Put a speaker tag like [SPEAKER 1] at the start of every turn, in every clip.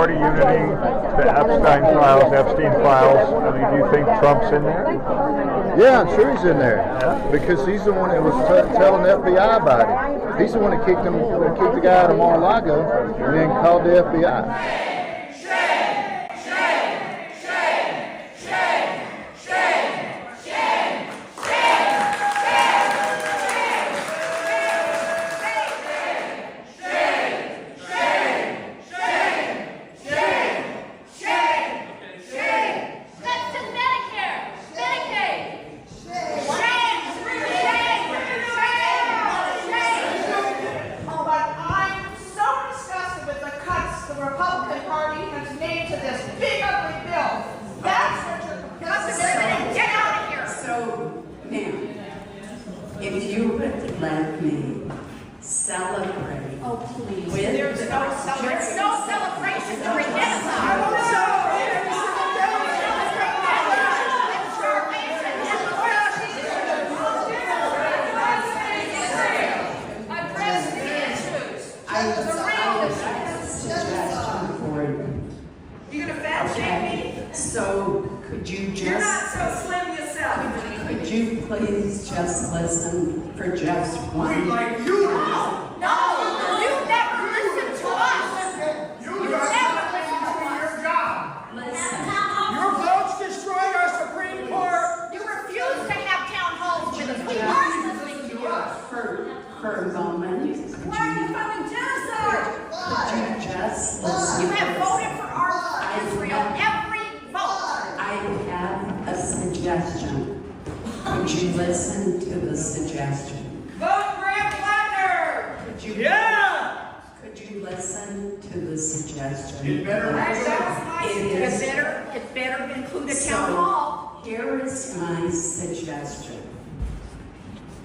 [SPEAKER 1] party unity, the Epstein files. I mean, do you think Trump's in there?
[SPEAKER 2] Yeah, I'm sure he's in there. Yeah. Because he's the one that was telling the FBI about it. He's the one that kicked the guy out of Mar-a-Lago and then called the FBI.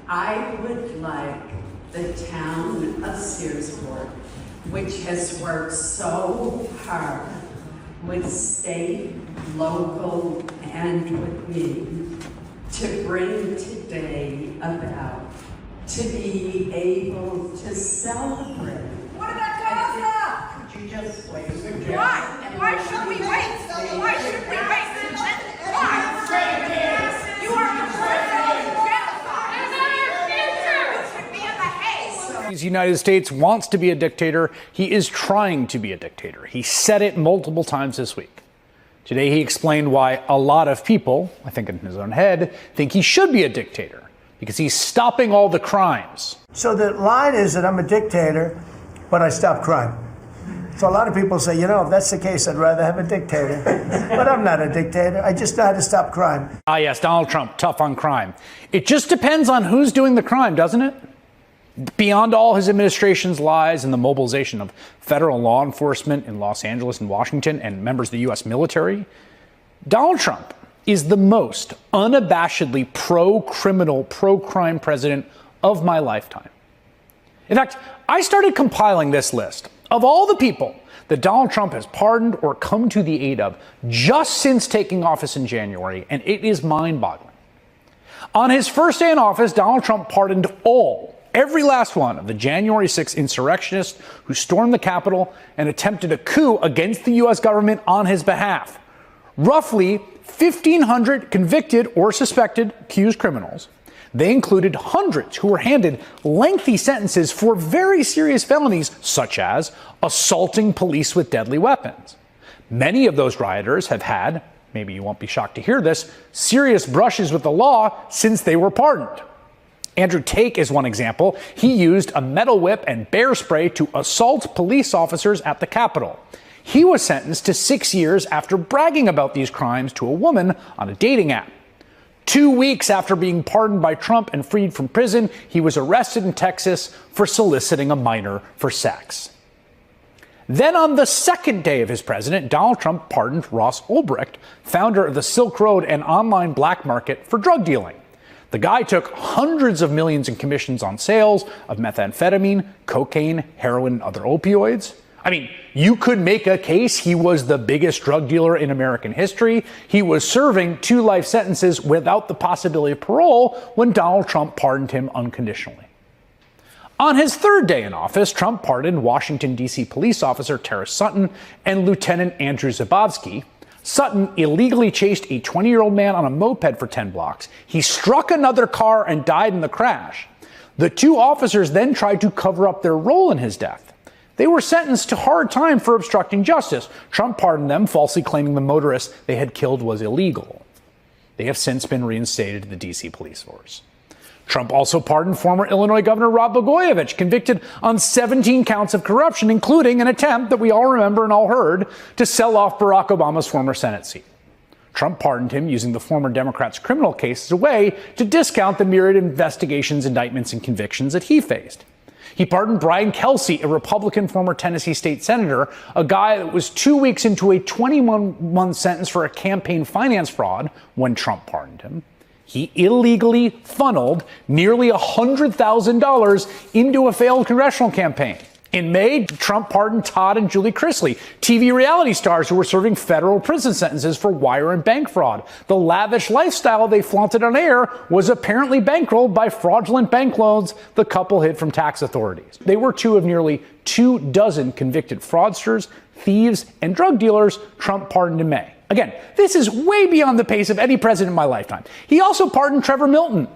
[SPEAKER 3] I would like the town of Searsport, which has worked so hard with state, local, and with me, to bring today about, to be able to celebrate.
[SPEAKER 4] What about Gaza?
[SPEAKER 3] Could you just wait?
[SPEAKER 4] Why? Why should we wait? Why should we wait? Why? You are the president.
[SPEAKER 5] The United States wants to be a dictator. He is trying to be a dictator. He said it multiple times this week. Today he explained why a lot of people, I think in his own head, think he should be a dictator because he's stopping all the crimes.
[SPEAKER 6] So the line is that I'm a dictator, but I stop crime. So a lot of people say, you know, if that's the case, I'd rather have a dictator. But I'm not a dictator. I just know how to stop crime.
[SPEAKER 5] Ah, yes, Donald Trump, tough on crime. It just depends on who's doing the crime, doesn't it? Beyond all his administration's lies and the mobilization of federal law enforcement in Los Angeles and Washington and members of the U.S. military, Donald Trump is the most unabashedly pro-criminal, pro-crime president of my lifetime. In fact, I started compiling this list of all the people that Donald Trump has pardoned or come to the aid of just since taking office in January, and it is mind-boggling. On his first day in office, Donald Trump pardoned every last one of the January 6th insurrectionists who stormed the Capitol and attempted a coup against the U.S. government on his behalf. Roughly 1,500 convicted or suspected accused criminals. They included hundreds who were handed lengthy sentences for very serious felonies, such as assaulting police with deadly weapons. Many of those rioters have had, maybe you won't be shocked to hear this, serious brushes with the law since they were pardoned. Andrew Tate is one example. He used a metal whip and bear spray to assault police officers at the Capitol. He was sentenced to 6 years after bragging about these crimes to a woman on a dating app. 2 weeks after being pardoned by Trump and freed from prison, he was arrested in Texas for soliciting a minor for sex. Then on the second day of his presidency, Donald Trump pardoned Ross Ulbricht, founder of the Silk Road and online black market for drug dealing. The guy took hundreds of millions in commissions on sales of methamphetamine, cocaine, heroin, and other opioids. I mean, you could make a case he was the biggest drug dealer in American history. He was serving 2 life sentences without the possibility of parole when Donald Trump pardoned him unconditionally. On his third day in office, Trump pardoned Washington, D.C. police officer Tara Sutton and Lieutenant Andrew Zabowski. Sutton illegally chased a 20-year-old man on a moped for 10 blocks. He struck another car and died in the crash. The two officers then tried to cover up their role in his death. They were sentenced to hard time for obstructing justice. Trump pardoned them, falsely claiming the motorist they had killed was illegal. They have since been reinstated to the D.C. police force. Trump also pardoned former Illinois Governor Rod Blagojevich, convicted on 17 counts of corruption, including an attempt that we all remember and all heard to sell off Barack Obama's former Senate seat. Trump pardoned him using the former Democrat's criminal case as a way to discount the myriad investigations, indictments, and convictions that he faced. He pardoned Brian Kelsey, a Republican former Tennessee state senator, a guy that was 2 weeks into a 21-month sentence for a campaign finance fraud when Trump pardoned him. He illegally funneled nearly $100,000 into a failed congressional campaign. In May, Trump pardoned Todd and Julie Chrisley, TV reality stars who were serving federal prison sentences for wire and bank fraud. The lavish lifestyle they flaunted on air was apparently bankrolled by fraudulent bank loans the couple hid from tax authorities. They were two of nearly 24 convicted fraudsters, thieves, and drug dealers Trump pardoned in May. Again, this is way beyond the pace of any president in my lifetime. He also pardoned Trevor Milton.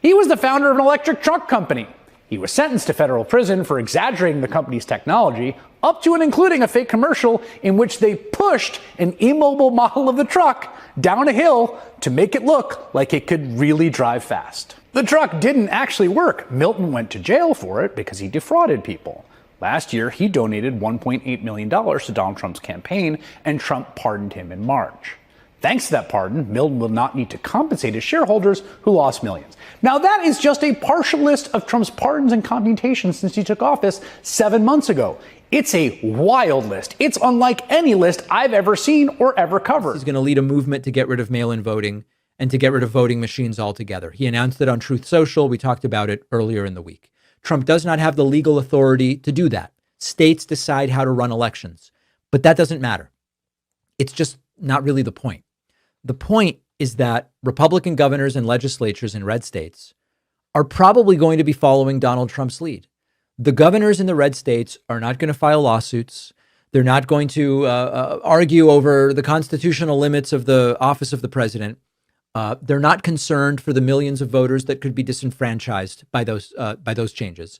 [SPEAKER 5] He was the founder of an electric truck company. He was sentenced to federal prison for exaggerating the company's technology, up to and including a fake commercial in which they pushed an immobile model of the truck down a hill to make it look like it could really drive fast. The truck didn't actually work. Milton went to jail for it because he defrauded people. Last year, he donated $1.8 million to Donald Trump's campaign, and Trump pardoned him in March. Thanks to that pardon, Milton will not need to compensate his shareholders who lost millions. Now, that is just a partial list of Trump's pardons and commutations since he took office 7 months ago. It's a wild list. It's unlike any list I've ever seen or ever covered.
[SPEAKER 7] He's going to lead a movement to get rid of mail-in voting and to get rid of voting machines altogether. He announced it on Truth Social. We talked about it earlier in the week. Trump does not have the legal authority to do that. States decide how to run elections, but that doesn't matter. It's just not really the point. The point is that Republican governors and legislatures in red states are probably going to be following Donald Trump's lead. The governors in the red states are not going to file lawsuits. They're not going to argue over the constitutional limits of the office of the president. They're not concerned for the millions of voters that could be disenfranchised by those changes.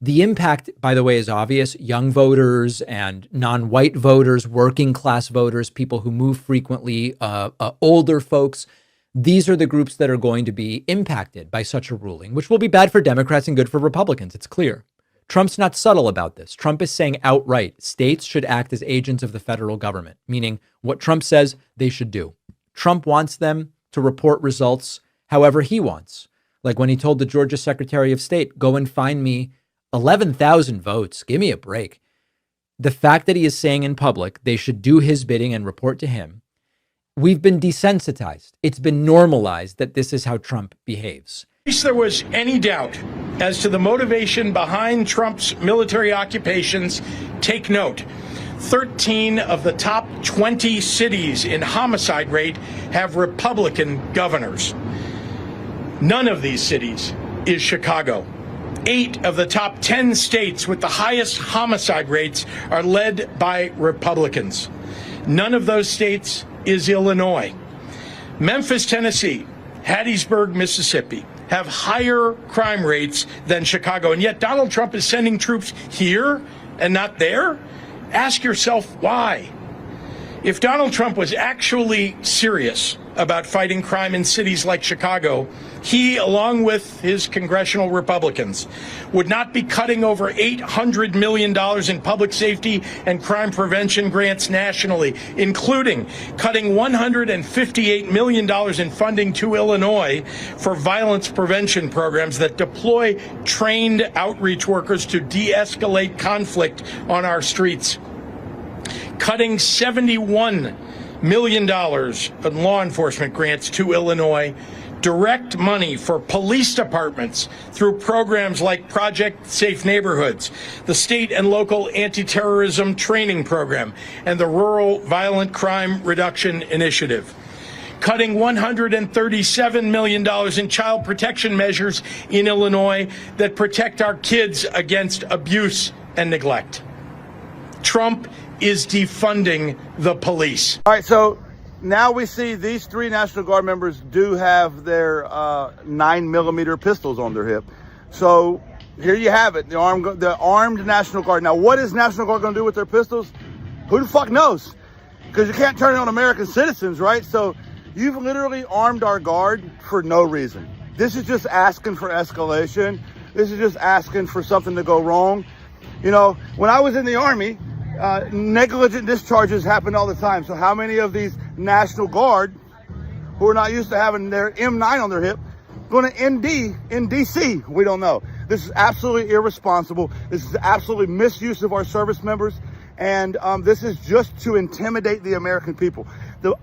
[SPEAKER 7] The impact, by the way, is obvious. Young voters and non-white voters, working class voters, people who move frequently, older folks. These are the groups that are going to be impacted by such a ruling, which will be bad for Democrats and good for Republicans. It's clear. Trump's not subtle about this. Trump is saying outright, states should act as agents of the federal government, meaning what Trump says they should do. Trump wants them to report results however he wants. Like when he told the Georgia Secretary of State, go and find me 11,000 votes. Give me a break. The fact that he is saying in public they should do his bidding and report to him, we've been desensitized. It's been normalized that this is how Trump behaves.
[SPEAKER 8] In case there was any doubt as to the motivation behind Trump's military occupations, take note. 13 of the top 20 cities in homicide rate have Republican governors. None of these cities is Chicago. 8 of the top 10 states with the highest homicide rates are led by Republicans. None of those states is Illinois. Memphis, Tennessee, Hattiesburg, Mississippi have higher crime rates than Chicago, and yet Donald Trump is sending troops here and not there? Ask yourself why. If Donald Trump was actually serious about fighting crime in cities like Chicago, he, along with his congressional Republicans, would not be cutting over $800 million in public safety and crime prevention grants nationally, including cutting $158 million in funding to Illinois for violence prevention programs that deploy trained outreach workers to de-escalate conflict on our streets. Cutting $71 million in law enforcement grants to Illinois, direct money for police departments through programs like Project Safe Neighborhoods, the state and local anti-terrorism training program, and the Rural Violent Crime Reduction Initiative. cutting $137 million in child protection measures in Illinois that protect our kids against abuse and neglect. Trump is defunding the police.
[SPEAKER 2] All right, so now we see these 3 National Guard members do have their 9mm pistols on their hip. So here you have it, the armed National Guard. Now, what is National Guard going to do with their pistols? Who the fuck knows? Because you can't turn it on American citizens, right? So you've literally armed our guard for no reason. This is just asking for escalation. This is just asking for something to go wrong. You know, when I was in the Army, negligent discharges happened all the time. So how many of these National Guard who are not used to having their M9 on their hip going to ND in DC? We don't know. This is absolutely irresponsible. This is absolutely misuse of our service members. And this is just to intimidate the American people.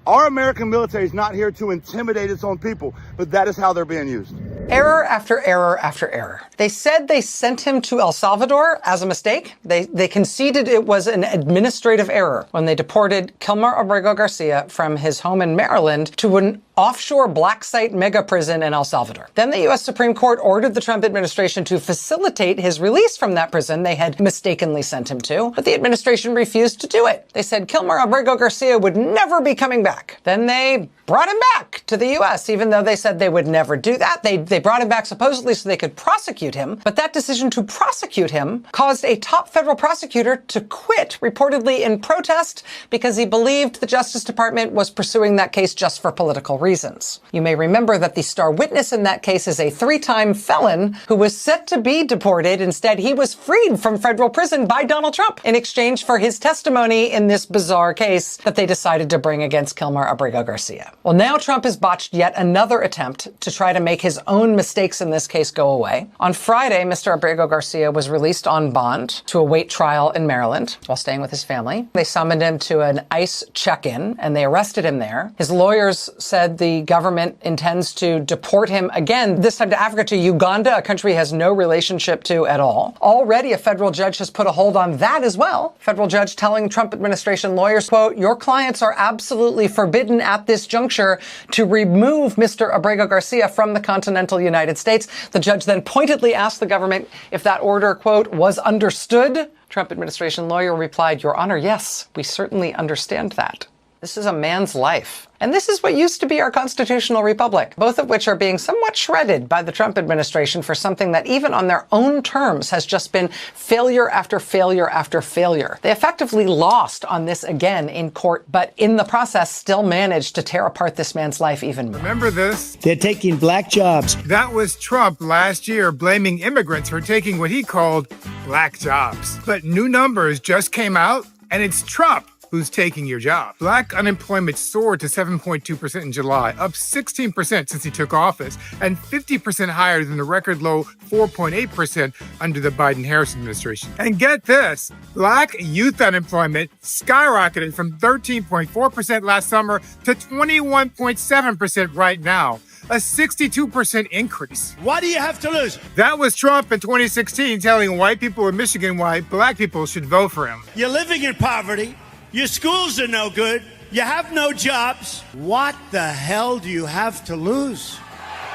[SPEAKER 2] Our American military is not here to intimidate its own people, but that is how they're being used.
[SPEAKER 9] Error after error after error. They said they sent him to El Salvador as a mistake. They conceded it was an administrative error when they deported Kilmer Abrego Garcia from his home in Maryland to an offshore black site mega prison in El Salvador. Then the U.S. Supreme Court ordered the Trump administration to facilitate his release from that prison they had mistakenly sent him to, but the administration refused to do it. They said Kilmer Abrego Garcia would never be coming back. Then they brought him back to the U.S., even though they said they would never do that. They brought him back supposedly so they could prosecute him, but that decision to prosecute him caused a top federal prosecutor to quit, reportedly in protest, because he believed the Justice Department was pursuing that case just for political reasons. You may remember that the star witness in that case is a 3-time felon who was set to be deported. Instead, he was freed from federal prison by Donald Trump in exchange for his testimony in this bizarre case that they decided to bring against Kilmer Abrego Garcia. Well, now Trump has botched yet another attempt to try to make his own mistakes in this case go away. On Friday, Mr. Abrego Garcia was released on bond to await trial in Maryland while staying with his family. They summoned him to an ICE check-in and they arrested him there. His lawyers said the government intends to deport him again, this time to Africa, to Uganda, a country he has no relationship to at all. Already a federal judge has put a hold on that as well. Federal judge telling Trump administration lawyers, quote, "Your clients are absolutely forbidden at this juncture to remove Mr. Abrego Garcia from the continental United States." The judge then pointedly asked the government if that order, quote, was understood. Trump administration lawyer replied, "Your Honor, yes, we certainly understand that." This is a man's life. And this is what used to be our constitutional republic, both of which are being somewhat shredded by the Trump administration for something that even on their own terms has just been failure after failure after failure. They effectively lost on this again in court, but in the process still managed to tear apart this man's life even more.
[SPEAKER 10] Remember this?
[SPEAKER 6] They're taking black jobs.
[SPEAKER 10] That was Trump last year blaming immigrants for taking what he called black jobs. But new numbers just came out, and it's Trump who's taking your job. Black unemployment soared to 7.2% in July, up 16% since he took office, and 50% higher than the record low 4.8% under the Biden-Harris administration. And get this, black youth unemployment skyrocketed from 13.4% last summer to 21.7% right now. A 62% increase.
[SPEAKER 11] What do you have to lose?
[SPEAKER 10] That was Trump in 2016 telling white people in Michigan why black people should vote for him.
[SPEAKER 11] You're living in poverty. Your schools are no good. You have no jobs. What the hell do you have to lose?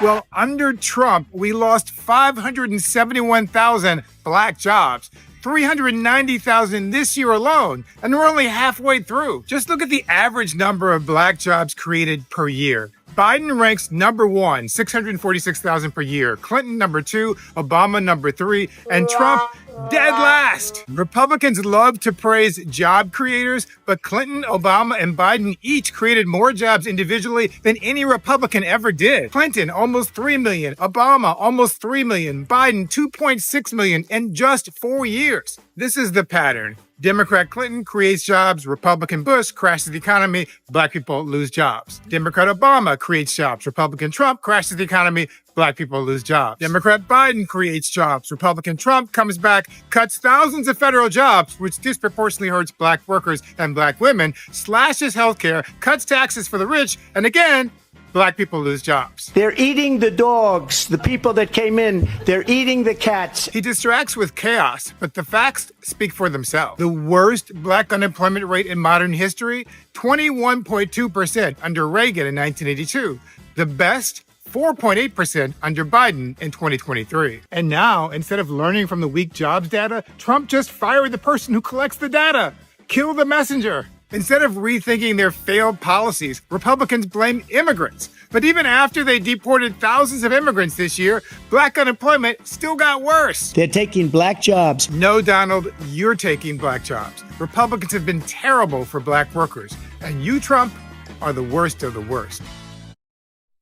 [SPEAKER 10] Well, under Trump, we lost 571,000 black jobs. 390,000 this year alone, and we're only halfway through. Just look at the average number of black jobs created per year. Biden ranks number 1, 646,000 per year. Clinton number 2, Obama number 3, and Trump dead last. Republicans love to praise job creators, but Clinton, Obama, and Biden each created more jobs individually than any Republican ever did. Clinton, almost 3 million. Obama, almost 3 million. Biden, 2.6 million in just 4 years. This is the pattern. Democrat Clinton creates jobs, Republican Bush crashes the economy, black people lose jobs. Democrat Obama creates jobs, Republican Trump crashes the economy, black people lose jobs. Democrat Biden creates jobs, Republican Trump comes back, cuts thousands of federal jobs, which disproportionately hurts black workers and black women, slashes healthcare, cuts taxes for the rich, and again, black people lose jobs.
[SPEAKER 6] They're eating the dogs, the people that came in. They're eating the cats.
[SPEAKER 10] He distracts with chaos, but the facts speak for themselves. The worst black unemployment rate in modern history, 21.2% under Reagan in 1982. The best, 4.8% under Biden in 2023. And now, instead of learning from the weak jobs data, Trump just fired the person who collects the data. Kill the messenger. Instead of rethinking their failed policies, Republicans blame immigrants. But even after they deported thousands of immigrants this year, black unemployment still got worse.
[SPEAKER 6] They're taking black jobs.
[SPEAKER 10] No, Donald, you're taking black jobs. Republicans have been terrible for black workers. And you, Trump, are the worst of the worst.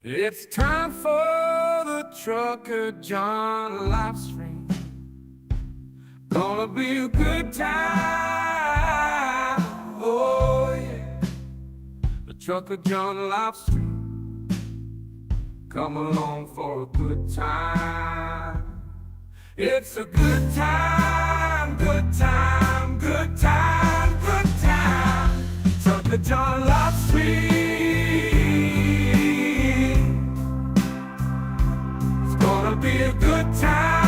[SPEAKER 12] It's time for the trucker John Livestream. Gonna be a good time. Oh yeah. The trucker John Livestream. Come along for a good time. It's a good time, good time, good time, good time. Trucker John Livestream. Gonna be a good time.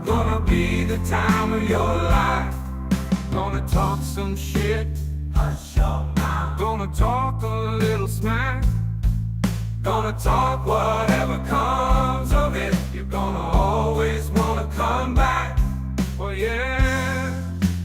[SPEAKER 12] Gonna be the time of your life. Gonna talk some shit. Hush your mouth. Gonna talk a little smack. Gonna talk whatever comes of it. You're gonna always wanna come back. Well, yeah,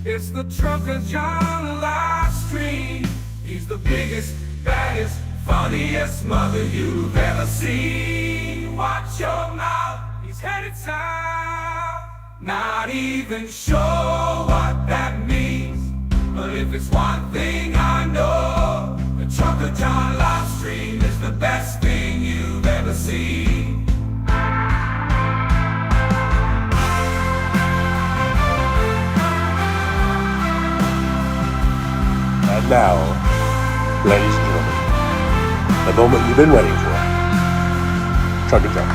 [SPEAKER 12] it's the trucker John Livestream. He's the biggest, baddest, funniest mother you've ever seen. Watch your mouth, he's headed south. Not even sure what that means, but if it's one thing I know, the trucker John Livestream is the best thing you've ever seen.
[SPEAKER 13] And now, ladies and gentlemen, the moment you've been waiting for. Trucker John.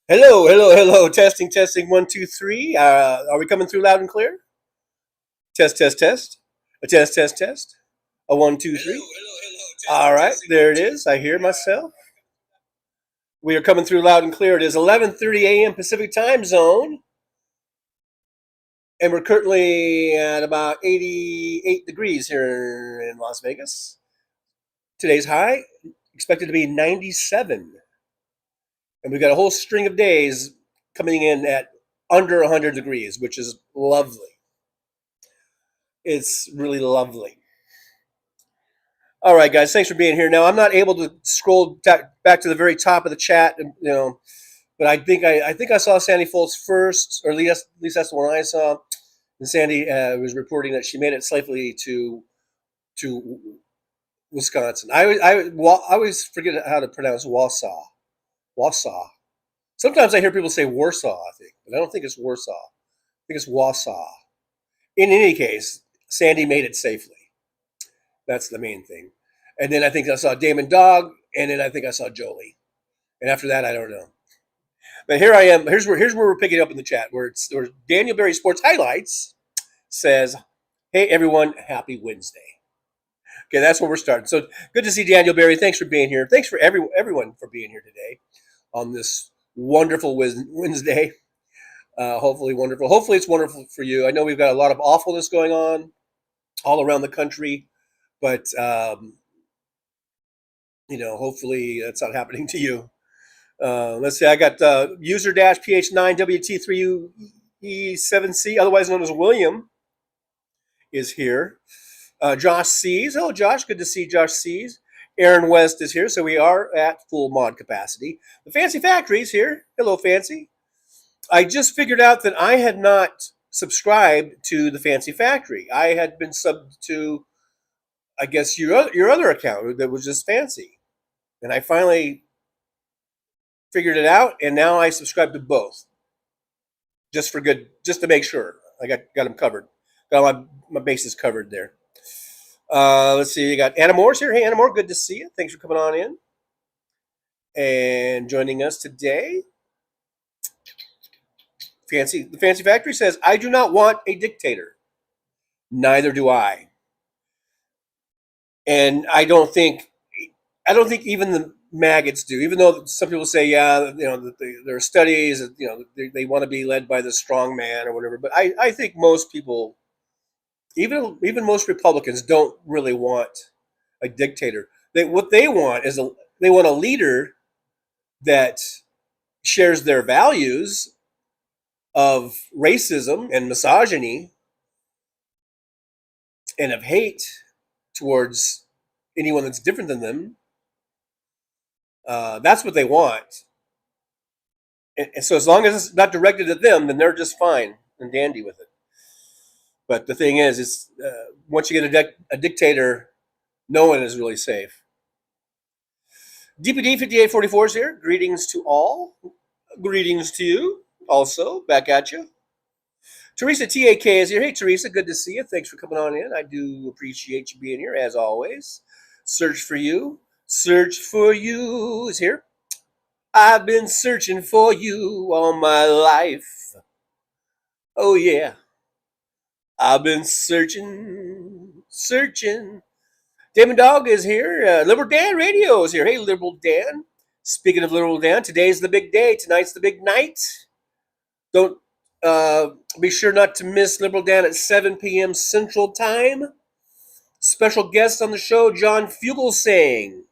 [SPEAKER 13] Hello, hello, hello. Testing, testing. 1, 2, 3. Are we coming through loud and clear? Test, test, test. A test, test, test. A 1, 2, 3. All right, there it is. I hear myself. We are coming through loud and clear. It is 11:30 a.m. Pacific time zone. And we're currently at about 88 degrees here in Las Vegas. Today's high expected to be 97. And we've got a whole string of days coming in at under 100 degrees, which is lovely. It's really lovely. All right, guys, thanks for being here. Now, I'm not able to scroll back to the very top of the chat, but I think I saw Sandy Foltz first, or at least that's the one I saw. And Sandy was reporting that she made it safely to Wisconsin. I always forget how to pronounce Wausau. Sometimes I hear people say Warsaw, I think, but I don't think it's Warsaw. I think it's Wausau. In any case, Sandy made it safely. That's the main thing. And then I think I saw Damon Dog, and then I think I saw Jolie. And after that, I don't know. But here I am. Here's where we're picking up in the chat, where Daniel Berry Sports Highlights says, "Hey everyone, happy Wednesday." Okay, that's where we're starting. So good to see Daniel Berry. Thanks for being here. Thanks for everyone for being here today on this wonderful Wednesday. Hopefully wonderful. Hopefully it's wonderful for you. I know we've got a lot of awfulness going on all around the country, but hopefully that's not happening to you. Let's see. I got user-ph9wt3e7c, otherwise known as William, is here. Josh Sees. Hello, Josh. Good to see Josh Sees. Aaron West is here, so we are at full mod capacity. The Fancy Factory's here. Hello, Fancy. I just figured out that I had not subscribed to the Fancy Factory. I had been subbed to, I guess, your other account that was just Fancy. And I finally figured it out, and now I subscribe to both. Just to make sure. I got them covered. Got my bases covered there. Let's see. You got Anna Moore's here. Hey, Anna Moore, good to see you. Thanks for coming on in and joining us today. The Fancy Factory says, I do not want a dictator. Neither do I. And I don't think even the maggots do, even though some people say, yeah, there are studies, they want to be led by the strong man or whatever. But I think most people, even most Republicans, don't really want a dictator. What they want is they want a leader that shares their values of racism and misogyny and of hate towards anyone that's different than them. That's what they want. And so as long as it's not directed at them, then they're just fine and dandy with it. But the thing is, once you get a dictator, no one is really safe. DPD 5844 is here. Greetings to all. Greetings to you also. Back at you. Teresa TAK is here. Hey, Teresa, good to see you. Thanks for coming on in. I do appreciate you being here, as always. Search for you. Search for you is here. I've been searching for you all my life. Oh, yeah. I've been searching. Damon Dog is here. Liberal Dan Radio is here. Hey, Liberal Dan. Speaking of Liberal Dan, today's the big day. Tonight's the big night. Don't be sure not to miss Liberal Dan at 7 p.m. Central Time. Special guest on the show, John Fugelsang.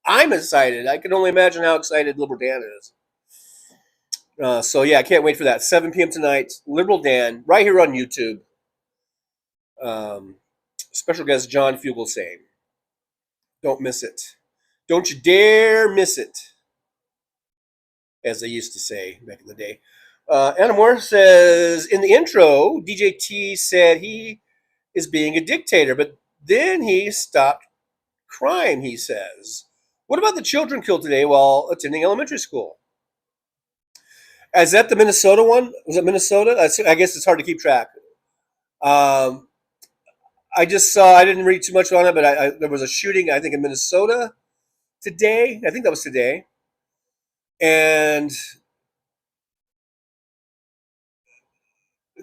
[SPEAKER 13] I'm excited. I can only imagine how excited Liberal Dan is. So, yeah, I can't wait for that. 7 p.m. tonight, Liberal Dan, right here on YouTube. Special guest, John Fugelsang. Don't miss it. Don't you dare miss it, as they used to say back in the day. Anna Moore says, in the intro, DJ T said he is being a dictator, but then he stopped crime, he says. What about the children killed today while attending elementary school? Is that the Minnesota one? Was it Minnesota? I guess it's hard to keep track. I just saw, I didn't read too much on it, but there was a shooting, I think, in Minnesota today. I think that was today. And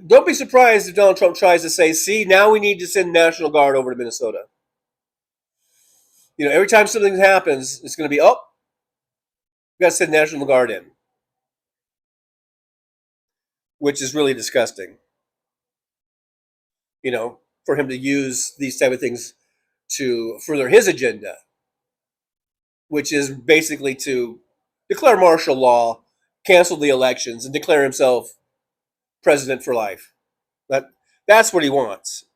[SPEAKER 13] don't be surprised if Donald Trump tries to say, see, now we need to send National Guard over to Minnesota. Every time something happens, it's going to be, we got to send National Guard in. Which is really disgusting. For him to use these type of things to further his agenda, which is basically to declare martial law, cancel the elections, and declare himself president for life. That's what he wants.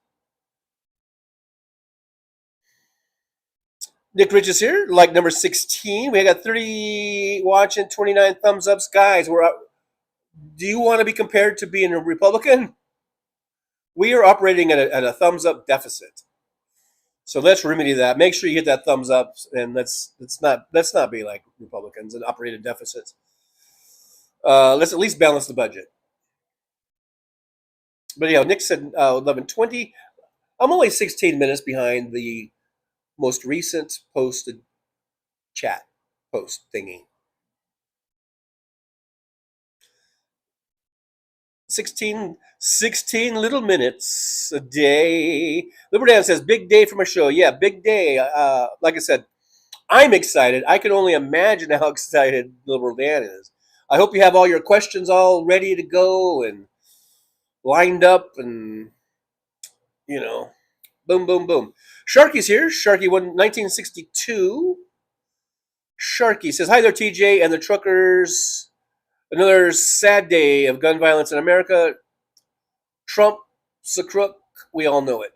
[SPEAKER 13] Nick Rich is here, like number 16. We got 30 watching, 29 thumbs ups. Guys, do you want to be compared to being a Republican? We are operating at a thumbs up deficit. So let's remedy that. Make sure you hit that thumbs up, and let's not be like Republicans and operate at deficits. Let's at least balance the budget. But Nick said 11:20. I'm only 16 minutes behind the most recent posted chat post thingy. 16 little minutes a day. Liberal Dan says, big day for my show. Yeah, big day. Like I said, I'm excited. I can only imagine how excited Liberal Dan is. I hope you have all your questions all ready to go and lined up and, boom, boom, boom. Sharky's here. Sharky 1962. Sharky says, hi there, TJ and the truckers. Another sad day of gun violence in America. Trump's a crook. We all know it.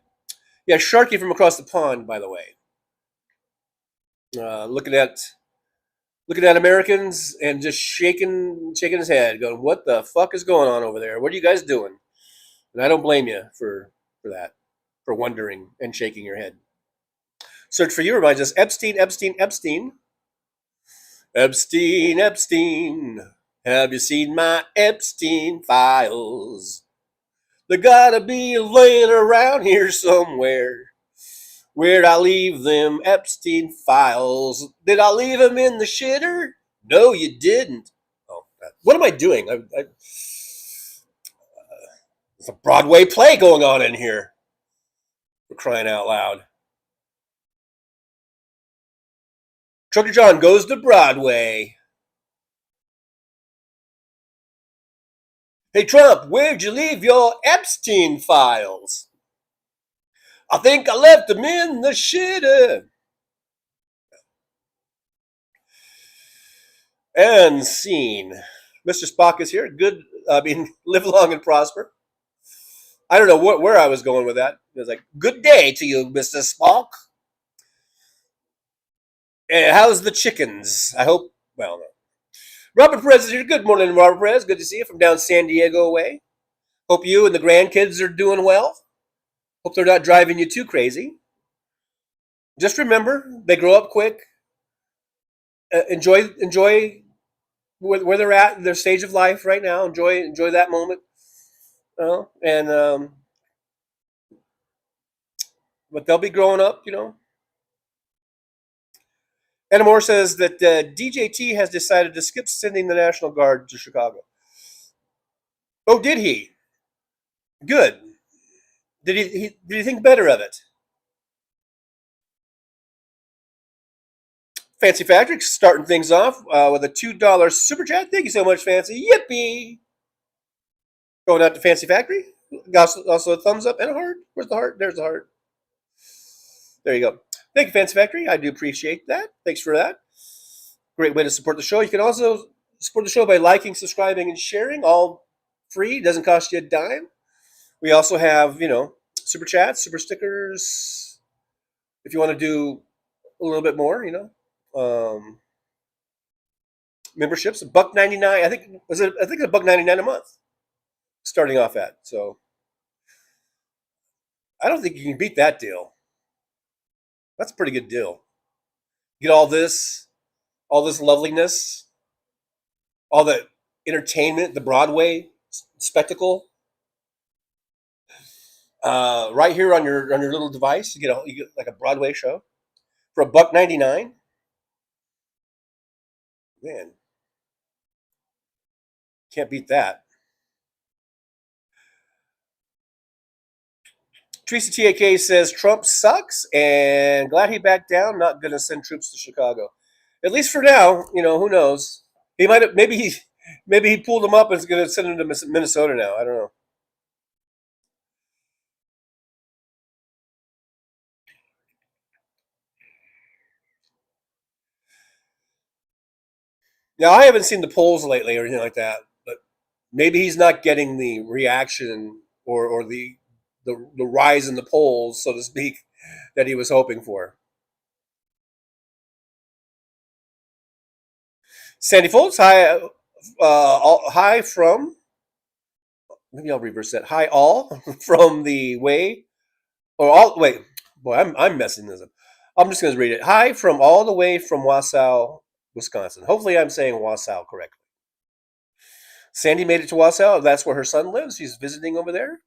[SPEAKER 13] Yeah, Sharky from across the pond, by the way. Looking at Americans and just shaking his head, going, what the fuck is going on over there? What are you guys doing? And I don't blame you for that, for wondering and shaking your head. Search for you reminds us, Epstein. Have you seen my Epstein files? They gotta be laying around here somewhere. Where'd I leave them Epstein files? Did I leave them in the shitter? No, you didn't. Oh, what am I doing? There's a Broadway play going on in here. For crying out loud. Trucker John goes to Broadway. Hey, Trump, where'd you leave your Epstein files? I think I left them in the shitter. And scene. Mr. Spock is here. Good, live long and prosper. I don't know where I was going with that. It was like, good day to you, Mr. Spock. How's the chickens? I hope, well, no. Robert Perez is here. Good morning, Robert Perez. Good to see you from down San Diego way. Hope you and the grandkids are doing well. Hope they're not driving you too crazy. Just remember, they grow up quick. Enjoy where they're at, their stage of life right now. Enjoy that moment. But they'll be growing up, Anna Moore says that DJT has decided to skip sending the National Guard to Chicago. Oh, did he? Good. Did he think better of it? Fancy Factory starting things off with a $2 super chat. Thank you so much, Fancy. Yippee! Going out to Fancy Factory. Also a thumbs up and a heart. Where's the heart? There's the heart. There you go. Thank you, Fancy Factory. I do appreciate that. Thanks for that. Great way to support the show. You can also support the show by liking, subscribing, and sharing. All free. Doesn't cost you a dime. We also have, super chats, super stickers. If you want to do a little bit more, memberships, $1.99. I think it's $1.99 a month. Starting off at. So I don't think you can beat that deal. That's a pretty good deal. Get all this loveliness, all the entertainment, the Broadway spectacle, right here on your little device. You get like a Broadway show for $1.99. Man, can't beat that. Teresa TAK says Trump sucks and glad he backed down. Not going to send troops to Chicago, at least for now. Who knows? He might have. Maybe he pulled them up and is going to send them to Minnesota now. I don't know. Now I haven't seen the polls lately or anything like that, but maybe he's not getting the reaction or the rise in the polls, so to speak, that he was hoping for. Sandy Foltz, hi from, maybe I'll reverse that. Hi all from the way, or all, wait, boy, I'm messing this up. I'm just going to read it. Hi from all the way from Wausau, Wisconsin. Hopefully I'm saying Wausau correctly. Sandy made it to Wausau. That's where her son lives. He's visiting over there.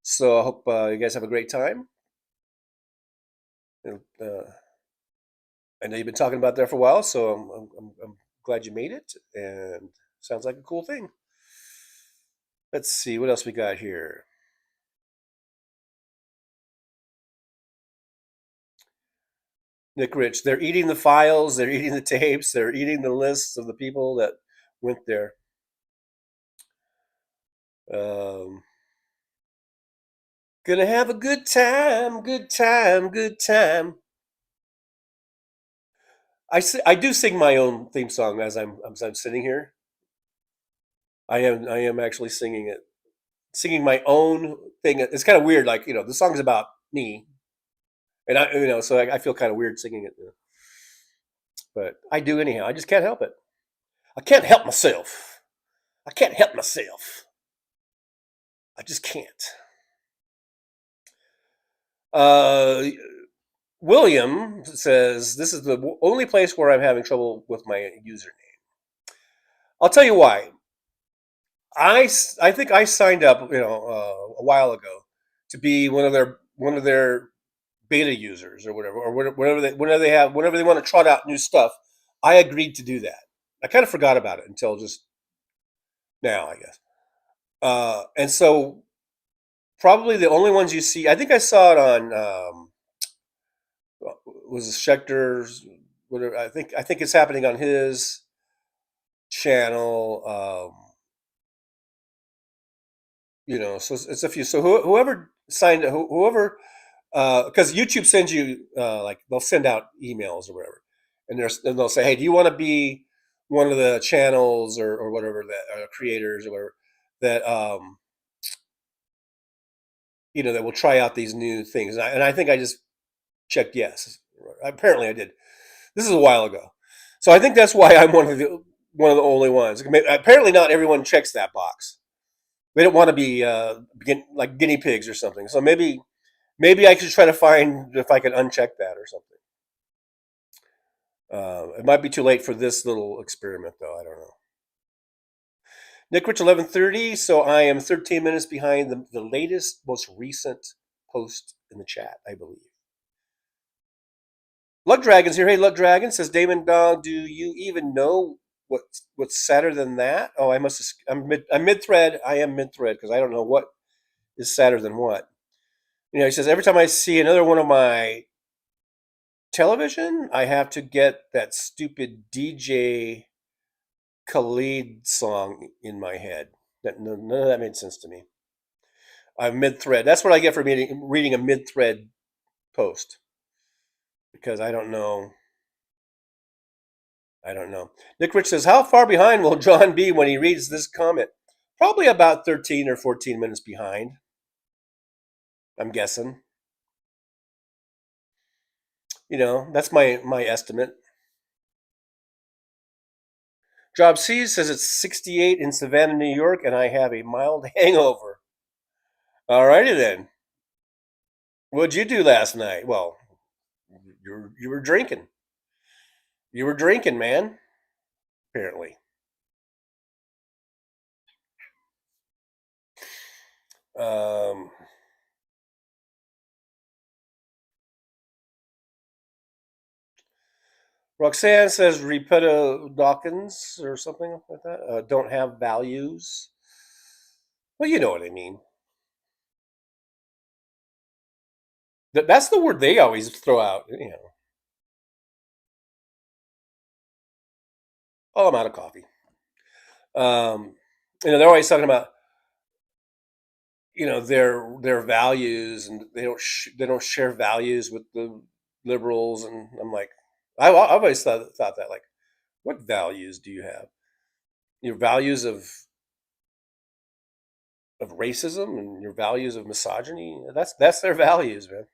[SPEAKER 13] So I hope you guys have a great time. I know you've been talking about there for a while, so I'm glad you made it, and sounds like a cool thing. Let's see what else we got here. Nick Rich, they're eating the files, they're eating the tapes, they're eating the lists of the people that went there. Gonna have a good time, good time, good time. I do sing my own theme song as I'm sitting here. I am actually singing it, singing my own thing. It's kind of weird, like the song's about me, and so I feel kind of weird singing it, but I do anyhow. I just can't help it. I can't help myself. I can't help myself. I just can't. William says, this is the only place where I'm having trouble with my username. I'll tell you why. I think I signed up, a while ago to be one of their beta users or whatever, or whenever they want to trot out new stuff. I agreed to do that. I kind of forgot about it until just now, I guess. And so probably the only ones you see, I think I saw it on was Schechter's, whatever. I think it's happening on his channel. So it's a few. So whoever signed, whoever, because YouTube sends you like they'll send out emails or whatever, and they'll say, hey, do you want to be one of the channels or whatever that creators or whatever that that will try out these new things, and I think I just checked yes. Apparently I did. This is a while ago, so I think that's why I'm one of the only ones. Apparently not everyone checks that box. They don't want to be like guinea pigs or something. So maybe I should try to find if I can uncheck that or something. It might be too late for this little experiment, though. I don't know. Nick Rich 11:30. So I am 13 minutes behind the latest, most recent post in the chat, I believe. Luck Dragon's here. Hey, Luck Dragon says, Damon Dog, do you even know what's sadder than that? Oh, I'm mid-thread. I am mid-thread because I don't know what is sadder than what. He says, every time I see another one of my television, I have to get that stupid DJ Khalid song in my head. None of that made sense to me. I'm mid-thread. That's what I get for reading a mid-thread post. Because I don't know. Nick Rich says, how far behind will John be when he reads this comment? Probably about 13 or 14 minutes behind. I'm guessing. That's my estimate. Job C says it's 68 in Savannah, New York, and I have a mild hangover. All righty then. What'd you do last night? Well, you were drinking. You were drinking, man. Apparently. Roxanne says Repeto Dawkins or something like that. Don't have values. Well, you know what I mean. That's the word they always throw out. Oh, I'm out of coffee. They're always talking about their values, and they don't share values with the liberals, and I'm like, I've always thought that, like, what values do you have? Your values of racism and your values of misogyny. That's their values, man.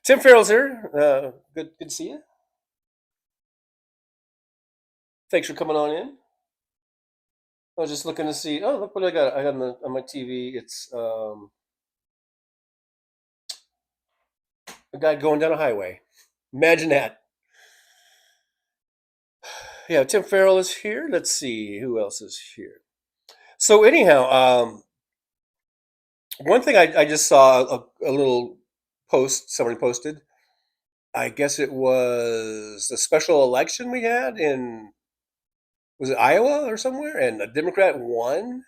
[SPEAKER 13] Tim Farrell's here. Good to see you. Thanks for coming on in. I was just looking to see. Oh, look what I got. I got on my TV. It's a guy going down a highway. Imagine that. Yeah, Tim Farrell is here. Let's see who else is here. So anyhow, one thing I just saw a little post somebody posted. I guess it was a special election we had was it Iowa or somewhere, and a Democrat won,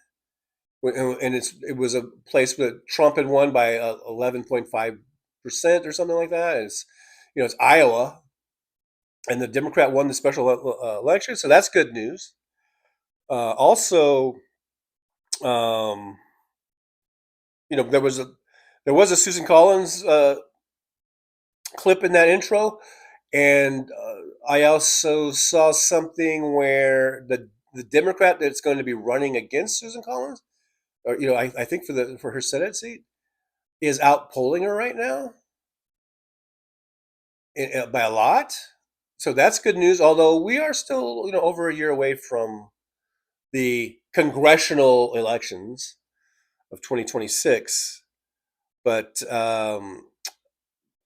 [SPEAKER 13] and it was a place that Trump had won by 11.5% or something like that. And it's Iowa, and the Democrat won the special election, so that's good news. Also, there was a Susan Collins clip in that intro, and I also saw something where the Democrat that's going to be running against Susan Collins, or I think for her Senate seat, is outpolling her right now by a lot. So that's good news. Although we are still over a year away from the congressional elections of 2026, but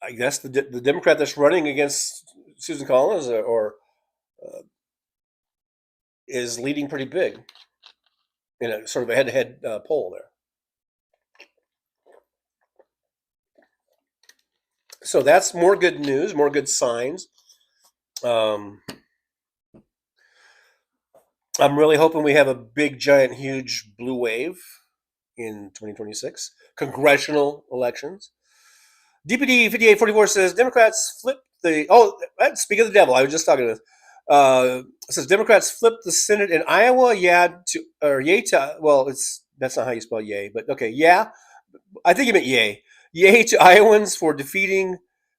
[SPEAKER 13] I guess the Democrat that's running against Susan Collins is leading pretty big in a sort of a head-to-head poll there. So that's more good news, more good signs. I'm really hoping we have a big, giant, huge blue wave in 2026 congressional elections. DPD 5844 says Democrats flipped the. Oh, speak of the devil. I was just talking to this. It says Democrats flipped the Senate in Iowa. Yeah, to or yay to. Well, that's not how you spell yay, but okay, yeah. I think you meant yay. Yay to Iowans for defeating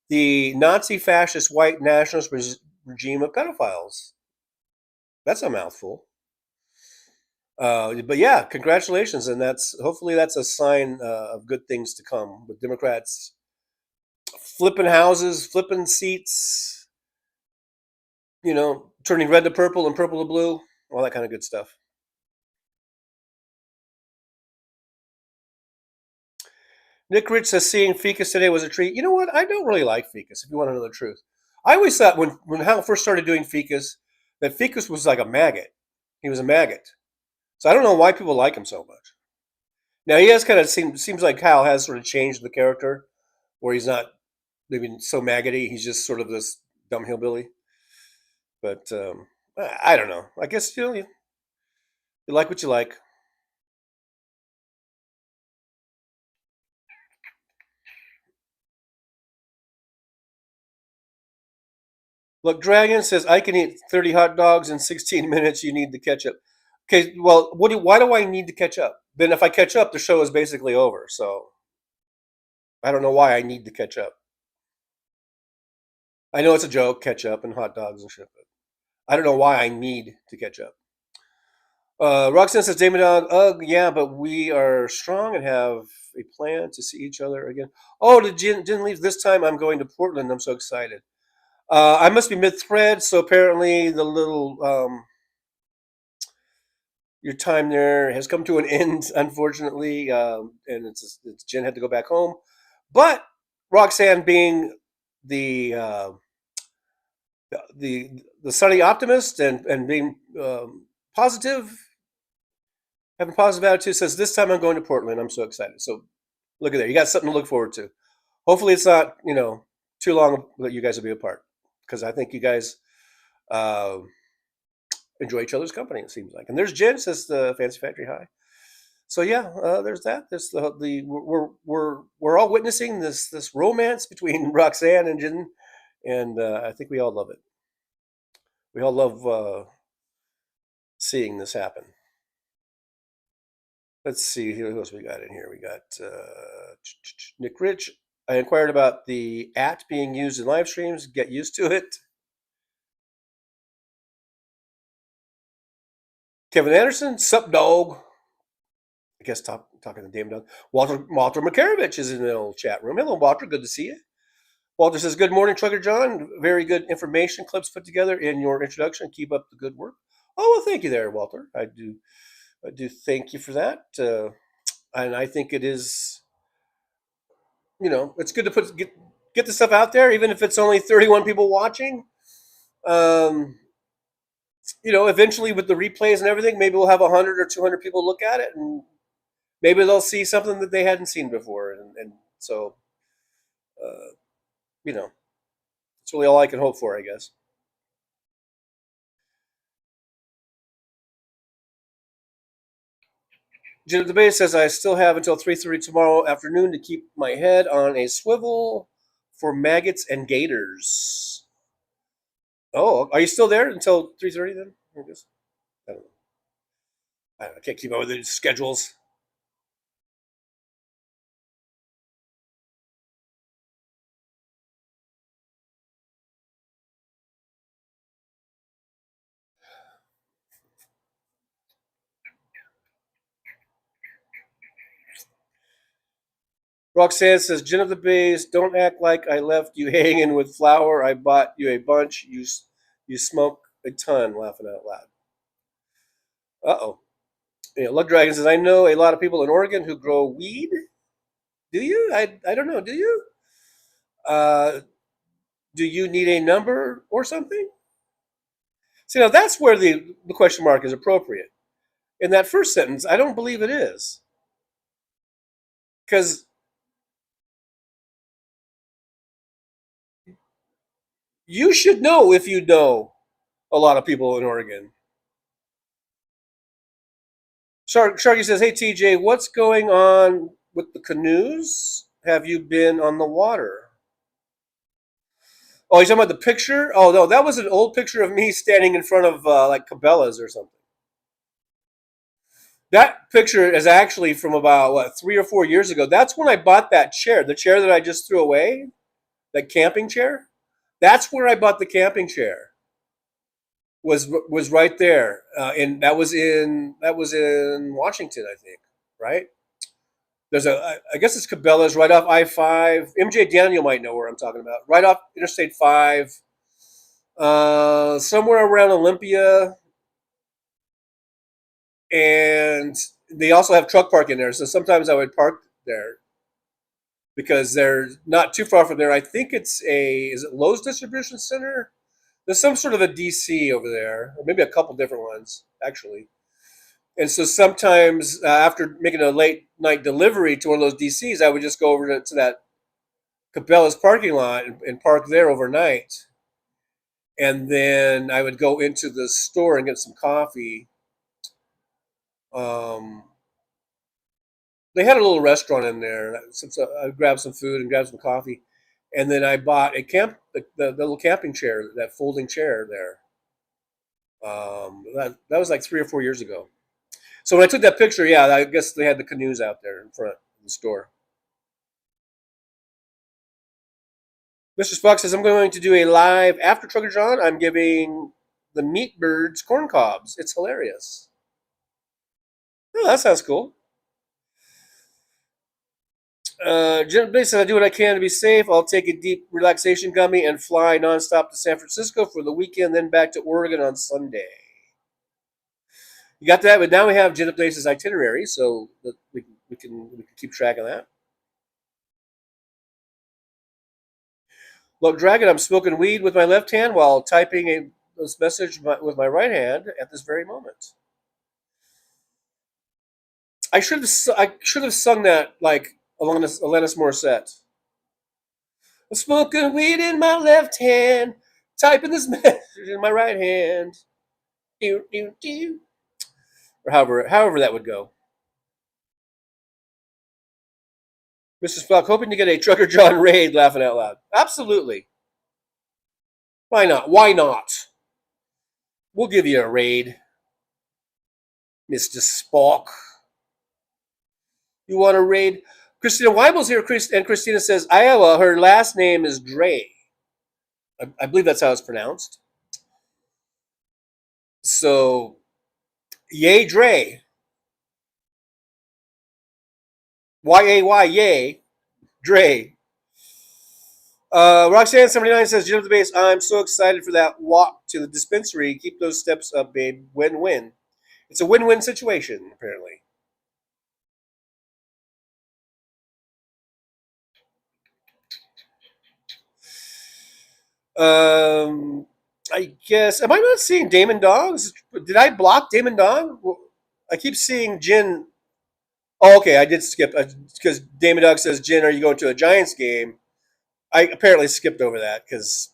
[SPEAKER 13] the Nazi fascist white nationalist regime of pedophiles. That's a mouthful. But yeah, congratulations, and hopefully that's a sign of good things to come with Democrats flipping houses, flipping seats, turning red to purple and purple to blue, all that kind of good stuff. Nick Rich says seeing Ficus today was a treat. You know what? I don't really like Ficus, if you want to know the truth. I always thought when Hal first started doing Ficus, that Ficus was like a maggot. He was a maggot. So I don't know why people like him so much. Now he has kind of seems like Hal has sort of changed the character, where he's not maybe so maggoty. He's just sort of this dumb hillbilly. But I don't know. I guess you like what you like. Look, Dragon says I can eat 30 hot dogs in 16 minutes. You need the ketchup. Okay, well, why do I need to catch up? Then if I catch up, the show is basically over. So I don't know why I need to catch up. I know it's a joke, ketchup and hot dogs and shit, but I don't know why I need to catch up. Roxanne says, Damon Dog, ugh, yeah, but we are strong and have a plan to see each other again. Oh, did Jen leave this time? I'm going to Portland. I'm so excited. I must be mid-thread, so apparently the little your time there has come to an end, unfortunately, and it's Jen had to go back home. But Roxanne, being the sunny optimist and being positive, having positive attitude, says this time I'm going to Portland. I'm so excited. So look at there, you got something to look forward to. Hopefully, it's not too long that you guys will be apart, because I think you guys enjoy each other's company. It seems like. And there's Jen, says the Fancy Factory High. So yeah, there's that. There's we're all witnessing this romance between Roxanne and Jen, and I think we all love it. We all love seeing this happen. Let's see who else we got in here. We got Nick Rich. I inquired about the @ being used in live streams. Get used to it. Kevin Anderson, sup dog. I guess talking to Damon Dog. Walter Makarovich is in the old chat room. Hello, Walter. Good to see you. Walter says, good morning, Trucker John. Very good information clips put together in your introduction. Keep up the good work. Oh, well, thank you there, Walter. I do thank you for that. And I think it is, it's good to get the stuff out there, even if it's only 31 people watching. Eventually with the replays and everything, maybe we'll have 100 or 200 people look at it, and maybe they'll see something that they hadn't seen before. And so, that's really all I can hope for, I guess. Jim the Bay says, I still have until 3:30 tomorrow afternoon to keep my head on a swivel for maggots and gators. Oh, are you still there until 3:30 then? I guess. I don't know. I can't keep up with the schedules. Roxanne says, Jen of the Bays, don't act like I left you hanging with flour. I bought you a bunch. You smoke a ton, laughing out loud. Uh-oh. Lug Dragon says, I know a lot of people in Oregon who grow weed. Do you? I don't know. Do you? Do you need a number or something? See, now that's where the question mark is appropriate. In that first sentence, I don't believe it is. Because You should know if you know a lot of people in Oregon. Sharky says, hey, TJ, what's going on with the canoes? Have you been on the water? Oh, you're talking about the picture? Oh, no, that was an old picture of me standing in front of like Cabela's or something. That picture is actually from about, 3 or 4 years ago. That's when I bought that chair, the chair that I just threw away, that camping chair. That's where I bought the camping chair. Was right there, and that was in Washington, I think, right? There's I guess it's Cabela's right off I-5. MJ Daniel might know where I'm talking about. Right off Interstate 5, somewhere around Olympia, and they also have truck parking there. So sometimes I would park there because they're not too far from there. I think is it Lowe's Distribution Center? There's some sort of a DC over there, or maybe a couple different ones, actually. And so sometimes after making a late night delivery to one of those DCs, I would just go over to that Cabela's parking lot and park there overnight. And then I would go into the store and get some coffee. They had a little restaurant in there. So I'd grab some food and grab some coffee. And then I bought the little camping chair, that folding chair there. That was like 3 or 4 years ago. So when I took that picture, yeah, I guess they had the canoes out there in front of the store. Mr. Spock says, I'm going to do a live after Trucker John. I'm giving the Meat Birds corn cobs. It's hilarious. Oh, that sounds cool. Jim Blaze says, I do what I can to be safe. I'll take a deep relaxation gummy and fly nonstop to San Francisco for the weekend, then back to Oregon on Sunday. You got that? But now we have Jenna Blaze's itinerary, so we can keep track of that. Look, Dragon, I'm smoking weed with my left hand while typing this message with my right hand at this very moment. I should have sung that like Alanis Morissette. I'm smoking weed in my left hand, typing this message in my right hand. Or however that would go. Mrs. Flock, hoping to get a Trucker John raid, laughing out loud. Absolutely. Why not? Why not? We'll give you a raid, Mr. Spock. You want a raid? Christina Weibel's here, and Christina says, Iowa, her last name is Dre. I believe that's how it's pronounced. So, yay, Dre. Y-A-Y, yay, Dre. Roxanne79 says, Jim of the Base, I'm so excited for that walk to the dispensary. Keep those steps up, babe. Win-win. It's a win-win situation, apparently. I guess, am I not seeing Damon Dogs? Did I block Damon Dog? I keep seeing Jen. Oh, okay, I did skip because Damon Dog says, Jen, are you going to a Giants game? I apparently skipped over that because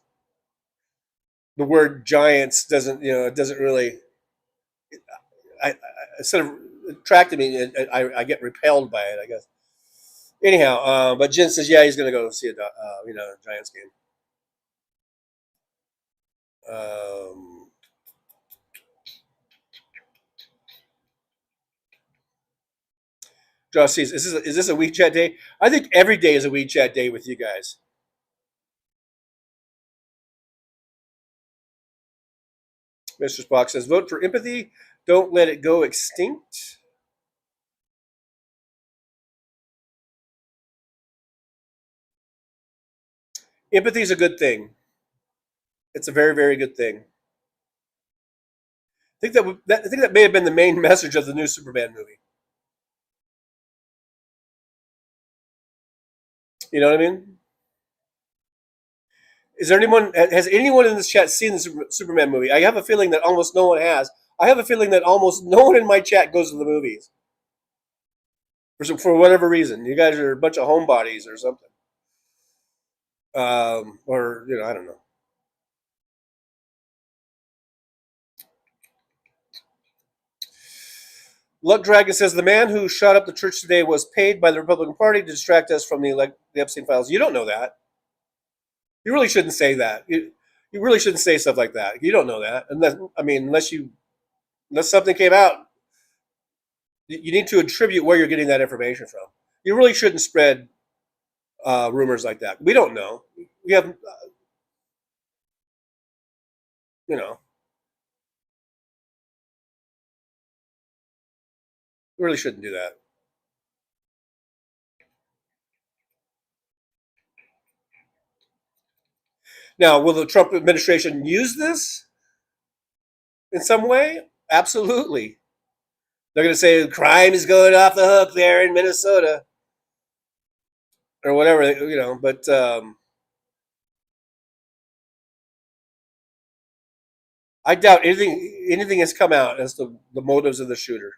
[SPEAKER 13] the word Giants doesn't really. Instead of attracting me, I get repelled by it, I guess. Anyhow, but Jen says, yeah, he's going to go see a Giants game. Josh says, is this a WeChat day? I think every day is a WeChat day with you guys. Mr. Spock says, vote for empathy. Don't let it go extinct. Empathy is a good thing. It's a very, very good thing. I think that may have been the main message of the new Superman movie. You know what I mean? Has anyone in this chat seen the Superman movie? I have a feeling that almost no one has. I have a feeling that almost no one in my chat goes to the movies. For whatever reason. You guys are a bunch of homebodies or something. Or, I don't know. Luck Dragon says the man who shot up the church today was paid by the Republican Party to distract us from the Epstein files. You don't know that. You really shouldn't say that. You really shouldn't say stuff like that. You don't know that. Unless something came out, you need to attribute where you're getting that information from. You really shouldn't spread rumors like that. We don't know. We have, we really shouldn't do that. Now, will the Trump administration use this in some way? Absolutely. They're going to say crime is going off the hook there in Minnesota or whatever, but I doubt anything has come out as to the motives of the shooter.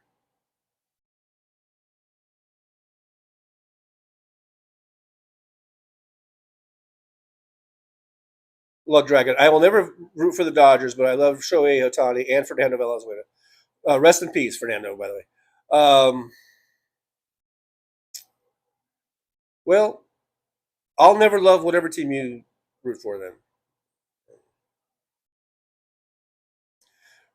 [SPEAKER 13] Luck Dragon. I will never root for the Dodgers, but I love Shohei Ohtani and Fernando Valenzuela. Rest in peace, Fernando, by the way. Well, I'll never love whatever team you root for then.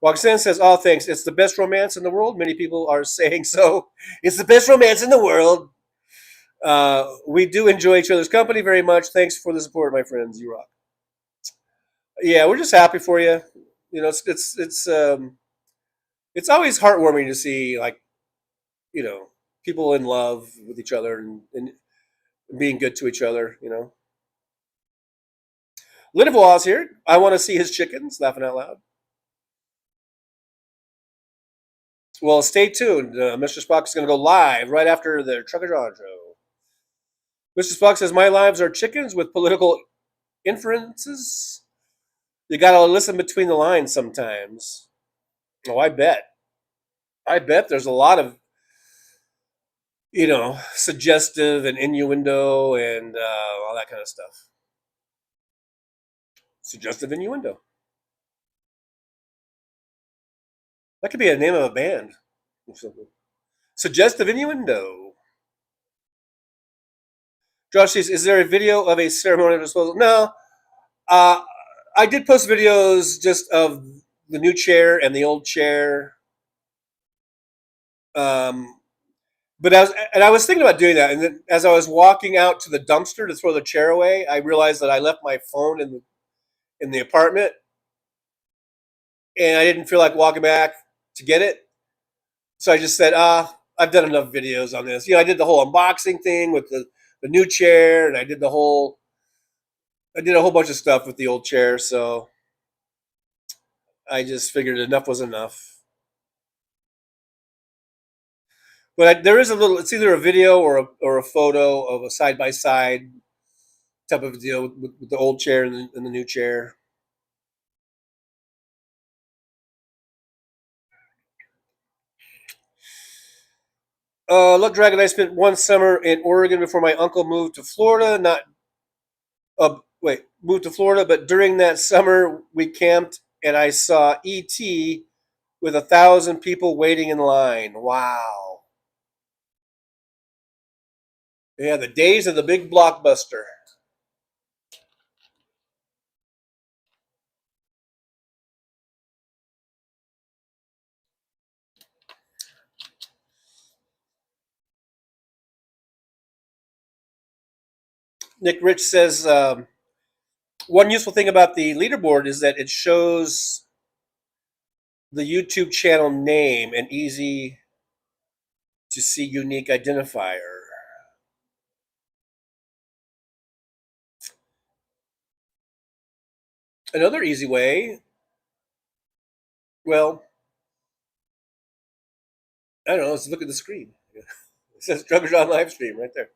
[SPEAKER 13] Roxanne says, oh, thanks. It's the best romance in the world. Many people are saying so. It's the best romance in the world. We do enjoy each other's company very much. Thanks for the support, my friends. You rock. Yeah, we're just happy for you. It's always heartwarming to see people in love with each other and being good to each other. Lindevois here. I want to see his chickens. Laughing out loud. Well, stay tuned. Mr. Spock is going to go live right after the Trucker John show. Mr. Spock says, my lives are chickens with political inferences. You got to listen between the lines sometimes. Oh, I bet. There's a lot of, suggestive and innuendo and all that kind of stuff. Suggestive innuendo. That could be a name of a band. Suggestive innuendo. Josh says, is there a video of a ceremonial disposal? No. I did post videos just of the new chair and the old chair. But I was thinking about doing that, and then as I was walking out to the dumpster to throw the chair away, I realized that I left my phone in the apartment, and I didn't feel like walking back to get it. So I just said, I've done enough videos on this. I did the whole unboxing thing with the new chair, and I did a whole bunch of stuff with the old chair. So I just figured enough was enough. But there is it's either a video or a photo of a side-by-side type of deal with the old chair and the new chair. Luck Dragon, I spent one summer in Oregon before my uncle moved to Florida. Moved to Florida, but during that summer we camped and I saw E.T. with 1,000 people waiting in line. Wow. Yeah, the days of the big blockbuster. Nick Rich says, one useful thing about the leaderboard is that it shows the YouTube channel name and easy to see unique identifier. Another easy way, well, I don't know, let's look at the screen. It says Trucker John Livestream right there.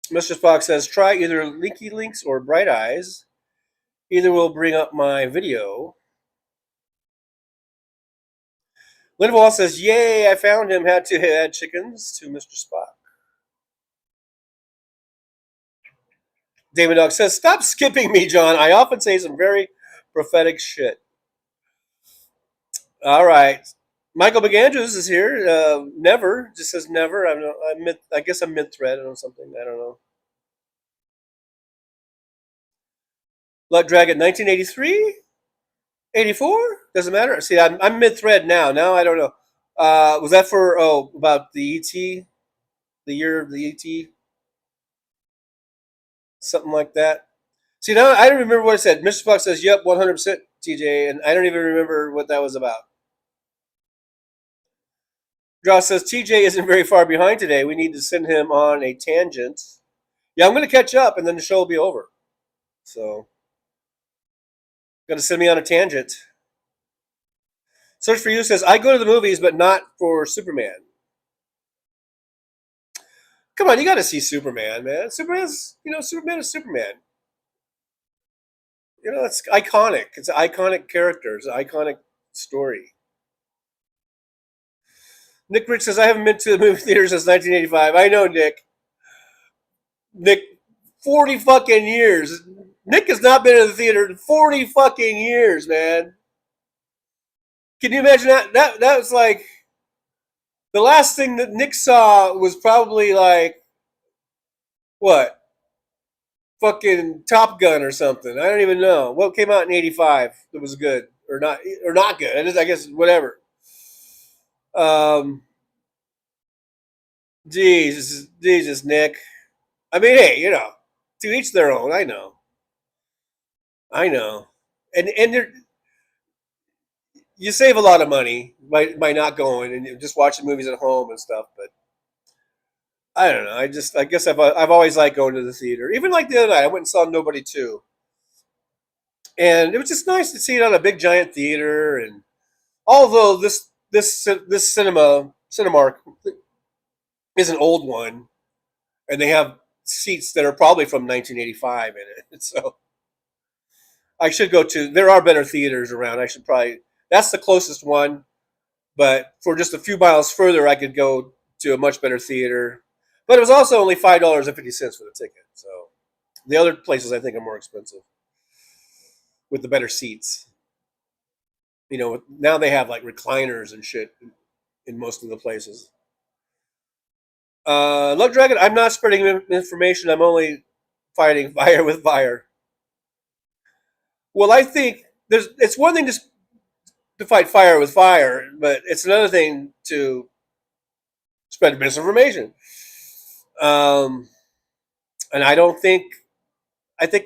[SPEAKER 13] Mr. Spock says, try either Linky Links or Bright Eyes. Either will bring up my video. Lindevois says, yay, I found him. Had to add chickens to Mr. Spock. Damon Dog says, "Stop skipping me, John. I often say some very prophetic shit." All right. Michael McAndrews is here. Never. Just says never. I guess I'm mid-thread or something. I don't know. Blood Dragon 1983? 84? Doesn't matter. See, I'm mid-thread now. Now I don't know. Was that for, about the ET? The year of the ET? Something like that. See, now I don't remember what it said. Mr. Fox says, yep, 100% TJ, and I don't even remember what that was about. Josh says, TJ isn't very far behind today. We need to send him on a tangent. Yeah, I'm going to catch up, and then the show will be over. So, got to send me on a tangent. Search for You says, I go to the movies, but not for Superman. Come on, you got to see Superman, man. Superman is Superman. You know, it's iconic. It's an iconic character. It's an iconic story. Nick Rich says, I haven't been to the movie theater since 1985. I know, Nick. Nick, 40 fucking years. Nick has not been in the theater in 40 fucking years, man. Can you imagine that? That was like, the last thing that Nick saw was probably like, what? Fucking Top Gun or something. I don't even know. What came out in 85 that was good or not good. I guess whatever. Jesus, Nick. I mean, hey, you know, to each their own. I know. And you save a lot of money by not going and just watching movies at home and stuff. But I don't know. I guess I've always liked going to the theater. Even like the other night, I went and saw Nobody 2. And it was just nice to see it on a big giant theater. And although this Cinemark is an old one, and they have seats that are probably from 1985 in it. So I should go to. There are better theaters around. I should probably. That's the closest one, but for just a few miles further, I could go to a much better theater. But it was also only $5.50 for the ticket. So the other places I think are more expensive with the better seats. You know, now they have like recliners and shit in most of the places. Luck Dragon, I'm not spreading information. I'm only fighting fire with fire. Well, I think it's one thing to fight fire with fire, but it's another thing to spread misinformation. And I think,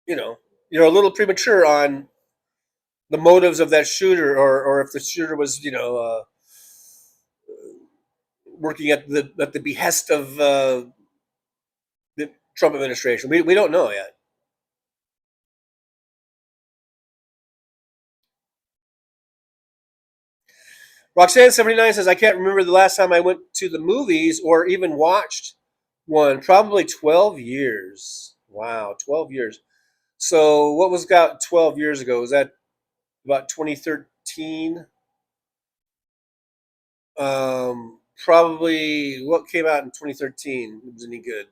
[SPEAKER 13] you know, you're a little premature on the motives of that shooter, or if the shooter was, you know, working at the behest of the Trump administration. We don't know yet. Roxanne79 says, I can't remember the last time I went to the movies or even watched one. Probably 12 years. Wow, 12 years. So what was got 12 years ago? Was that about 2013? Probably what came out in 2013 was any good.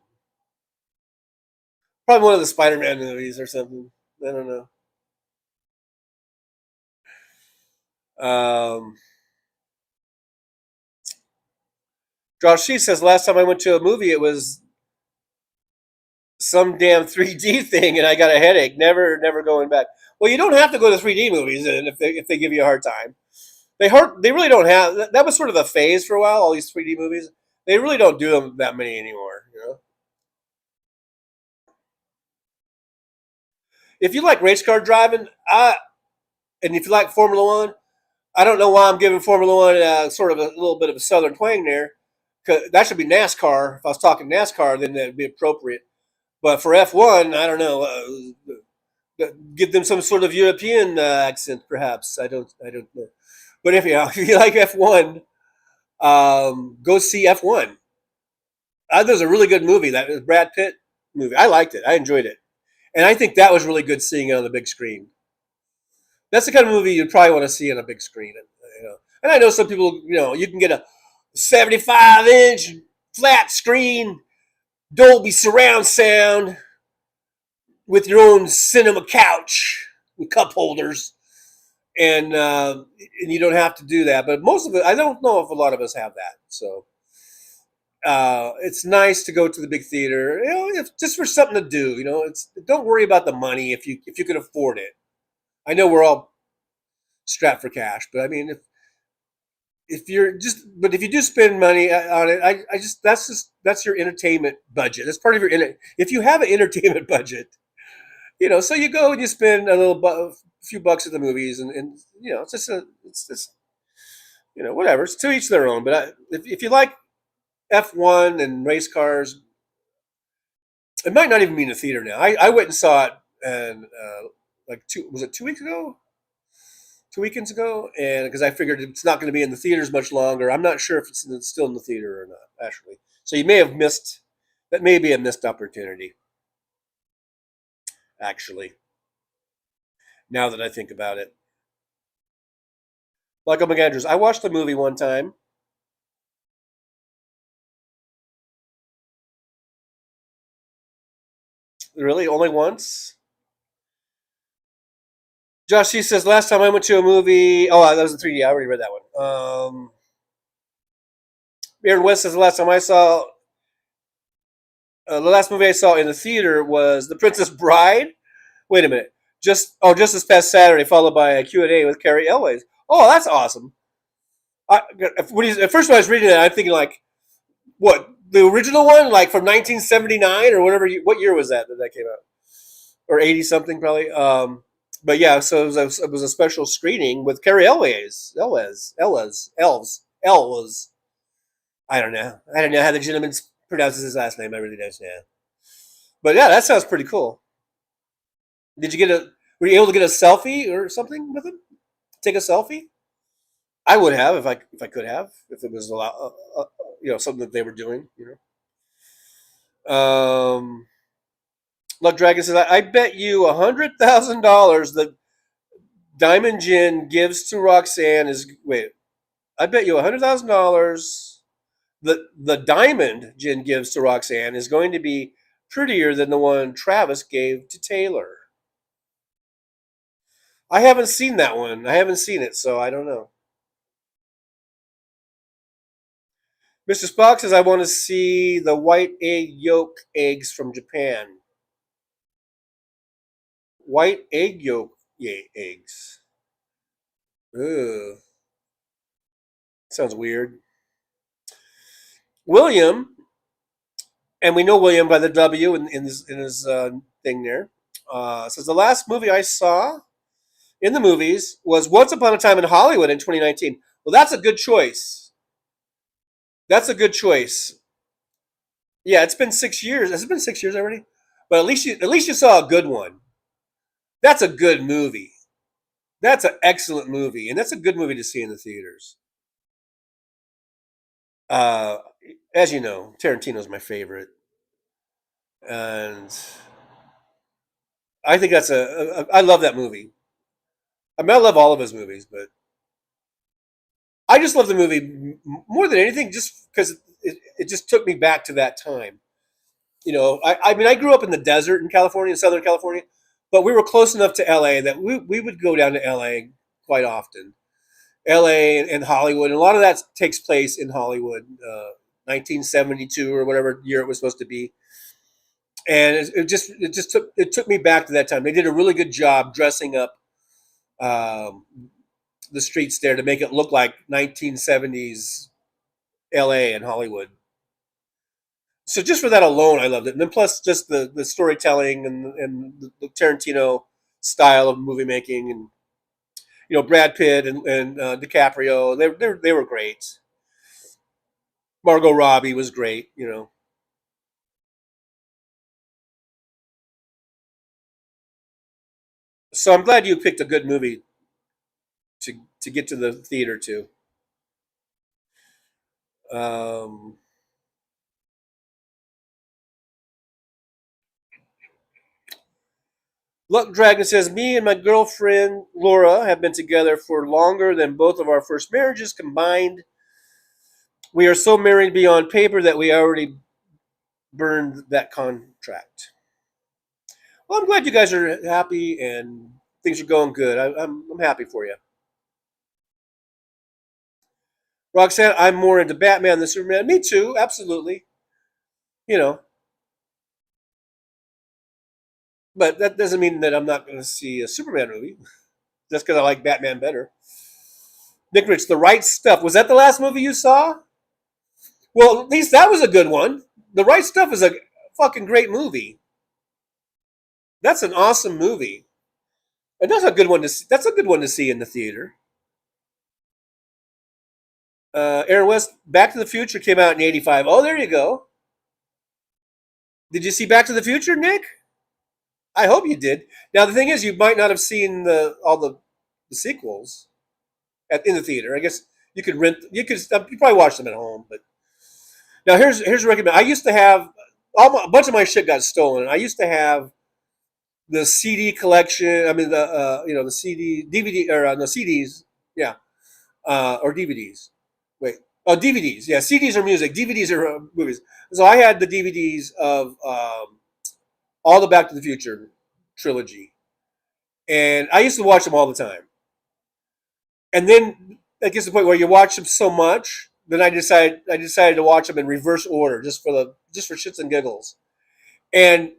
[SPEAKER 13] Probably one of the Spider-Man movies or something. I don't know. Josh She says, last time I went to a movie, it was some damn 3D thing, and I got a headache. Never going back. Well, you don't have to go to 3D movies, and if they give you a hard time, they really don't have. That was sort of a phase for a while. All these 3D movies, they really don't do them that many anymore. You know, if you like race car driving, and if you like Formula One, I don't know why I'm giving Formula One sort of a little bit of a southern twang there. Cause that should be NASCAR. If I was talking NASCAR, then that'd be appropriate. But for F1, I don't know. Give them some sort of European accent, perhaps. I don't know. But if you like F1, go see F1. That was a really good movie. That was Brad Pitt movie. I liked it. I enjoyed it, and I think that was really good seeing it on the big screen. That's the kind of movie you'd probably want to see on a big screen. You know, and I know some people. You know, you can get a 75-inch flat screen, Dolby surround sound with your own cinema couch and cup holders, and you don't have to do that. But most of it, I don't know if a lot of us have that. So it's nice to go to the big theater, if, just for something to do. Don't worry about the money if you can afford it. I know we're all strapped for cash, but I mean, if you do spend money on it, that's your entertainment budget. That's part of your if you have an entertainment budget, so you go and you spend a few bucks at the movies, and it's just whatever. It's to each their own. But if you like F1 and race cars, it might not even be in the theater now. I went and saw it, and was it 2 weeks ago? 2 weekends ago, and because I figured it's not going to be in the theaters much longer. I'm not sure if it's still in the theater or not, actually. So you may have missed, that may be a missed opportunity, actually, now that I think about it. Michael McAndrews, I watched the movie one time. Really? Only once? Josh C says, last time I went to a movie... Oh, that was in 3D. I already read that one. Aaron West says, the last movie I saw in the theater was The Princess Bride. Wait a minute. Just this past Saturday, followed by a Q&A with Carrie Elways. Oh, that's awesome. At first when I was reading that, I'm thinking like, what, the original one? Like from 1979 or whatever? What year was that came out? Or 80-something probably? But yeah, so it was a special screening with Carrie Elways. Elves. I don't know how the gentleman pronounces his last name. I really don't know. But yeah, that sounds pretty cool. Were you able to get a selfie or something with him? Take a selfie? I would have if I could have, if it was something that they were doing. Luck Dragon says, I bet you $100,000 that Diamond Gin gives to Roxanne I bet you $100,000 that the Diamond Gin gives to Roxanne is going to be prettier than the one Travis gave to Taylor. I haven't seen that one. I haven't seen it, so I don't know. Mr. Spock says, I want to see the white egg yolk eggs from Japan. White egg yolk eggs. Ugh. Sounds weird. William, and we know William by the W in his thing there, says, the last movie I saw in the movies was Once Upon a Time in Hollywood in 2019. Well, that's a good choice. That's a good choice. Yeah, it's been 6 years. Has it been 6 years already? But at least you saw a good one. That's a good movie. That's an excellent movie, and that's a good movie to see in the theaters. As you know, Tarantino's my favorite, and I think that's I love that movie. I mean, I love all of his movies, but I just love the movie more than anything, just because it just took me back to that time. I mean, I grew up in the desert in California, in Southern California, but we were close enough to LA that we would go down to LA quite often. LA and Hollywood, and a lot of that takes place in Hollywood, 1972 or whatever year it was supposed to be. And it took me back to that time. They did a really good job dressing up the streets there to make it look like 1970s LA and Hollywood. So just for that alone, I loved it. And then plus just the storytelling and the Tarantino style of movie making, and Brad Pitt and DiCaprio, they were great. Margot Robbie was great, So I'm glad you picked a good movie to get to the theater to. Luck Dragon says, me and my girlfriend Laura have been together for longer than both of our first marriages combined. We are so married beyond paper that we already burned that contract. Well, I'm glad you guys are happy and things are going good. I'm happy for you. Roxanne, I'm more into Batman than Superman. Me too, absolutely. You know, but that doesn't mean that I'm not going to see a Superman movie. Just because I like Batman better. Nick Rich, The Right Stuff. Was that the last movie you saw? Well, at least that was a good one. The Right Stuff is a fucking great movie. That's an awesome movie. And that's a good one to see. That's a good one to see in the theater. Aaron West, Back to the Future came out in '85. Oh, there you go. Did you see Back to the Future, Nick? I hope you did. Now the thing is, you might not have seen all the sequels in the theater. I guess you could rent. You probably watch them at home. But now here's a recommend. I used to have a bunch of my shit got stolen. I used to have the CD collection. I mean the CD DVD or the CDs. Yeah, or DVDs. Wait. Oh, DVDs. Yeah, CDs are music. DVDs are movies. So I had the DVDs of all the Back to the Future trilogy, and I used to watch them all the time. And then that gets to the point where you watch them so much, then I decided to watch them in reverse order, just for shits and giggles. And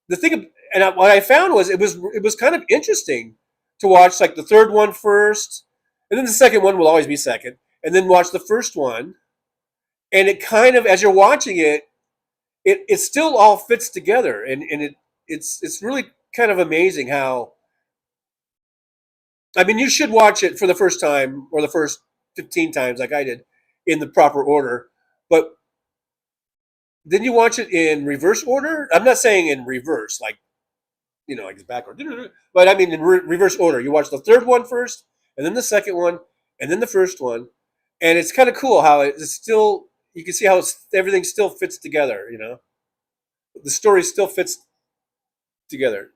[SPEAKER 13] what I found was it was kind of interesting to watch like the third one first, and then the second one will always be second, and then watch the first one, and it kind of, as you're watching it, it still all fits together, and it's really kind of amazing how. I mean, you should watch it for the first time or the first 15 times, like I did, in the proper order. But then you watch it in reverse order. I'm not saying in reverse, like like it's backward, but I mean in reverse order. You watch the third one first, and then the second one, and then the first one, and it's kind of cool how it's still. You can see how everything still fits together. The story still fits together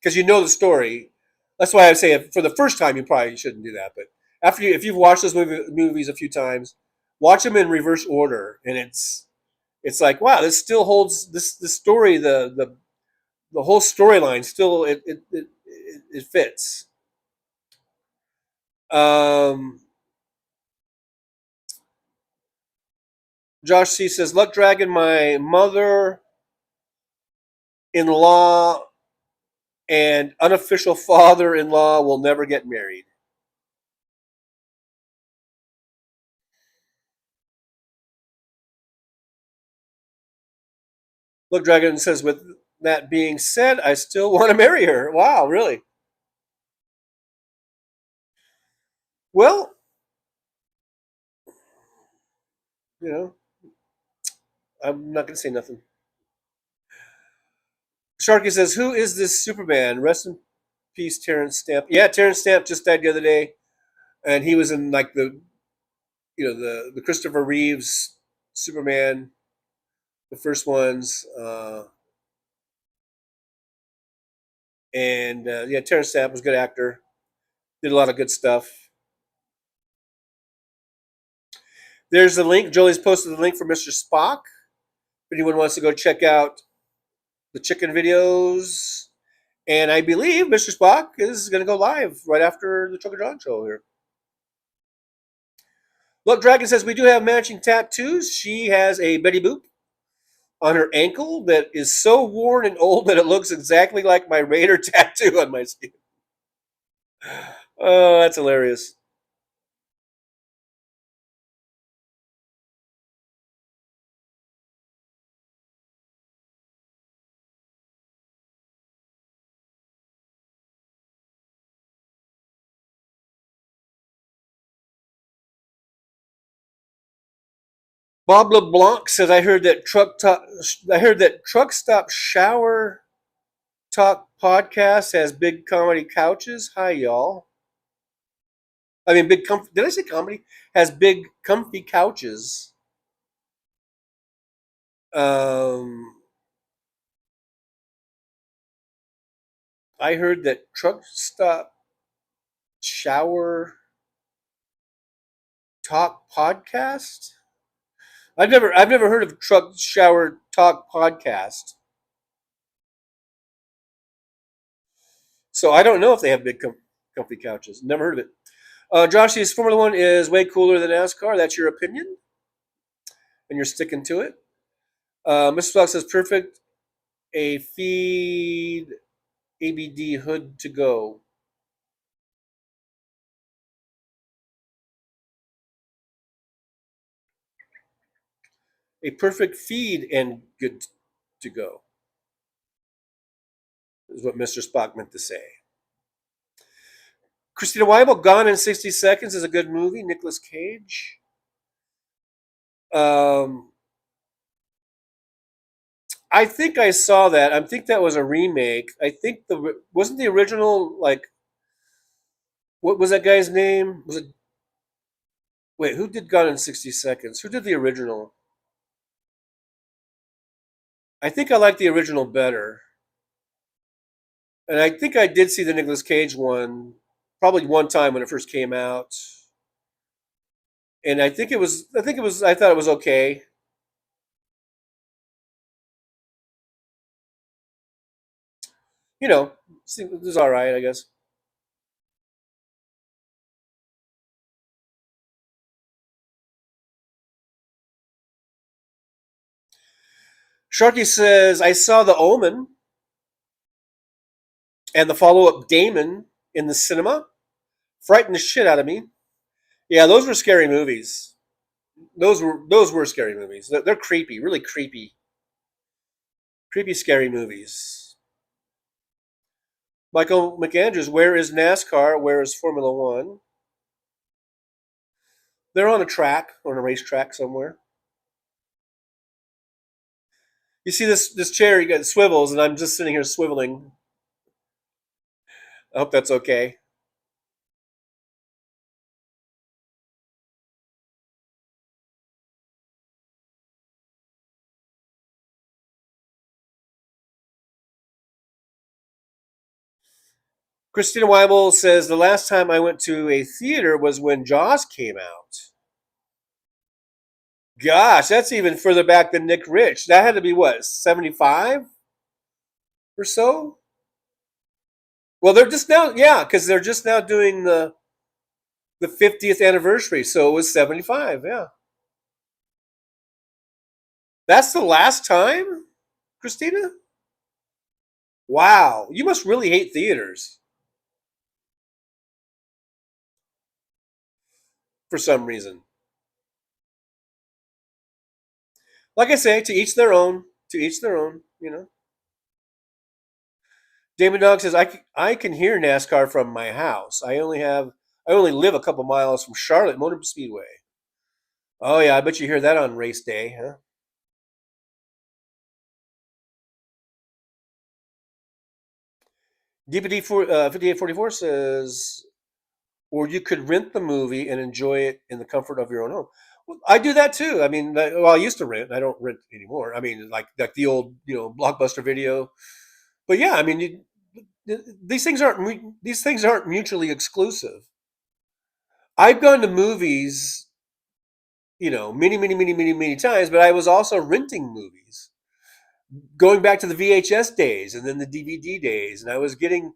[SPEAKER 13] because you know the story. That's why I say for the first time you probably shouldn't do that. But if you've watched those movies a few times, watch them in reverse order, and it's like, wow, this still holds this story. The whole storyline still it fits. Josh C says, "Luck Dragon, my mother-in-law and unofficial father-in-law will never get married." Look, Dragon says, "With that being said, I still want to marry her." Wow, really? Well, I'm not going to say nothing. Sharky says, "Who is this Superman? Rest in peace, Terrence Stamp." Yeah, Terrence Stamp just died the other day, and he was in like the Christopher Reeves Superman, the first ones, and yeah, Terrence Stamp was a good actor, did a lot of good stuff. There's the link. Jolie's posted the link for Mr. Spock. If anyone wants to go check out the chicken videos. And I believe Mr. Spock is going to go live right after the Trucker John show here. Look, Dragon says, "We do have matching tattoos." She has a Betty Boop on her ankle that is so worn and old that it looks exactly like my Raider tattoo on my skin. Oh, that's hilarious. Bob LeBlanc says, I heard that Truck Stop Shower Talk podcast has big comedy couches. Hi, y'all. I mean, did I say comedy? Has big comfy couches. I heard that Truck Stop Shower Talk podcast. I've never heard of Truck Shower Talk podcast. So I don't know if they have big comfy couches. Never heard of it. Josh says Formula One is way cooler than NASCAR. That's your opinion, and you're sticking to it. Mr. Fox says perfect. A feed ABD hood to go. A perfect feed and good to go is what Mr. Spock meant to say. Christina Weibel, Gone in 60 Seconds is a good movie. Nicolas Cage. I think I saw that. I think that was a remake. I think wasn't the original, like, what was that guy's name? Was it? Wait, who did Gone in 60 Seconds? Who did the original? I think I like the original better. And I think I did see the Nicolas Cage one probably one time when it first came out. And I thought it was okay. You know, it was all right, I guess. Sharky says, I saw The Omen and the follow-up Damon in the cinema. Frightened the shit out of me. Yeah, those were scary movies. Those were scary movies. They're creepy, really creepy. Creepy, scary movies. Michael McAndrews, where is NASCAR? Where is Formula One? They're on a track, on a racetrack somewhere. You see this chair, you got swivels, and I'm just sitting here swiveling. I hope that's okay. Christina Weibel says, the last time I went to a theater was when Jaws came out. Gosh, that's even further back than Nick Rich. That had to be, what, 75 or so? Well, they're just now, yeah, because they're just now doing the 50th anniversary, so it was 75, yeah. That's the last time, Christina? Wow, you must really hate theaters. For some reason. Like I say, to each their own. To each their own, you know. Damon Dog says, I can hear NASCAR from my house. I only live a couple miles from Charlotte Motor Speedway. Oh yeah, I bet you hear that on race day, huh? DPD 5844 says, or you could rent the movie and enjoy it in the comfort of your own home. Well, I do that too. I mean, I used to rent. I don't rent anymore. I mean, like the old, Blockbuster Video. But yeah, I mean, these things aren't mutually exclusive. I've gone to movies, many times, but I was also renting movies. Going back to the VHS days and then the DVD days, and I was getting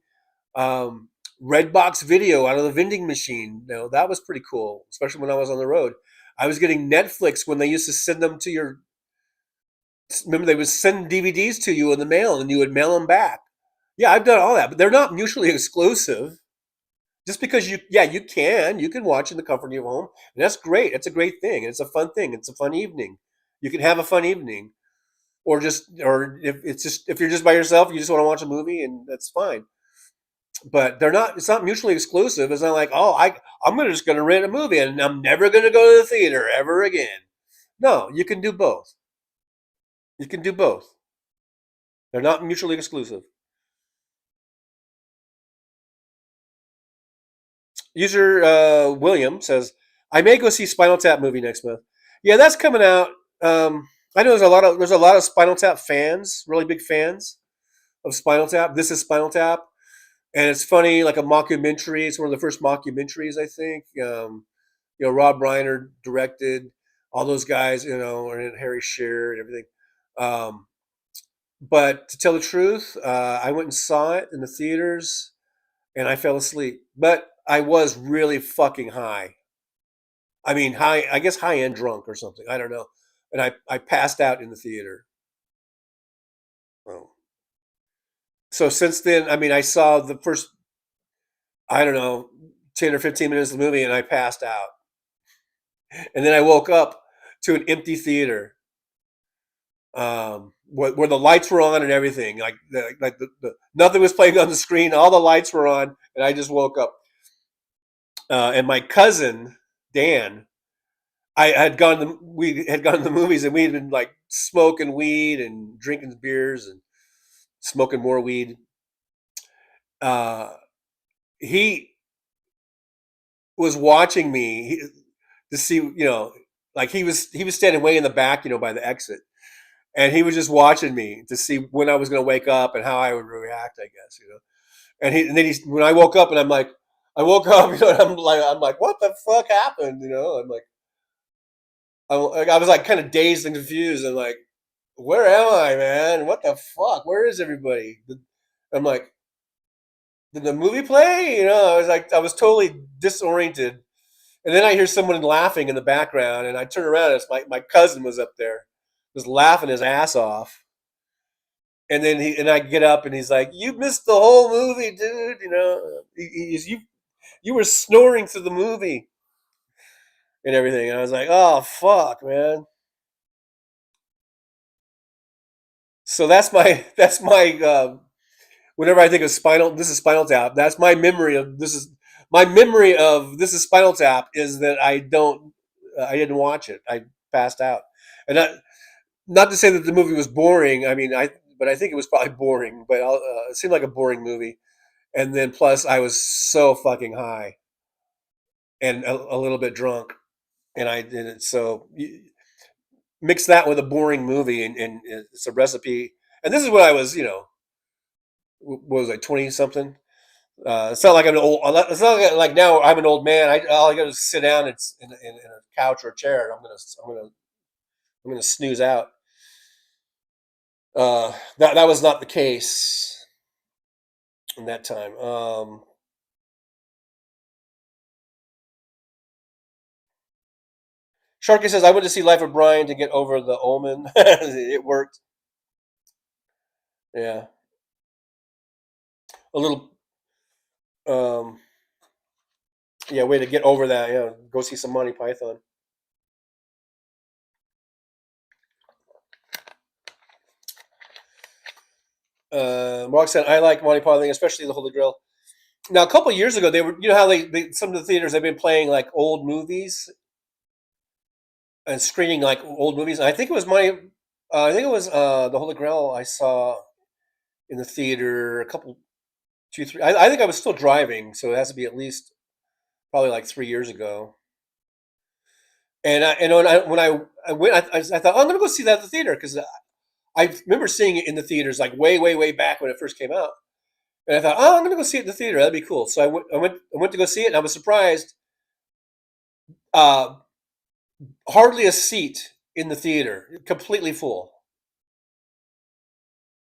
[SPEAKER 13] Redbox video out of the vending machine. That was pretty cool, especially when I was on the road. I was getting Netflix when they used to send them to remember they would send DVDs to you in the mail and you would mail them back. Yeah, I've done all that, but they're not mutually exclusive. Just because you can watch in the comfort of your home, and that's great. It's a great thing. It's a fun thing. It's a fun evening. You can have a fun evening, or if you're just by yourself, you just want to watch a movie, and that's fine. But it's not mutually exclusive. It's not like, I'm just going to rent a movie and I'm never going to go to the theater ever again. No, you can do both. You can do both. They're not mutually exclusive. User William says, I may go see Spinal Tap movie next month. Yeah, that's coming out. I know there's a lot of Spinal Tap fans, really big fans of Spinal Tap. This is Spinal Tap. And it's funny, like a mockumentary. It's one of the first mockumentaries, I think. Rob Reiner directed. all those guys, and Harry Shearer and everything. But to tell the truth, I went and saw it in the theaters, and I fell asleep. But I was really fucking high. I mean, I guess high end drunk or something. I don't know. And I passed out in the theater. Oh. So since then, I mean, I saw the first, I don't know, 10 or 15 minutes of the movie and I passed out. And then I woke up to an empty theater, where the lights were on and everything. Like nothing was playing on the screen. All the lights were on, and I just woke up. And my cousin Dan, we had gone to the movies, and we had been like smoking weed and drinking beers and smoking more weed. He was watching me to see, like he was standing way in the back, by the exit, and he was just watching me to see when I was going to wake up and how I would react, I guess, And then when I woke up, and I woke up, and I'm like, what the fuck happened, I'm like, I was like kind of dazed and confused, and like, where am I, man? What the fuck? Where is everybody? I'm like, did the movie play? I was totally disoriented. And then I hear someone laughing in the background, and I turn around, and it's my cousin was up there, was laughing his ass off. And then I get up, and he's like, "You missed the whole movie, dude. You were snoring through the movie and everything." And I was like, "Oh fuck, man." So that's my whenever I think of this is Spinal Tap. That's my memory of this is Spinal Tap, is that I didn't watch it. I passed out, and not to say that the movie was boring. I mean, but I think it was probably boring. But it seemed like a boring movie, and then plus I was so fucking high and a little bit drunk, and I did it. So mix that with a boring movie, and it's a recipe. And this is when I was, what was I, 20 something? It's not like I'm old. It's not like now I'm an old man. All I got to do is sit down in a couch or a chair, and I'm gonna snooze out. That was not the case in that time. Sharky says, I went to see Life of Brian to get over the Omen. It worked. Yeah. A little, way to get over that. Yeah, go see some Monty Python. Mark said, I like Monty Python, especially the Holy Grail. Now, a couple of years ago, they were, how some of the theaters, they've been playing like old movies and screening like old movies. And I think it was the Holy Grail I saw in the theater a couple, 2, 3. I think I was still driving, so it has to be at least probably like 3 years ago. And when I went, I thought, oh, I'm going to go see that at the theater, because I remember seeing it in the theaters like way, way, way back when it first came out. And I thought, oh, I'm going to go see it in the theater. That'd be cool. So I went to go see it, and I was surprised. Hardly a seat in the theater, completely full.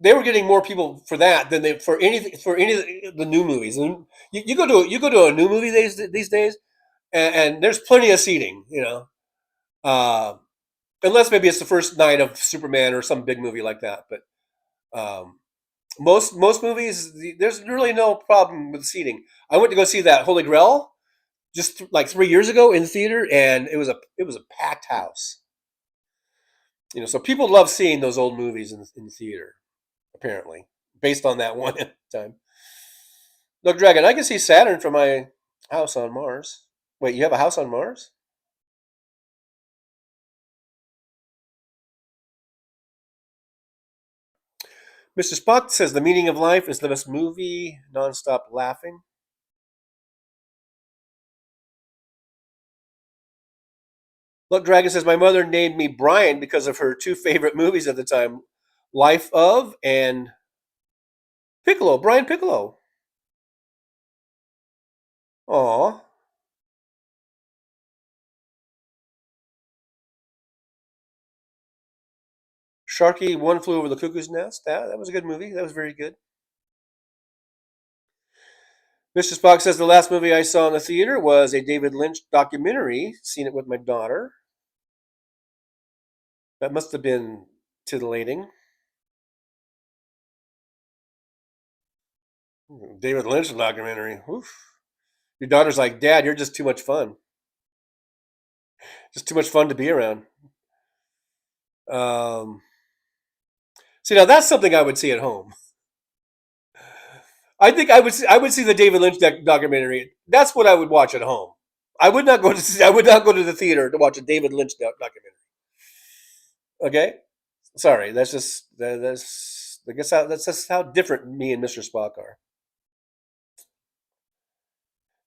[SPEAKER 13] They were getting more people for that than for any of the new movies. And you go to a new movie these days, and there's plenty of seating, unless maybe it's the first night of Superman or some big movie like that. But most movies, there's really no problem with seating. I went to go see that Holy Grail just like 3 years ago in the theater, and it was a packed house. So people love seeing those old movies in the theater, apparently, based on that one time. Look, Dragon, I can see Saturn from my house on Mars. Wait, you have a house on Mars? Mr. Spock says the meaning of life is the best movie, nonstop laughing. Look, Dragon says, my mother named me Brian because of her 2 favorite movies at the time, Life of and Piccolo, Brian Piccolo. Aw. Sharky, One Flew Over the Cuckoo's Nest. That was a good movie. That was very good. Mr. Spock says the last movie I saw in the theater was a David Lynch documentary. Seen it with my daughter. That must have been titillating. David Lynch documentary. Oof. Your daughter's like, Dad, you're just too much fun. Just too much fun to be around. See, now that's something I would see at home. I think I would see the David Lynch documentary. That's what I would watch at home. I would not go to the theater to watch a David Lynch documentary. Okay, sorry. That's just how different me and Mr. Spock are.